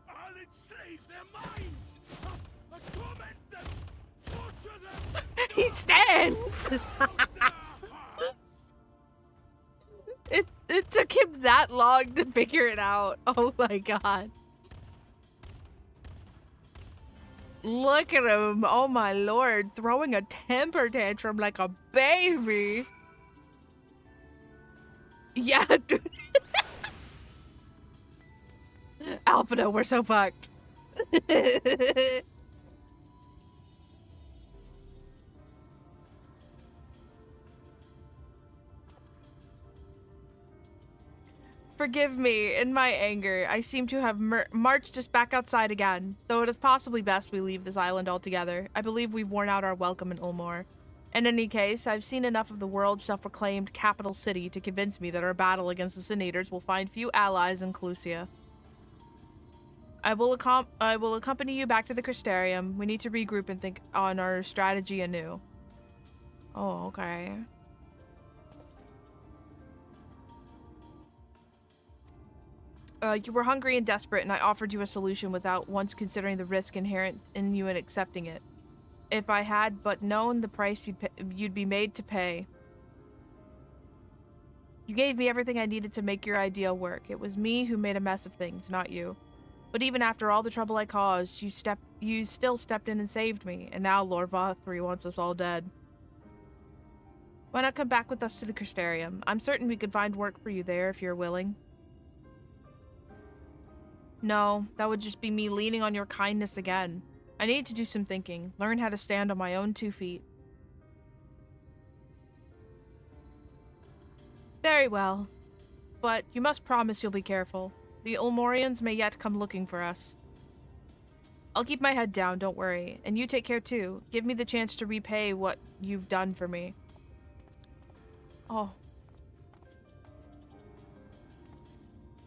S2: I'll enslave their minds! I'll torment them! Torture them!
S1: He stands! It took him that long to figure it out. Oh my god. Look at him. Oh my lord. Throwing a temper tantrum like a baby. Yeah, dude. Alphino, we're so fucked. Forgive me, in my anger, I seem to have marched us back outside again, though it is possibly best we leave this island altogether. I believe we've worn out our welcome in Ulmore. In any case, I've seen enough of the world's self-proclaimed capital city to convince me that our battle against the Sin Eaters will find few allies in Clusia. I will accompany you back to the Crystarium. We need to regroup and think on our strategy anew. Oh, okay. You were hungry and desperate, and I offered you a solution without once considering the risk inherent in you and accepting it. If I had but known the price you'd be made to pay. You gave me everything I needed to make your ideal work. It was me who made a mess of things, not you. But even after all the trouble I caused, you still stepped in and saved me, and now Lord Vothri wants us all dead. Why not come back with us to the Crystarium? I'm certain we could find work for you there if you're willing. No, that would just be me leaning on your kindness again. I need to do some thinking, learn how to stand on my own 2 feet. Very well. But you must promise you'll be careful. The Ulmorians may yet come looking for us. I'll keep my head down, don't worry. And you take care too. Give me the chance to repay what you've done for me. Oh.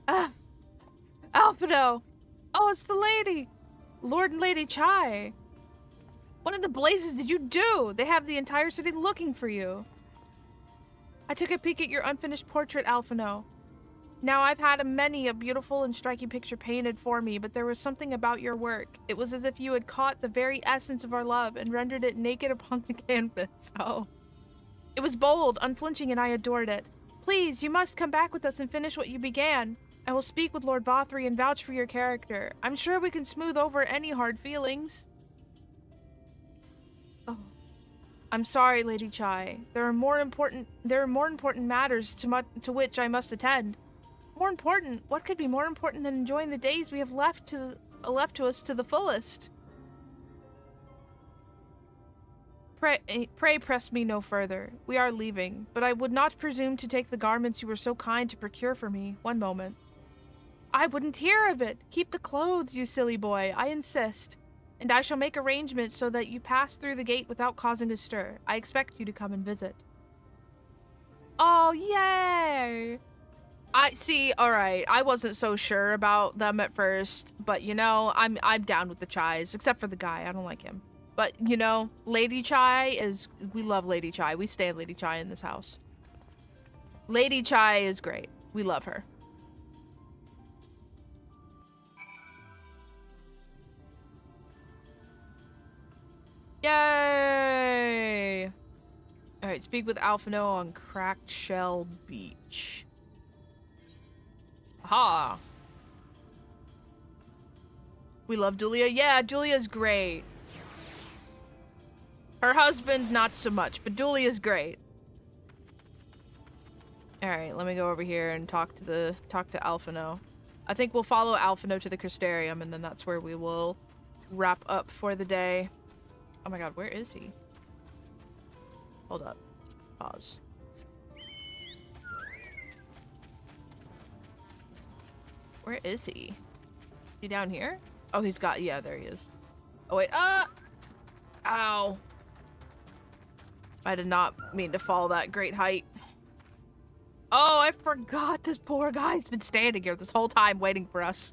S1: Ah! Alphino! Oh, it's the lady! Lord and Lady Chai! What in the blazes did you do? They have the entire city looking for you. I took a peek at your unfinished portrait, Alphino. Now, I've had many a beautiful and striking picture painted for me, but there was something about your work. It was as if you had caught the very essence of our love and rendered it naked upon the canvas. Oh. It was bold, unflinching, and I adored it. Please, you must come back with us and finish what you began. I will speak with Lord Vothri and vouch for your character. I'm sure we can smooth over any hard feelings. Oh. I'm sorry, Lady Chai. There are more important matters to which I must attend. More important? What could be more important than enjoying the days we have left to us to the fullest? Pray press me no further. We are leaving, but I would not presume to take the garments you were so kind to procure for me. One moment. I wouldn't hear of it. Keep the clothes, you silly boy. I insist. And I shall make arrangements so that you pass through the gate without causing a stir. I expect you to come and visit. Oh, yay! I see. All right. I wasn't so sure about them at first, but you know, I'm down with the Chais, except for the guy. I don't like him. But you know, Lady Chai is. We love Lady Chai. We stand Lady Chai in this house. Lady Chai is great. We love her. Yay! All right. Speak with Alphino on Cracked Shell Beach. Ha! We love Julia. Yeah, Julia's great. Her husband, not so much, but Julia's great. All right, let me go over here and talk to Alphino. I think we'll follow Alphino to the Crystarium, and then that's where we will wrap up for the day. Oh my god, where is he? Hold up. Pause. Where is he? Is he down here? Oh, he's got, yeah, there he is. Oh, wait, ow. I did not mean to fall that great height. Oh, I forgot this poor guy's been standing here this whole time waiting for us.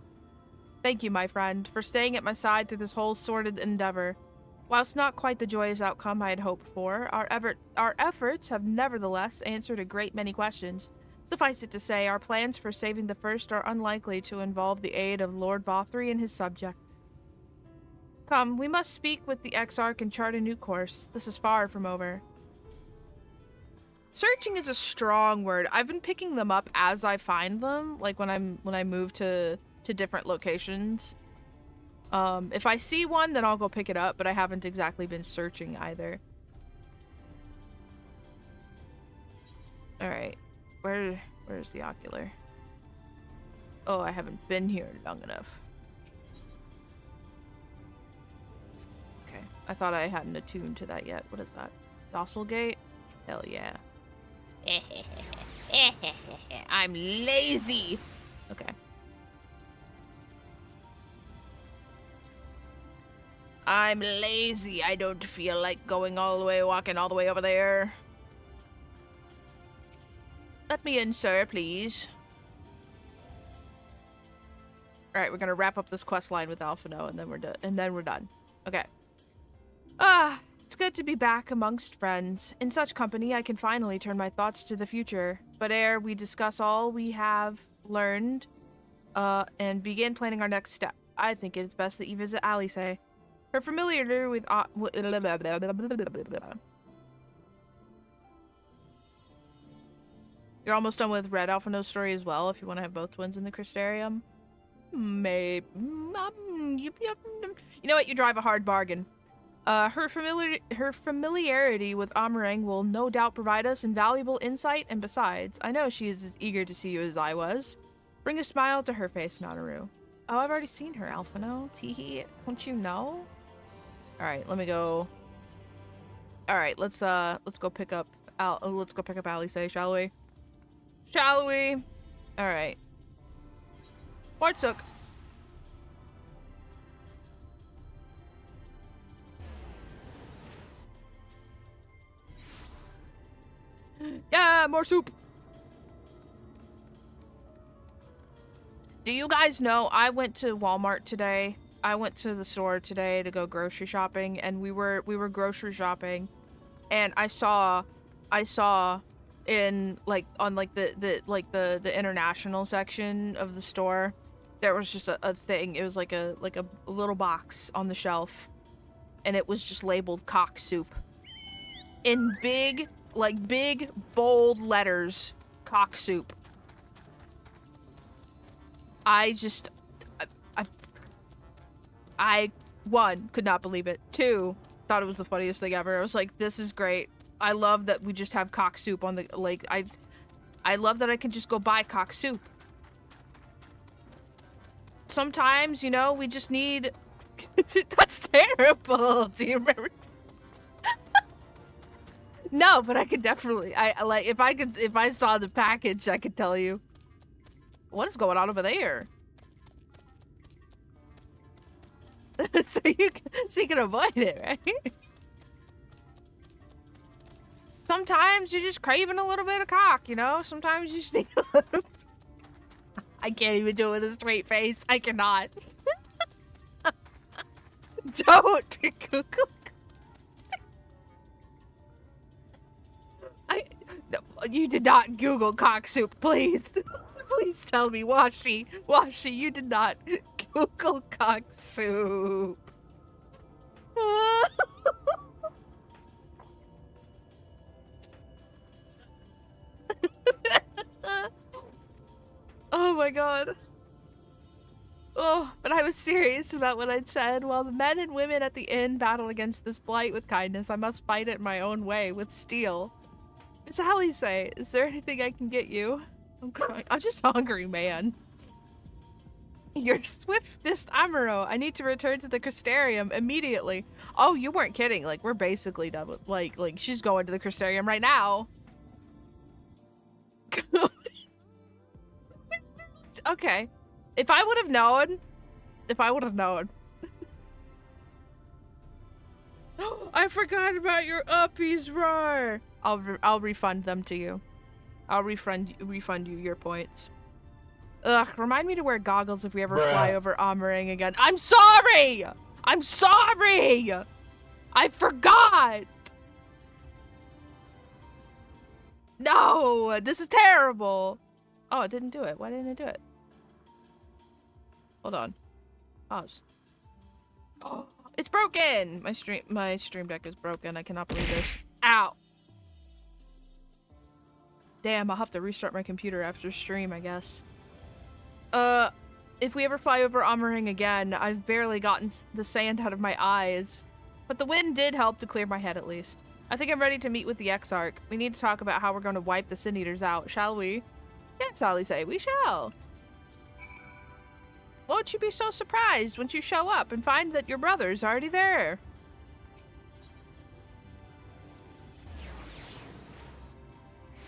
S1: Thank you, my friend, for staying at my side through this whole sordid endeavor. Whilst not quite the joyous outcome I had hoped for, our efforts have nevertheless answered a great many questions. Suffice it to say, our plans for saving the First are unlikely to involve the aid of Lord Vothry and his subjects. Come, we must speak with the Exarch and chart a new course. This is far from over. Searching is a strong word. I've been picking them up as I find them, like when I move to different locations. If I see one, then I'll go pick it up, but I haven't exactly been searching either. All right. Where's the ocular? Oh, I haven't been here long enough. Okay, I thought I hadn't attuned to that yet. What is that? Docile gate? Hell yeah. I'm lazy. Okay. I'm lazy. I don't feel like walking all the way over there. Let me in, sir, please. All right, we're gonna wrap up this quest line with Alphino, and then we're done. Okay. It's good to be back amongst friends. In such company, I can finally turn my thoughts to the future. But ere we discuss all we have learned, and begin planning our next step, I think it's best that you visit Alice. Her familiarity with You're almost done with Red Alphino's story as well, if you want to have both twins in the Crystarium. Maybe. You know what? You drive a hard bargain. Her familiarity with Amarang will no doubt provide us invaluable insight, and besides, I know she is as eager to see you as I was. Bring a smile to her face, Nanaru. Oh, I've already seen her, Alphino. Teehee, don't you know? Alright, let me go. Alright, let's go pick up Alice, shall we? Shall we? Alright. Wartsook. Yeah, more soup. Do you guys know I went to Walmart today? I went to the store today to go grocery shopping, and we were grocery shopping, and I saw in the international section of the store, there was just a thing. It was like a little box on the shelf, and it was just labeled cock soup in big bold letters. Cock soup. I one, could not believe it. Two, thought it was the funniest thing ever. I was like, this is great. I love that we just have cock soup on the, like, I love that I can just go buy cock soup. Sometimes, you know, we just need, that's terrible. Do you remember? No, but I could definitely. Like if I saw the package, I could tell you. What is going on over there? so you can avoid it, right? Sometimes you're just craving a little bit of cock, you know? Sometimes you just need a little... I can't even do it with a straight face. I cannot. Don't Google. No, you did not Google cock soup, please. Please tell me, Washi, you did not Google cock soup. Oh my god. Oh, but I was serious about what I'd said. While the men and women at the inn battle against this blight with kindness, I must fight it my own way, with steel. Miss Allie say, is there anything I can get you? I'm crying. I'm just hungry, man. Your swiftest Amaro. I need to return to the Crystarium immediately. Oh, you weren't kidding. Like, we're basically done with, like she's going to the Crystarium right now. Okay. If I would have known. I forgot about your uppies, roar. I'll refund them to you. I'll refund you your points. Ugh, remind me to wear goggles if we ever fly over Amarang again. I'm sorry! I'm sorry! I forgot! No, this is terrible. Oh, it didn't do it. Why didn't it do it? Hold on. Pause. Oh, it's broken! My stream deck is broken. I cannot believe this. Ow! Damn, I'll have to restart my computer after stream, I guess. If we ever fly over Amarang again, I've barely gotten the sand out of my eyes. But the wind did help to clear my head at least. I think I'm ready to meet with the Exarch. We need to talk about how we're going to wipe the Sin Eaters out, shall we? Yes, Sally say, we shall. Won't you be so surprised once you show up and find that your brother's already there?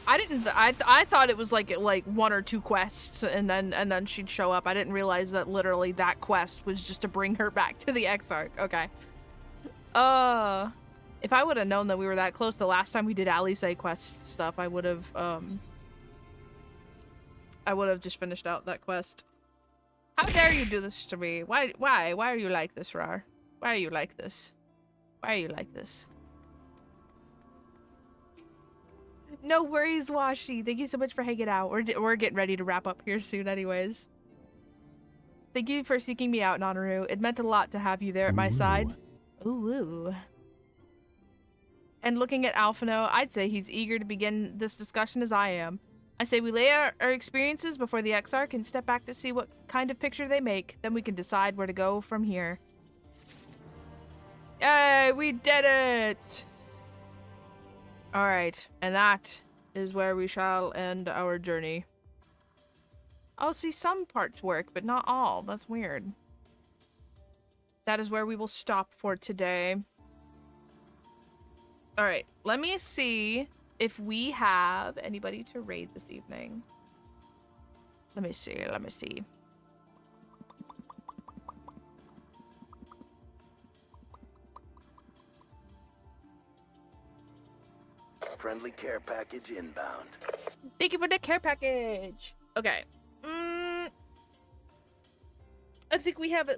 S1: I thought it was like one or two quests and then she'd show up. I didn't realize that literally that quest was just to bring her back to the Exarch. Okay. If I would have known that we were that close the last time we did Alice quest stuff, I would have just finished out that quest. How dare you do this to me? Why are you like this, Rar? Why are you like this? Why are you like this? No worries, Washi. Thank you so much for hanging out. We're getting ready to wrap up here soon anyways. Thank you for seeking me out, Nanaru. It meant a lot to have you there at my side. Ooh. And looking at Alphino, I'd say he's eager to begin this discussion as I am. I say we lay our experiences before the Exarch and step back to see what kind of picture they make. Then we can decide where to go from here. Yay, we did it! Alright, and that is where we shall end our journey. Oh, see, some parts work, but not all. That's weird. That is where we will stop for today. Alright, let me see if we have anybody to raid this evening. Let me see.
S11: Friendly care package inbound.
S1: Thank you for the care package. Okay. I think we have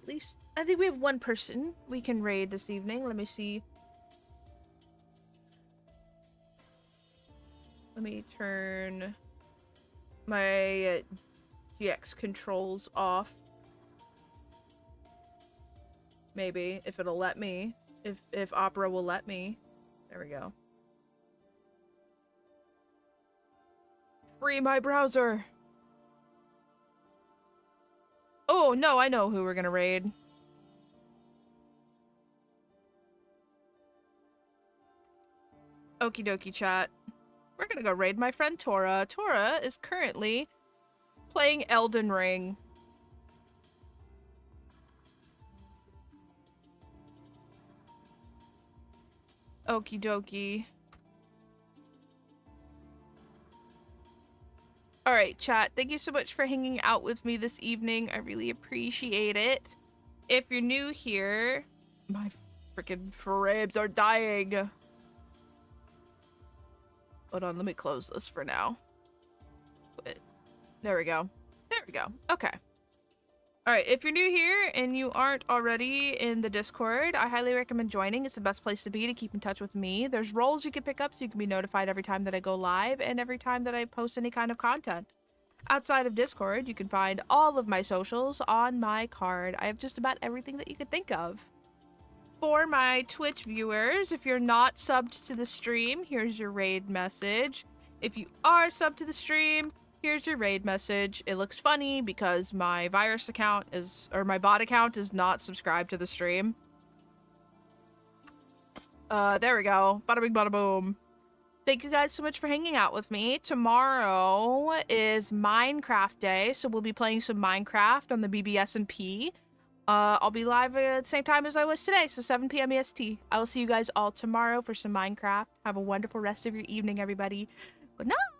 S1: one person we can raid this evening. Let me see. Let me turn my GX controls off. Maybe, if it'll let me. If Opera will let me. There we go. Free my browser! Oh, no, I know who we're gonna raid. Okie dokie, chat. We're gonna go raid my friend Tora. Tora is currently playing Elden Ring. Okie dokie. right, chat. Thank you so much for hanging out with me this evening. I really appreciate it. If you're new here, my freaking frames are dying. Hold on, let me close this for now. Wait, there we go. There we go. Okay. All right, if you're new here and you aren't already in the Discord, I highly recommend joining. It's the best place to be to keep in touch with me. There's roles you can pick up so you can be notified every time that I go live and every time that I post any kind of content. Outside of Discord, you can find all of my socials on my card. I have just about everything that you could think of. For my Twitch viewers, if you're not subbed to the stream, here's your raid message. If you are subbed to the stream, here's your raid message. It looks funny because my virus account is, or my bot account is not subscribed to the stream. There we go. Bada bing, bada boom. Thank you guys so much for hanging out with me. Tomorrow is Minecraft Day, so we'll be playing some Minecraft on the BBS&P. I'll be live at the same time as I was today, so 7 p.m. EST. I will see you guys all tomorrow for some Minecraft. Have a wonderful rest of your evening, everybody. Good night!